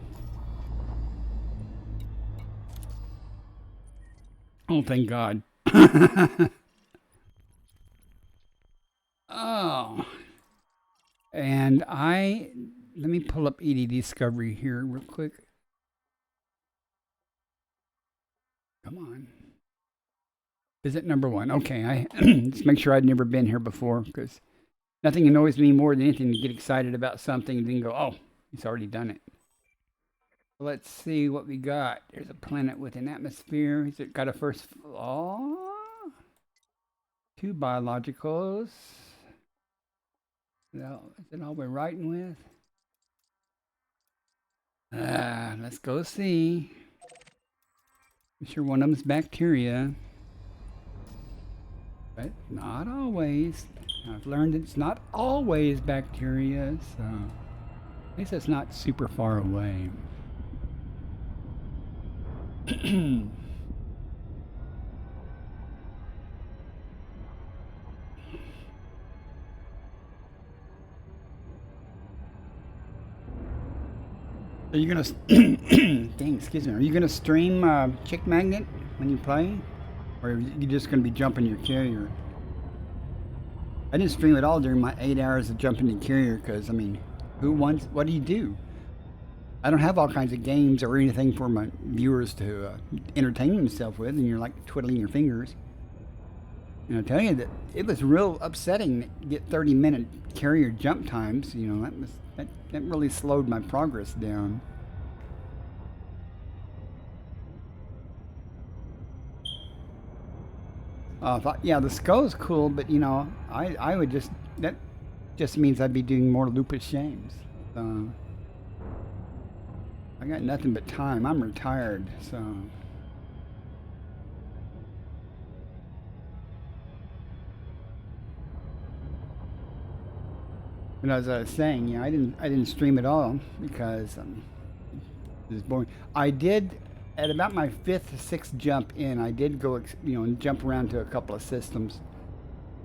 Oh, thank God. Oh. And let me pull up ED Discovery here real quick. Come on. Visit number 1. Okay, I just make sure I'd never been here before, because nothing annoys me more than anything to get excited about something and then go, oh, he's already done it. Let's see what we got. There's a planet with an atmosphere. Has it got a first? Oh, 2 biologicals. Is that all we're writing with? Let's go see. I'm sure one of them's bacteria. But not always. I've learned it's not always bacteria, so at least it's not super far away. Are you gonna dang, excuse me, are you gonna stream Chick Magnet when you play? Or are you just gonna be jumping your carrier? I didn't stream at all during my 8 hours of jumping the carrier because, I mean, what do you do? I don't have all kinds of games or anything for my viewers to entertain themselves with, and you're like twiddling your fingers. And I'll tell you that it was real upsetting to get 30-minute carrier jump times. You know, that really slowed my progress down. Yeah, the skull's cool, but you know, I would that just means I'd be doing more Lupus Shames. I got nothing but time. I'm retired, so. But as I was saying, yeah, I didn't stream at all because it was boring. I did at about my 5th, 6th jump in. I did go, and jump around to a couple of systems,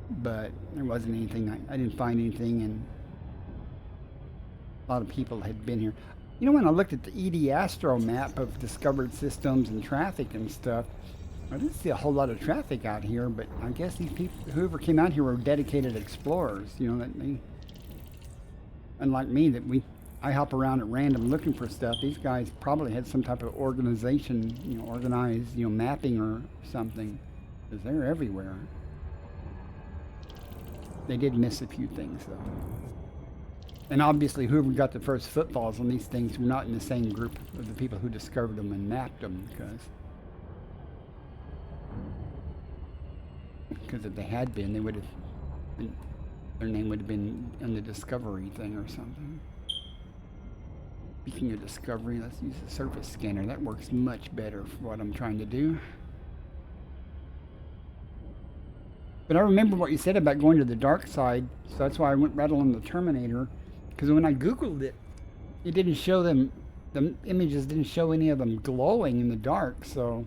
but there wasn't anything. I didn't find anything, and a lot of people had been here. You know, when I looked at the ED Astro map of discovered systems and traffic and stuff, I didn't see a whole lot of traffic out here, but I guess these people, whoever came out here, were dedicated explorers. You know, that they, unlike me, I hop around at random looking for stuff. These guys probably had some type of organization, organized, mapping or something, because they're everywhere. They did miss a few things, though. And obviously, whoever got the first footfalls on these things were not in the same group of the people who discovered them and mapped them, because if they had been, they would have been, their name would have been on the discovery thing or something. Speaking of discovery, let's use the surface scanner. That works much better for what I'm trying to do. But I remember what you said about going to the dark side, so that's why I went right on the Terminator. Because when I Googled it, it didn't show them, the images didn't show any of them glowing in the dark, so.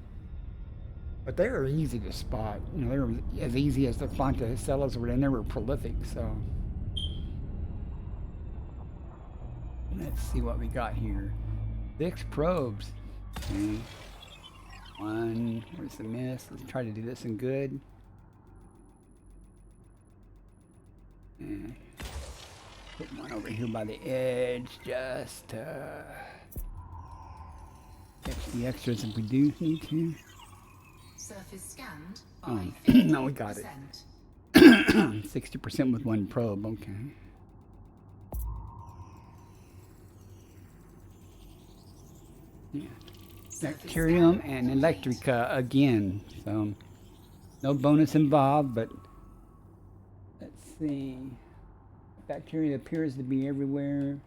But they were easy to spot. You know, they were as easy as the Fontacellas were, and they were prolific, so. Let's see what we got here. 6 probes. Okay. 1, where's the miss? Let's try to do this in good. And put one over here by the edge, just to catch the extras if we do need to. Surface scanned Oh, by no, we got it. 50%. 60% with 1 probe, okay. Yeah. Bacterium and Electrica again, so no bonus involved, but let's see. Bacteria appears to be everywhere.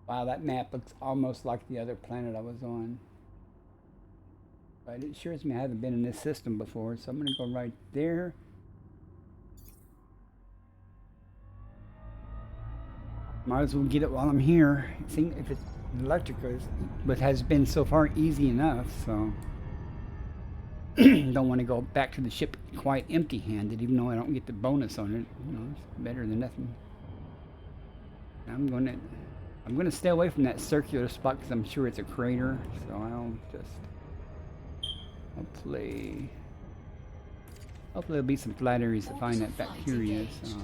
Wow, that map looks almost like the other planet I was on. But it assures me I haven't been in this system before, so I'm going to go right there. Might as well get it while I'm here. See if it's Electrica, but has been so far easy enough, so don't want to go back to the ship quite empty-handed, even though I don't get the bonus on it. You know, it's better than nothing. I'm gonna stay away from that circular spot because I'm sure it's a crater, so I'll just hopefully there'll be some flat areas to find that bacteria. So.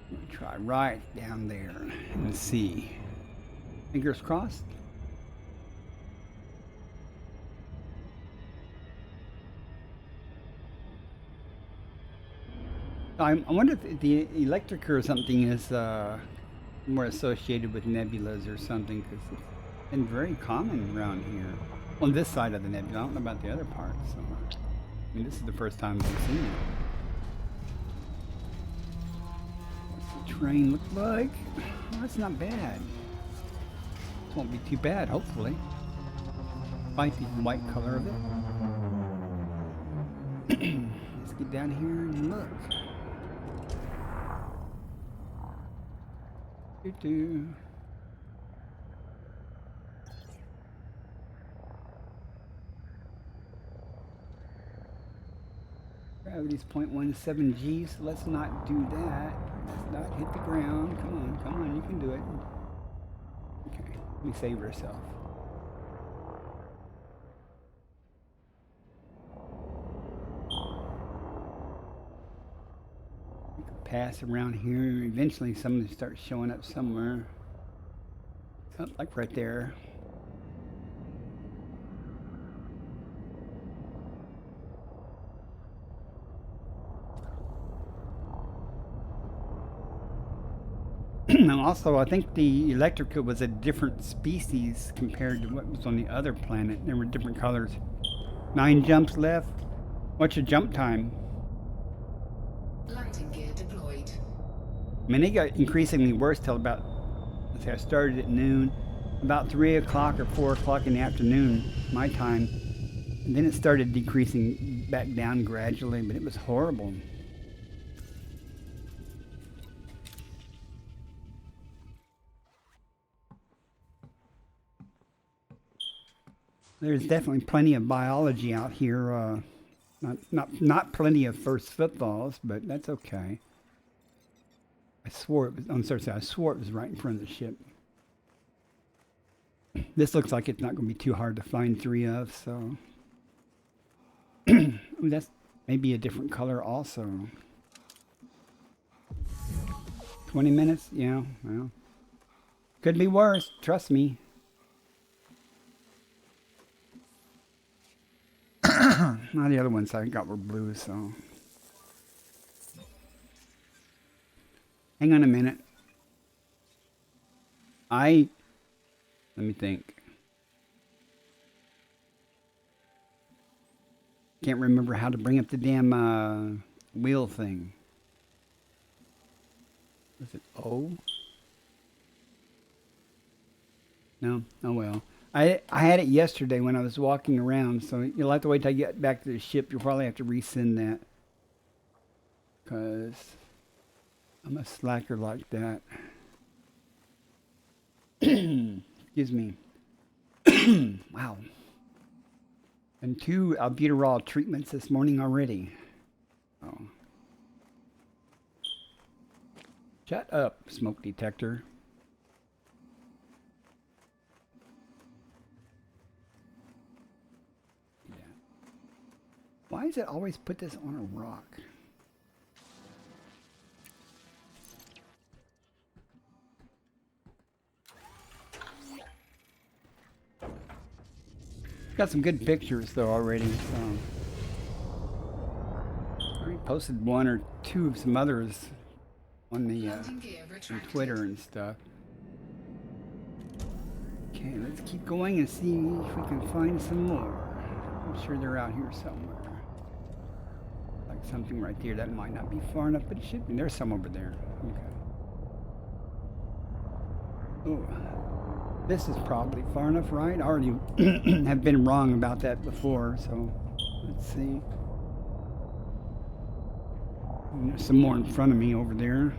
I'm gonna try right down there and see. Fingers crossed. I wonder if the Electrica or something is more associated with nebulas or something, because it's been very common around here. On this side of the nebula, I don't know about the other parts. So, I mean, this is the first time we've seen it. What's the terrain look like? Well, that's not bad. It won't be too bad, hopefully. Despite the white color of it. Let's get down here and look. Doo-doo. Gravity's 0.17 G, so let's not do that. Let's not hit the ground. Come on, you can do it. Okay, let me save herself. We can pass around here. Eventually somebody starts showing up somewhere. Oh, like right there. Also, I think the Electrica was a different species compared to what was on the other planet. There were different colors. 9 jumps left. What's your jump time? Landing gear deployed. I mean, it got increasingly worse till about, let's say I started at noon, about 3 o'clock or 4 o'clock in the afternoon, my time. And then it started decreasing back down gradually, but it was horrible. There's definitely plenty of biology out here. Not plenty of first footfalls, but that's okay. I swore it was. I'm sorry, I swore it was right in front of the ship. This looks like it's not going to be too hard to find 3 of. So ooh, that's maybe a different color also. 20 minutes, yeah. Well, could be worse. Trust me. Now the other ones I got were blue, so. Hang on a minute. Let me think. Can't remember how to bring up the damn wheel thing. Was it O? No? Oh well. I had it yesterday when I was walking around, so you'll have to wait till I get back to the ship. You'll probably have to resend that. because I'm a slacker like that. Excuse me. Wow. And 2 albuterol treatments this morning already. Oh. Shut up, smoke detector. Yeah. Why does it always put this on a rock? Got some good pictures though already. So. I already posted 1 or 2 of some others on the on Twitter and stuff. Okay, let's keep going and see if we can find some more. I'm sure they're out here somewhere. Like something right there that might not be far enough, but it should be. There's some over there. Okay. Oh, this is probably far enough, right? I already have been wrong about that before, so let's see. And there's some more in front of me over there.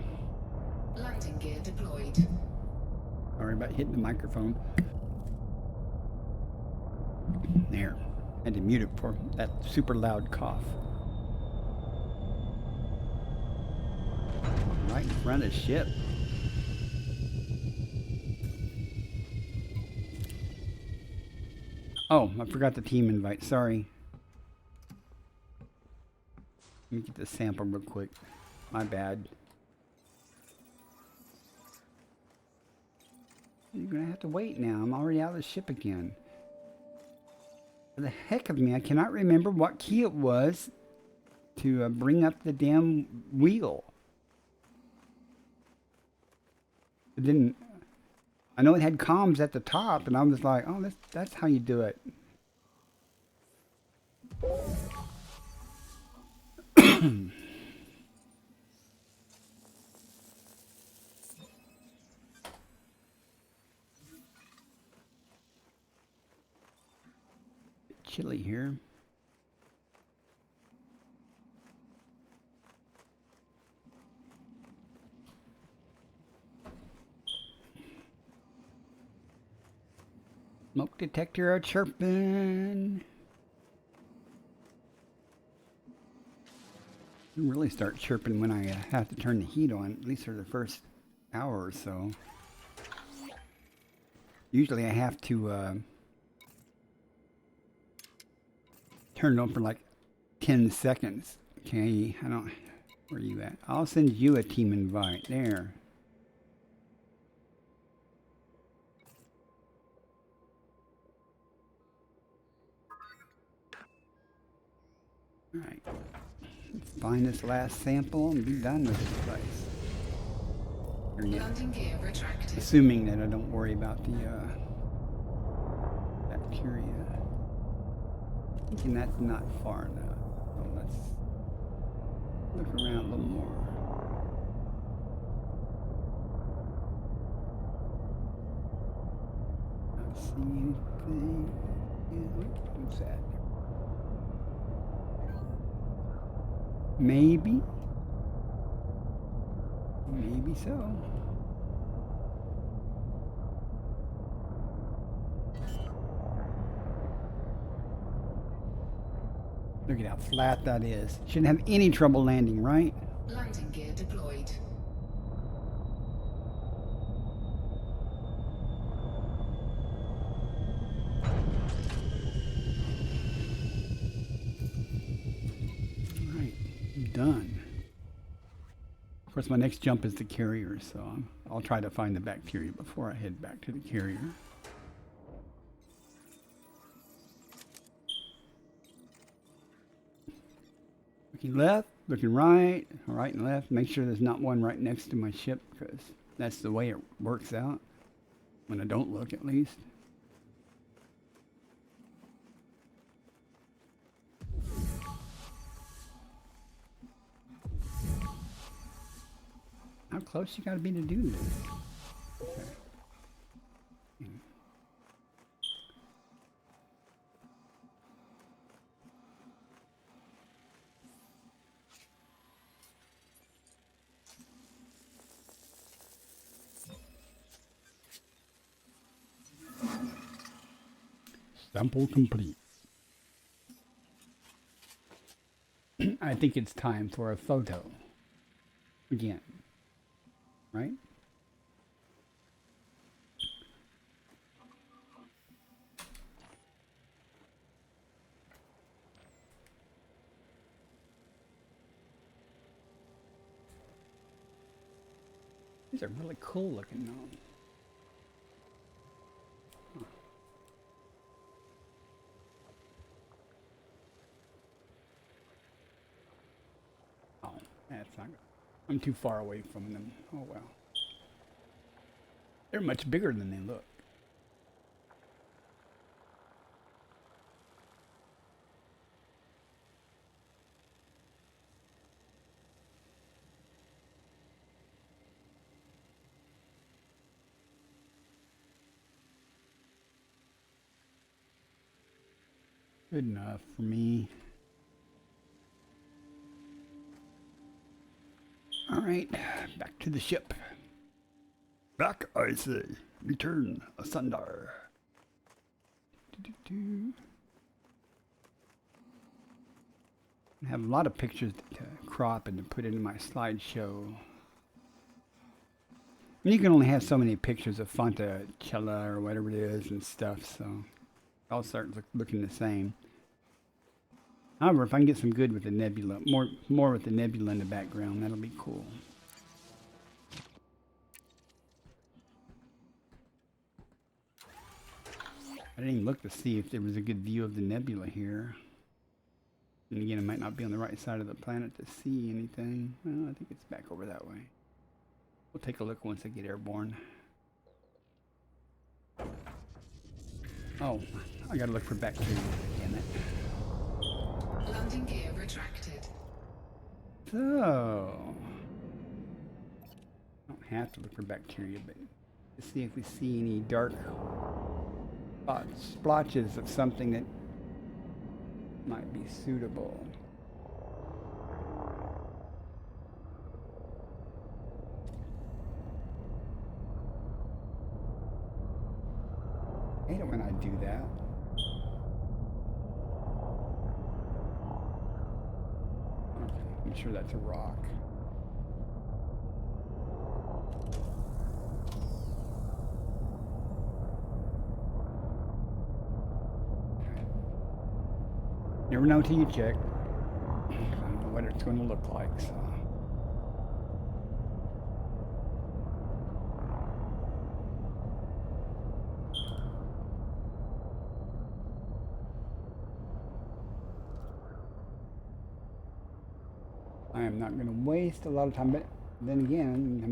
Landing gear deployed. Sorry about hitting the microphone. There. I had to mute it for that super loud cough. Right in front of the ship. Oh, I forgot the team invite. Sorry. Let me get the sample real quick. My bad. You're gonna have to wait now. I'm already out of the ship again. For the heck of me, I cannot remember what key it was to bring up the damn wheel. It didn't. I know it had comms at the top, and I was like, "Oh, that's how you do it." Chilly here. Smoke detector are chirping. They really start chirping when I have to turn the heat on, at least for the first hour or so. Usually I have to turn it on for like 10 seconds. Okay, I don't... Where are you at? I'll send you a team invite. There. Alright. Let's find this last sample and be done with this place. Landing gear retracted. Assuming that I don't worry about the bacteria. Thinking that's not far enough. So let's look around a little more. Not see anything. What's that? Maybe. Maybe so. Look at how flat that is. Shouldn't have any trouble landing, right? Landing gear deployed. Alright, I'm done. Of course, my next jump is the carrier, so I'll try to find the bacteria before I head back to the carrier. Looking left, looking right, right and left. Make sure there's not one right next to my ship, because that's the way it works out. When I don't look, at least. How close you gotta be to do this? Okay. Sample complete. I think it's time for a photo. Again. Right? These are really cool looking though. Oh, that's not good. I'm too far away from them. Oh well. They're much bigger than they look. Good enough for me. All right, back to the ship. Back, I say. Return asunder. I have a lot of pictures to crop and to put into my slideshow. And you can only have so many pictures of Fontacella or whatever it is and stuff, so I'll start looking the same. However, if I can get some good with the nebula, more with the nebula in the background, that'll be cool. I didn't even look to see if there was a good view of the nebula here. And again, it might not be on the right side of the planet to see anything. Well, I think it's back over that way. We'll take a look once I get airborne. Oh, I gotta look for bacteria, damn it. Landing gear retracted. So, I don't have to look for bacteria, but to see if we see any dark splotches of something that might be suitable. I hate it when I do that. Okay, I'm sure that's a rock. Never know till you check. I don't know what it's going to look like, so. I am not going to waste a lot of time, but then again,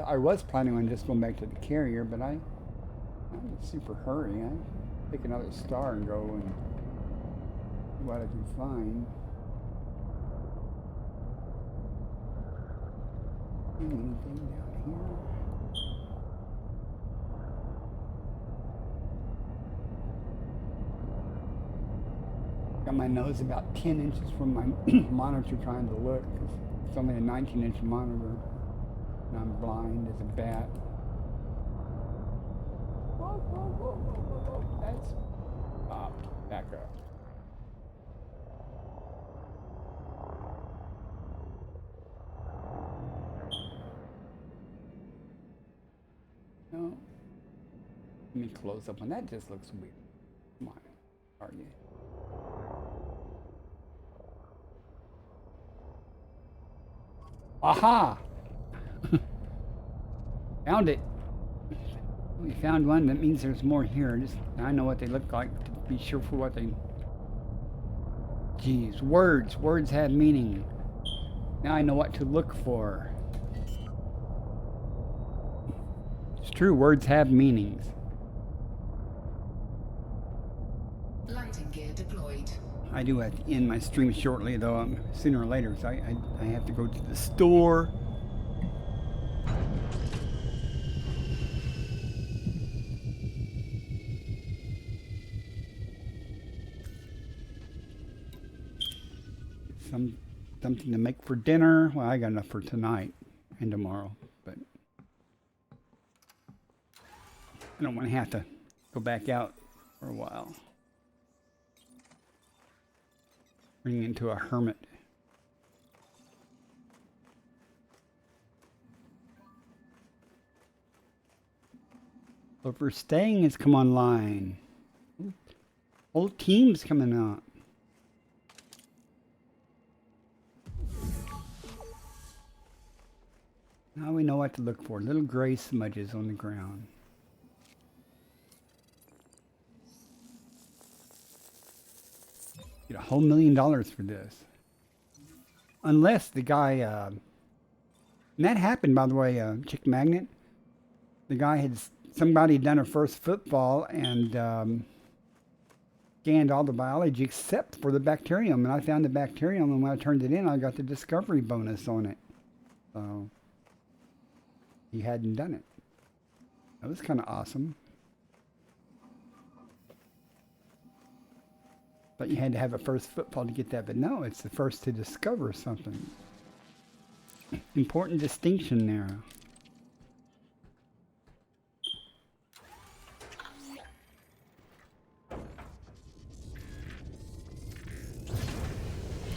I was planning on just going back to the carrier, but I'm in a super hurry. I pick another star and go and what I can find. Anything down here? Got my nose about 10 inches from my monitor trying to look, because it's only a 19-inch monitor, and I'm blind as a bat. Whoa, whoa, whoa, whoa, whoa, whoa. That's popped back up. No. Let me close up on that. Just looks weird. Come on. Are you? Aha! Found it. We found one. That means there's more here. I know what they look like to be sure for what they. Geez, words. Words have meaning. Now I know what to look for. It's true, words have meanings. Landing gear deployed. I do have to end my stream shortly, though, sooner or later, so I have to go to the store. Something to make for dinner. Well, I got enough for tonight and tomorrow, but I don't want to have to go back out for a while. Turning into a hermit. So for staying has come online. Whole team's coming out. Now we know what to look for. Little gray smudges on the ground. Get $1 million for this. Unless the guy, and that happened by the way, Chick Magnet. The guy had, somebody had done a first footfall and scanned all the biology except for the bacterium. And I found the bacterium, and when I turned it in, I got the discovery bonus on it. So he hadn't done it. That was kind of awesome. But you had to have a first footfall to get that. But no, it's the first to discover something. Important distinction there.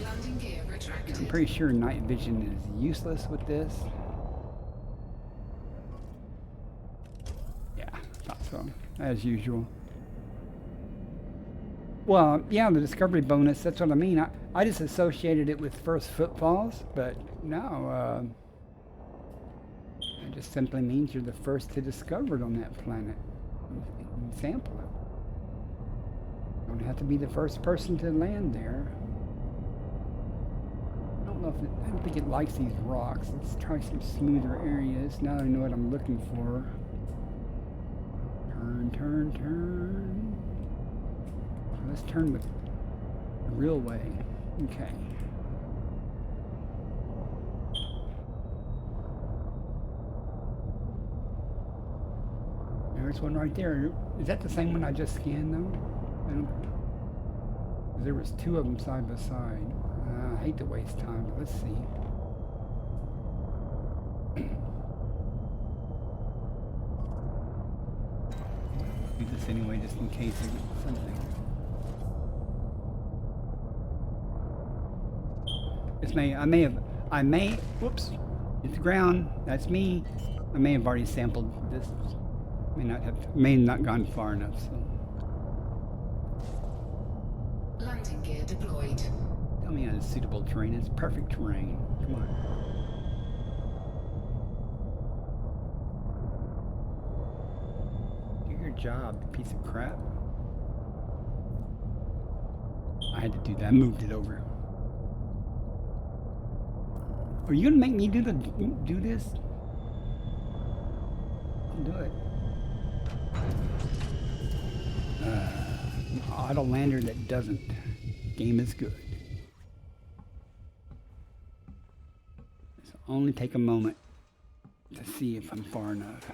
Landing gear retracted. I'm pretty sure night vision is useless with this. Yeah, thought so. As usual. Well, yeah, the discovery bonus, that's what I mean. I just associated it with first footfalls, but no. It just simply means you're the first to discover it on that planet. And sample it. You don't have to be the first person to land there. I don't think it likes these rocks. Let's try some smoother areas. Now I know what I'm looking for. Turn, turn, turn. Let's turn with the real way. Okay. There's one right there. Is that the same one I just scanned though? I don't. There was two of them side by side. I hate to waste time, but let's see. Do this anyway, just in case there's something. This whoops, hit the ground. That's me. I may have already sampled this. May not gone far enough. So. Landing gear deployed. Tell me on suitable terrain. It's perfect terrain. Come on. Do your job, you piece of crap. I had to do that. I moved it over. Are you gonna make me do this? I'll do it. Auto lander that doesn't. Game is good. So only take a moment to see if I'm far enough.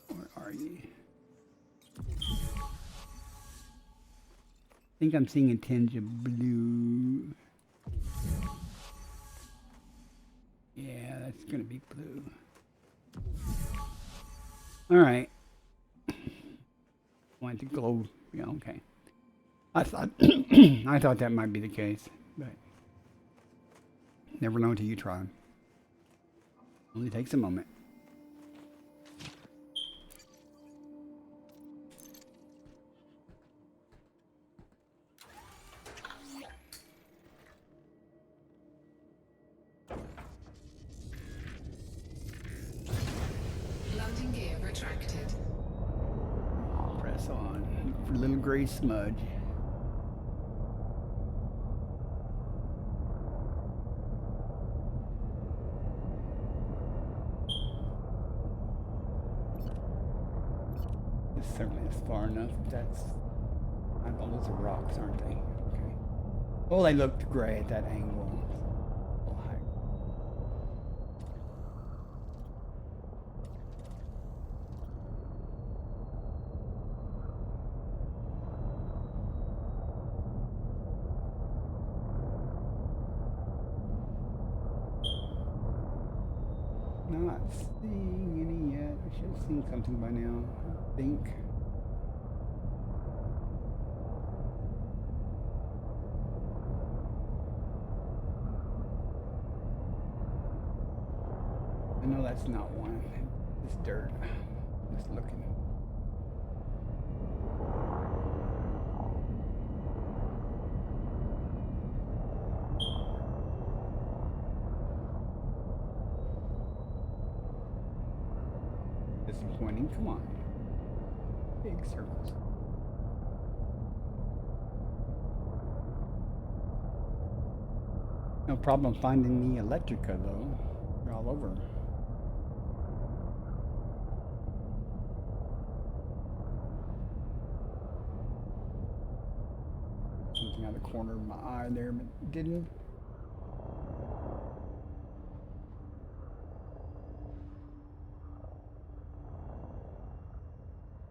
Where are you? I think I'm seeing a tinge of blue. Yeah, that's gonna be blue. All right. Want to glow? Yeah, okay. I thought I thought that might be the case, but never know until you try. Only takes a moment. Landing gear retracted. Press on for a little gray smudge. This certainly is far enough. That's, oh, those are rocks, aren't they? Okay. Oh, they looked gray at that angle. Oh, hi. Not seeing any yet. I should have seen something by now, I think. I know that's not one. It's dirt. Just looking. Disappointing. Come on. Big circles. No problem finding the Electrica though. They're all over. Something out of the corner of my eye there, but didn't.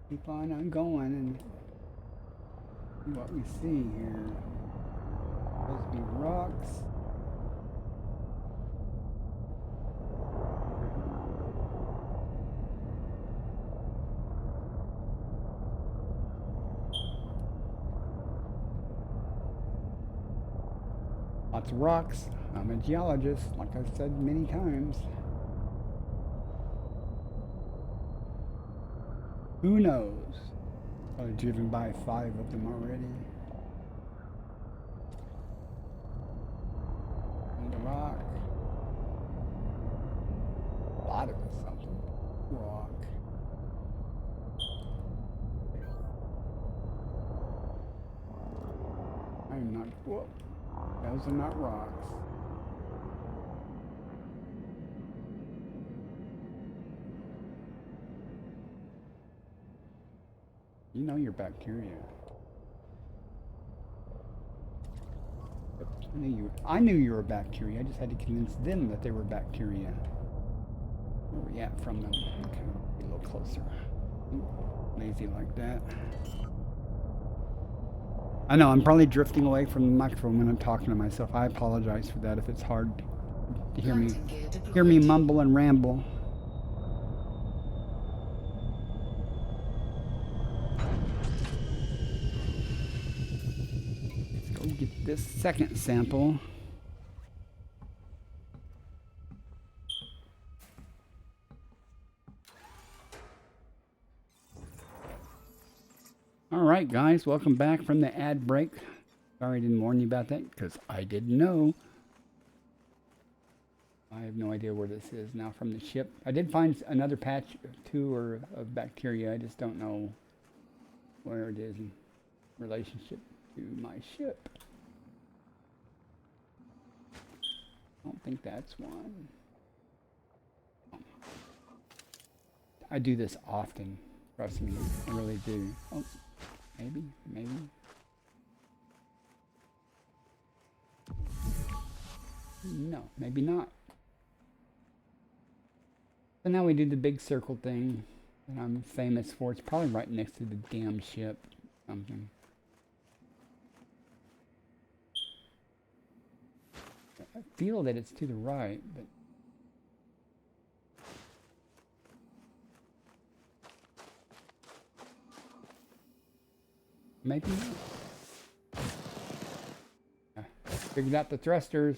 Keep on going and see what we see here. Supposed to be rocks. Lots of rocks. I'm a geologist, like I've said many times. Who knows? Probably driven by 5 of them already. And the rock. A lot of it's something. Rock. I'm not. Whoa. Those are not rocks. You know you're bacteria. I knew you were bacteria. I just had to convince them that they were bacteria. Where are we at from them? Okay, be a little closer. Ooh, lazy like that. I know I'm probably drifting away from the microphone when I'm talking to myself. I apologize for that if it's hard to hear me mumble and ramble. Get this second sample. All right, guys, welcome back from the ad break. Sorry I didn't warn you about that because I didn't know. I have no idea where this is now from the ship. I did find another patch of bacteria. I just don't know where it is in relationship to my ship. I don't think that's one. I do this often. Trust me, I really do. Oh, maybe. No, maybe not. So now we do the big circle thing that I'm famous for. It's probably right next to the damn ship. Something. I feel that it's to the right, but maybe not. Figured out the thrusters.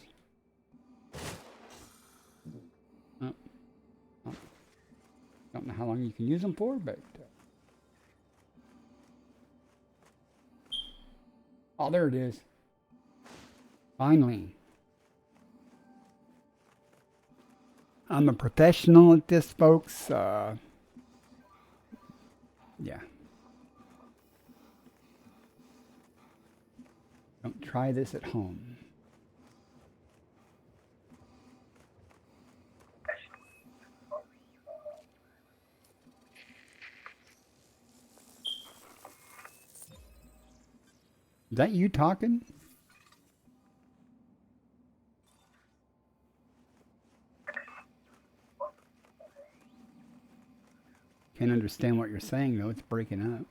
Don't know how long you can use them for, but oh, there it is. Finally. I'm a professional at this, folks. Yeah. Don't try this at home. Is that you talking? Can't understand what you're saying though, it's breaking up.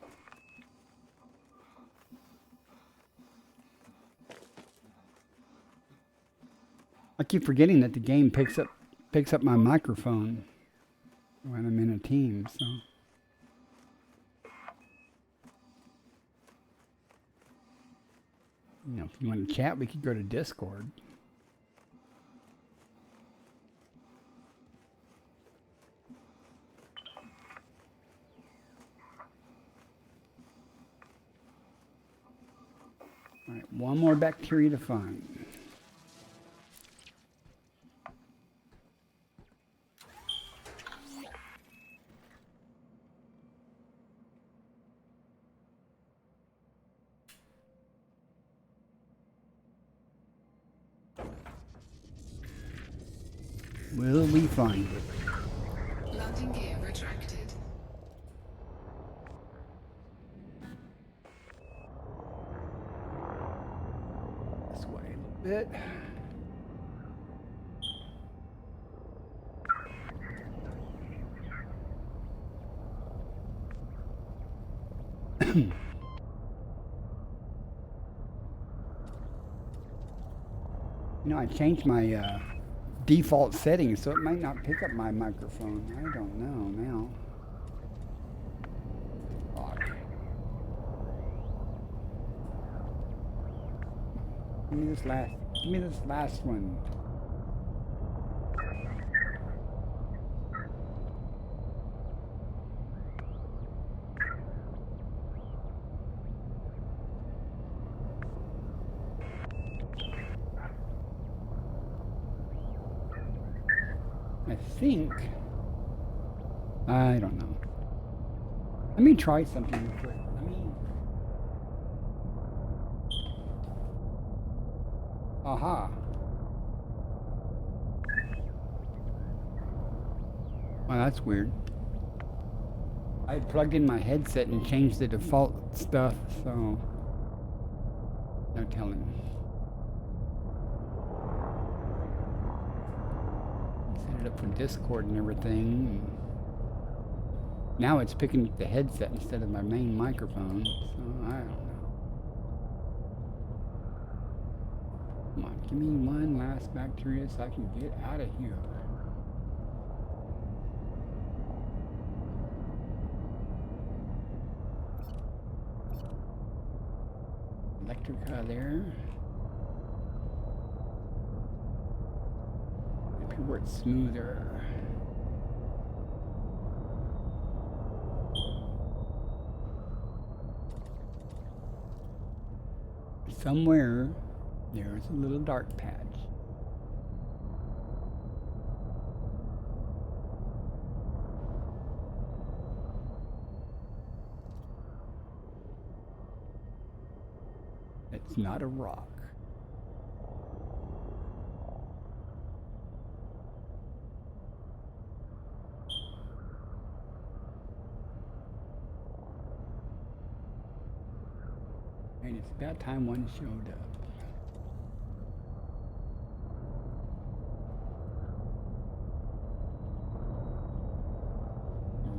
I keep forgetting that the game picks up my microphone when I'm in a team, so. You know, if you want to chat, we could go to Discord. One more bacteria to find. Will we find it? Landing gear retracted. This way a little bit. You know, I changed my default settings, so it might not pick up my microphone. I don't know now. Fuck. Give me this last one. I think. I don't know. Let me try something real quick. Aha. Well, that's weird. I plugged in my headset and changed the default stuff, so no telling. Set it up for Discord and everything. Now it's picking up the headset instead of my main microphone, so I don't know. Come on, give me one last bacteria so I can get out of here. Electrica there. Maybe where it's smoother. Somewhere there's a little dark patch. It's not a rock. And it's about time one showed up.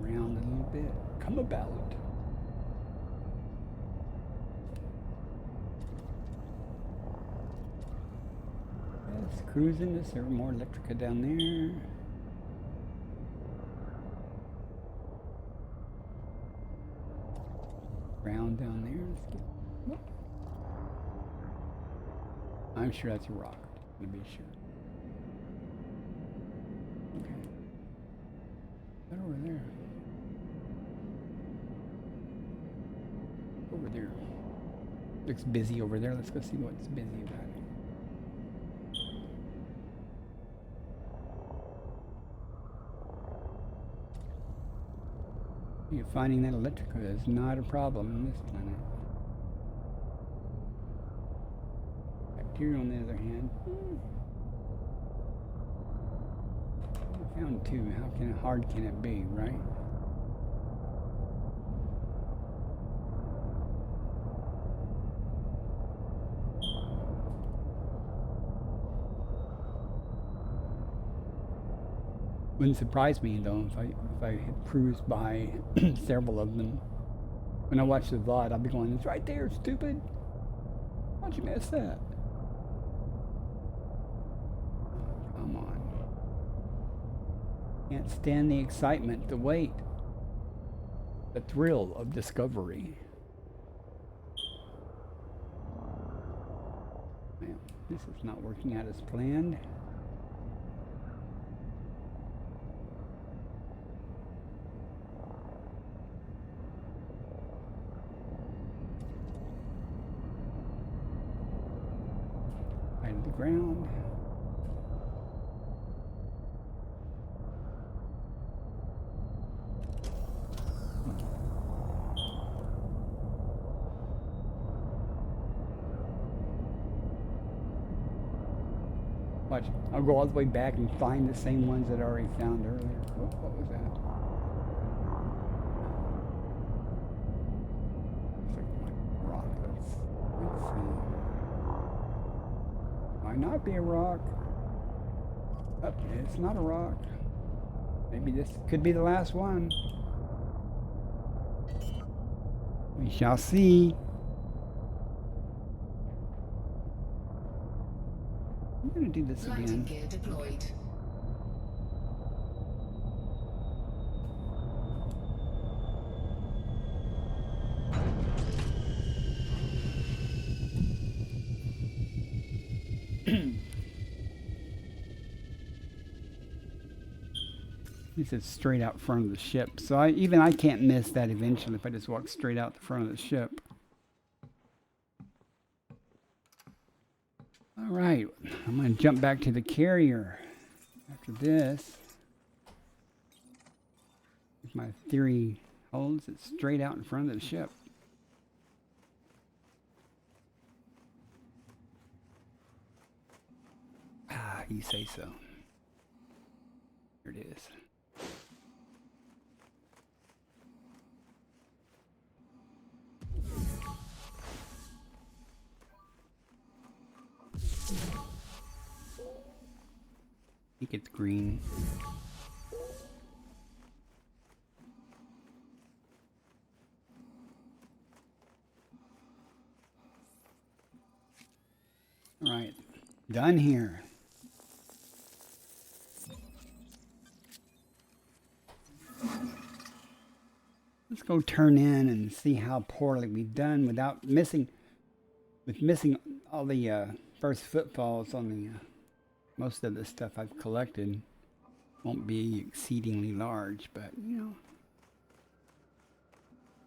Around a little bit. Come about. Yes, cruising. Is there more Electrica down there? Ground down there. Let's get. Whoop. I'm sure that's a rock. To be sure. Okay. Right over there. Over there. Looks busy over there. Let's go see what's busy about it. You're finding that Electrica is not a problem on this planet. Bacteria, on the other hand, I found two. How hard can it be, right? Wouldn't surprise me though if I had cruised by several of them. When I watch the VOD, I'll be going, "It's right there, stupid! How'd you miss that?" Come on! Can't stand the excitement, the wait, the thrill of discovery. Well, this is not working out as planned. ground. Watch, I'll go all the way back and find the same ones that I already found earlier. What was that? It's like rock. Let's see. Might not be a rock. Oh, it's not a rock. Maybe this could be the last one. We shall see. I'm gonna do this Landing again. gear deployed. This is straight out front of the ship, so I can't miss that eventually if I just walk straight out the front of the ship. All right, I'm going to jump back to the carrier after this. If my theory holds, it's straight out in front of the ship. Ah, you say so. Here it is. I think it's green. All right, done here. Let's go turn in and see how poorly we've done without missing all the first footfalls on the most of the stuff I've collected. Won't be exceedingly large, but you know,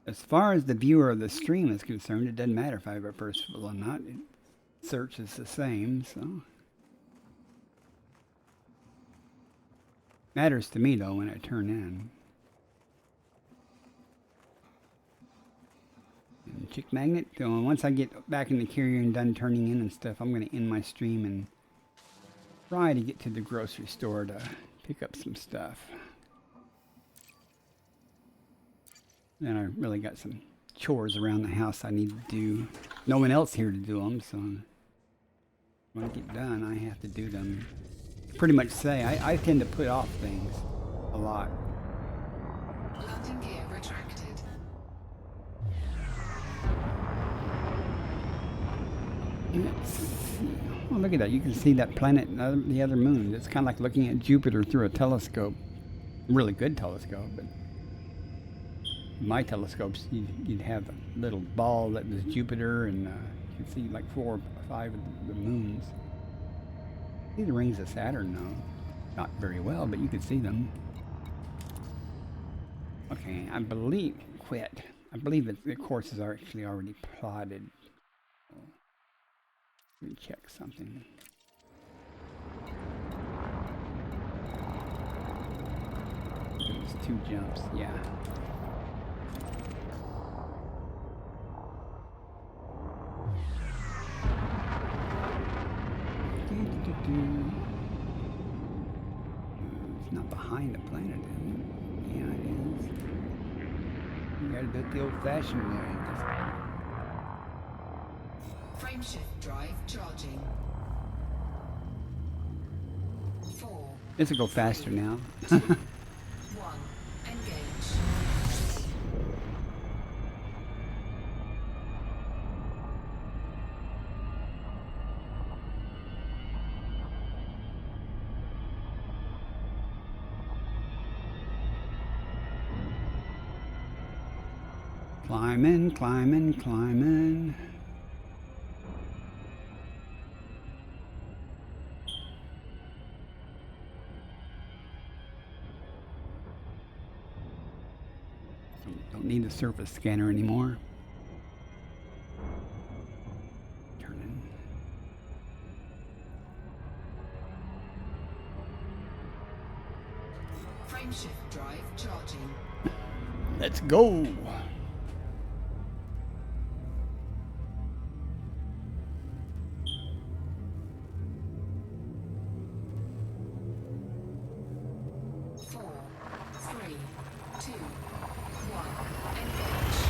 as far as the viewer of the stream is concerned, it doesn't matter if I have a first footfall or not. Search is the same, so matters to me though when I turn in. And Chick Magnet, so once I get back in the carrier and done turning in and stuff, I'm going to end my stream and try to get to the grocery store to pick up some stuff. Then I really got some chores around the house I need to do. No one else here to do them, so when I get done, I have to do them. Pretty much say, I tend to put off things a lot. Landing gear retracted. Let's see. Oh, look at that. You can see that planet and the other moon. It's kind of like looking at Jupiter through a telescope. A really good telescope, but my telescopes, you'd have a little ball that was Jupiter, and you could see like 4 or 5 of the moons. See the rings of Saturn, though. Not very well, but you could see them. Okay, I believe that the courses are actually already plotted. Let me check something. There's 2 jumps, yeah. It's not behind the planet, is it? Yeah, it is. You gotta do it the old-fashioned way. Frameshift drive charging. 4. This will go faster now. 1. Engage. Climbing, climbing, climbing. Don't need the surface scanner anymore. Turning. Frameshift drive charging. Let's go. Four, three, two, one. Engage.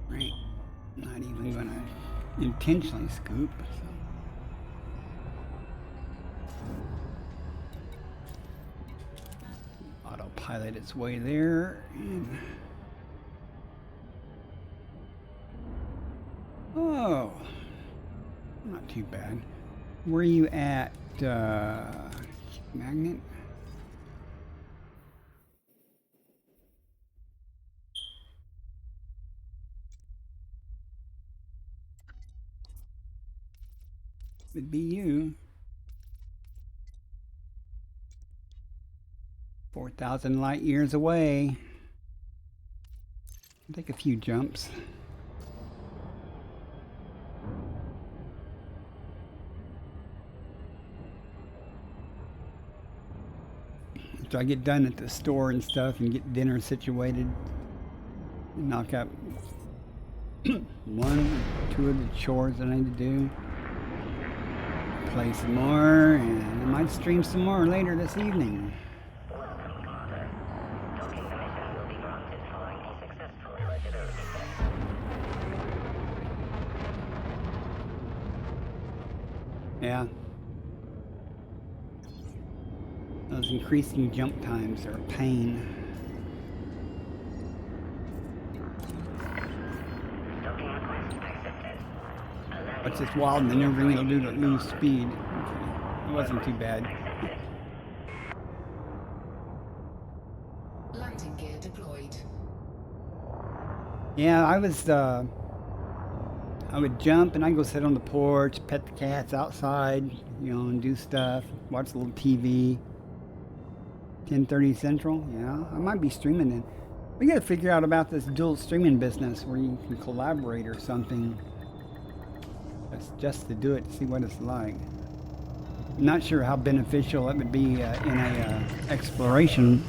Right. Not even gonna intentionally scoop. So. Autopilot its way there. And oh, not too bad. Where are you at, magnet? Would be you. 4,000 light years away. Take a few jumps. After I get done at the store and stuff and get dinner situated, knock out one, two of the chores that I need to do. Play some more, and I might stream some more later this evening. Yeah. Those increasing jump times are a pain. What's this wild maneuvering it'll do to lose speed? Okay. It wasn't too bad. Landing gear deployed. Yeah, I would jump and I'd go sit on the porch, pet the cats outside, you know, and do stuff, watch a little TV. 10:30 Central, yeah. I might be streaming it. We gotta figure out about this dual streaming business where you can collaborate or something. That's just to do it, to see what it's like. I'm not sure how beneficial it would be in a exploration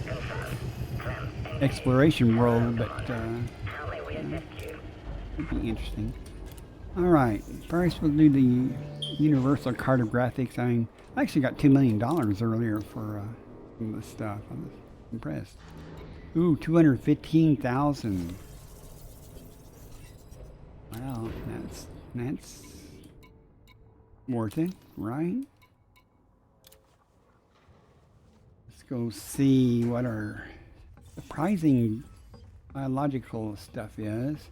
world, but it'd be interesting. All right, first we'll do the universal cartographics. I actually got $2 million earlier for some of this stuff. I was impressed. Ooh, 215,000. Wow, that's worth it, right? Let's go see what our surprising biological stuff is.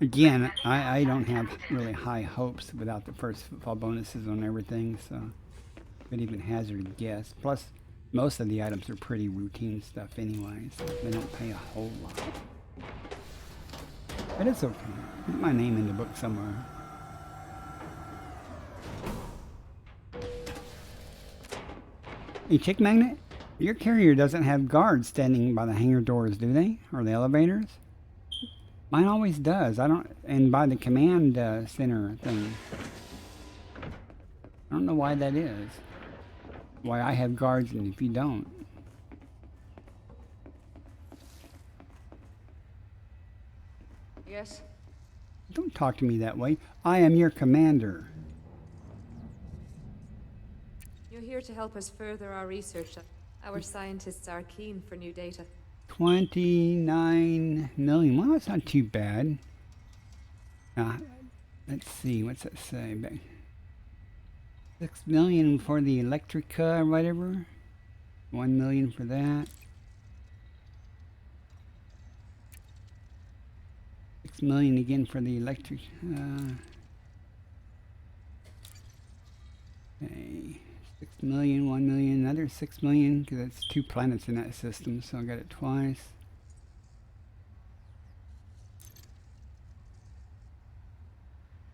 Again, I don't have really high hopes without the first footfall bonuses on everything, so could even hazard a guess. Plus, most of the items are pretty routine stuff anyway, so they don't pay a whole lot. But it's okay. Get my name in the book somewhere. Hey, Chick Magnet, your carrier doesn't have guards standing by the hangar doors, do they? Or the elevators? Mine always does. I don't, and by the command center thing. I don't know why that is. Why I have guards and if you don't. Yes? Don't talk to me that way. I am your commander. You're here to help us further our research. Our scientists are keen for new data. 29 million. Well, that's not too bad. Let's see. What's that say? 6 million for the Electrica or whatever. 1 million for that. 6 million again for the electric. Okay. 6 million, 1 million, another 6 million, because that's 2 planets in that system, so I got it twice.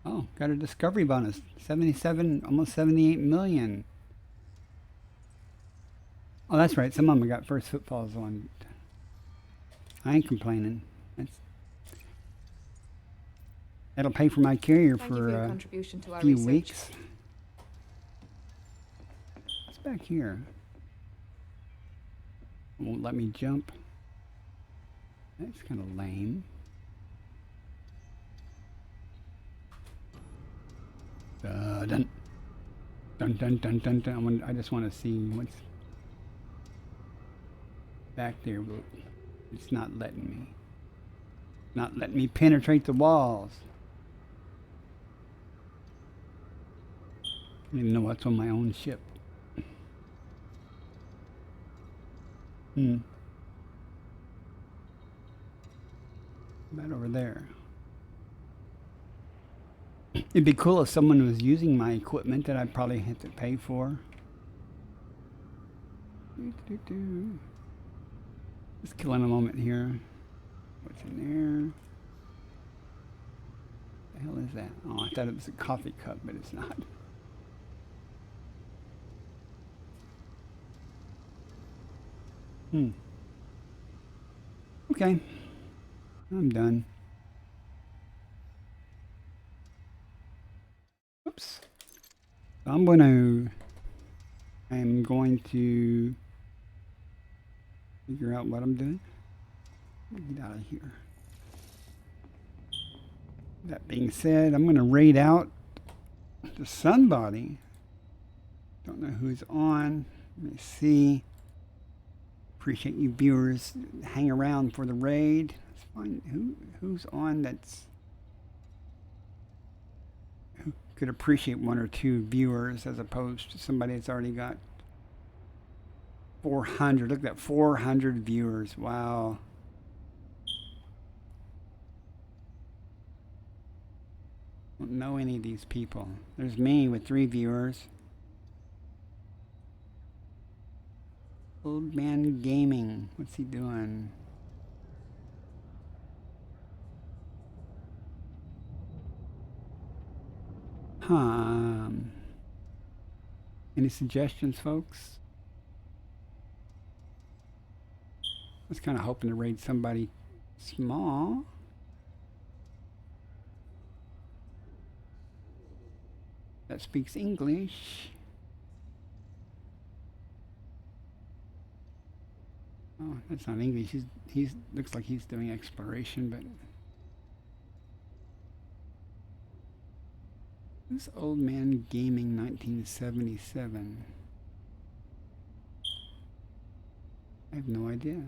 Oh, got a discovery bonus. 77, almost 78 million. Oh, that's right. Some of them got first footfalls on. I ain't complaining. That'll pay for my carrier Thank you for your a contribution to our few research. weeks. What's back here? Won't let me jump. That's kind of lame. Dun dun dun dun dun dun. I just want to see what's back there, but it's not letting me. Not letting me penetrate the walls. I don't even know what's on my own ship. Right over there. It'd be cool if someone was using my equipment that I'd probably have to pay for. Just killing a moment here. What's in there? What the hell is that? Oh, I thought it was a coffee cup, but it's not. Okay. I'm done. Oops. I'm going to figure out what I'm doing. Get out of here. That being said, I'm going to raid out the Sunbody. Don't know who's on. Let me see. Appreciate you viewers. Hang around for the raid. Let's find who's on that's who could appreciate one or two viewers as opposed to somebody that's already got 400. Look at that, 400 viewers. Wow. Don't know any of these people. There's me with 3 viewers. Old Man Gaming. What's he doing? Any suggestions, folks? I was kind of hoping to raid somebody small. That speaks English. Oh, that's not English. He's looks like he's doing exploration, but this Old Man Gaming 1977. I have no idea.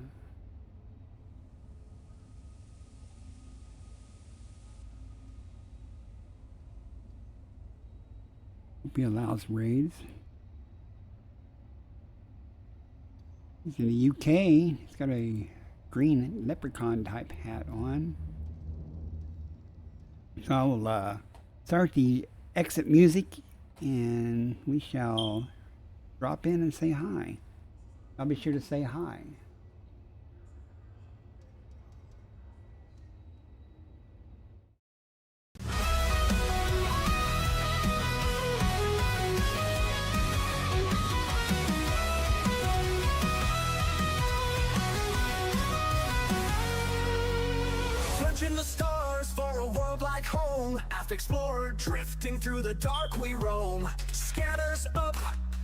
Hope he allows raids. He's in the UK. He's got a green leprechaun type hat on. So I will start the exit music and we shall drop in and say hi. I'll be sure to say hi. Searching the stars for a world like home. Aft explorer drifting through the dark we roam. Scanners up,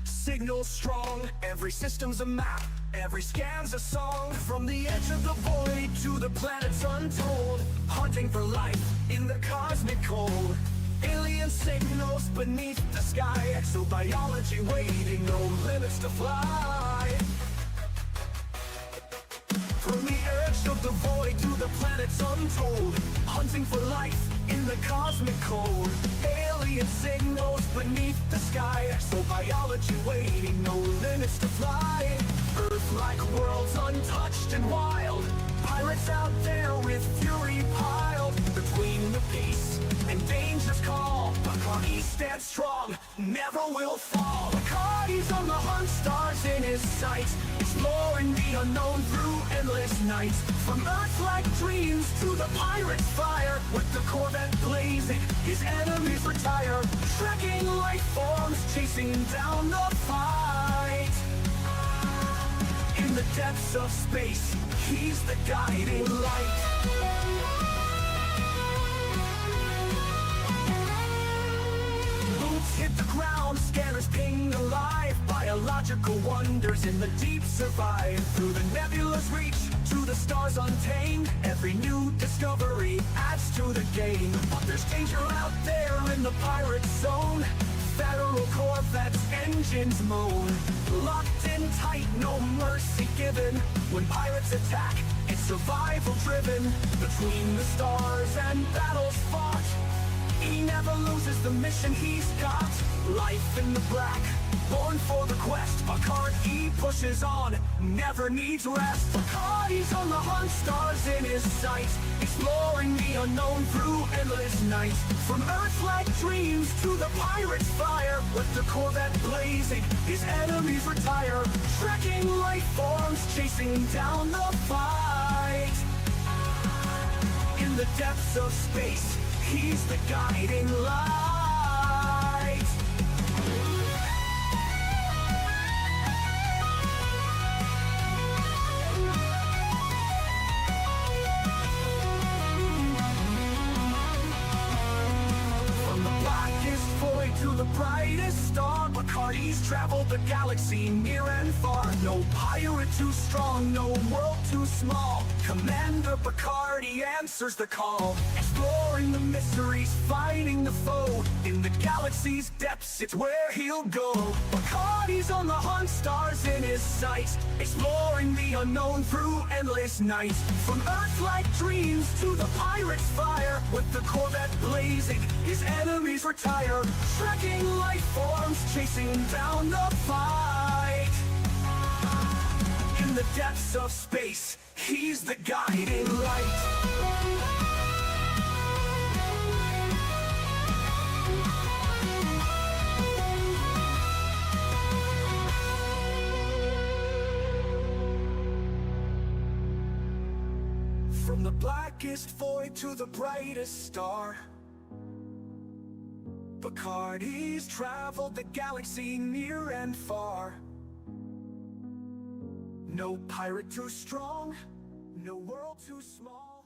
signals strong. Every system's a map, every scan's a song. From the edge of the void to the planets untold. Hunting for life in the cosmic cold. Alien signals beneath the sky. Exobiology waiting, no limits to fly. From the edge of the void to the planets untold. Hunting for life in the cosmic cold. Alien signals beneath the sky. Exobiology waiting, no limits to fly. Earth-like worlds untouched and wild. Pirates out there with fury piled. Between the peace and danger's call. Bacardi stands strong, never will fall. Bacardi's on the hunt, stars in his sights. Exploring the unknown through endless nights. From Earth-like dreams to the pirate's fire. With the Corvette blazing, his enemies retire. Tracking life forms, chasing down the fight. the depths of space, he's the guiding light. Boots hit the ground, scanners ping alive. Biological wonders in the deep survive. Through the nebula's reach, to the stars untamed, every new discovery adds to the game. But there's danger out there in the pirate zone. Federal Corvettes, engines moan. Locked in tight, no mercy given. When pirates attack, it's survival driven. Between the stars and battles fought, he never loses the mission he's got. Life in the black, born for the quest. Picard, he pushes on, never needs rest. Picard, he's on the hunt, stars in his sight, exploring the unknown through endless nights. From Earth-like dreams to the pirate's fire, with the Corvette blazing, his enemies retire. Trekking life forms, chasing down the fight. In the depths of space, he's the guiding light. From the blackest void to the brightest star, Bacardi's traveled the galaxy near and far. No pirate too strong, no world too small. Commander Bacardi answers the call. Exploring the mysteries, fighting the foe. In the galaxy's depths, it's where he'll go. Bacardi's on the hunt, stars in his sight, exploring the unknown through endless nights. From Earth-like dreams to the pirate's fire, with the Corvette blazing, his enemies retire. Trekking life forms, chasing down the fight. In the depths of space, he's the guiding light. From the blackest void to the brightest star, Bacardi's traveled the galaxy near and far. No pirate too strong, no world too small.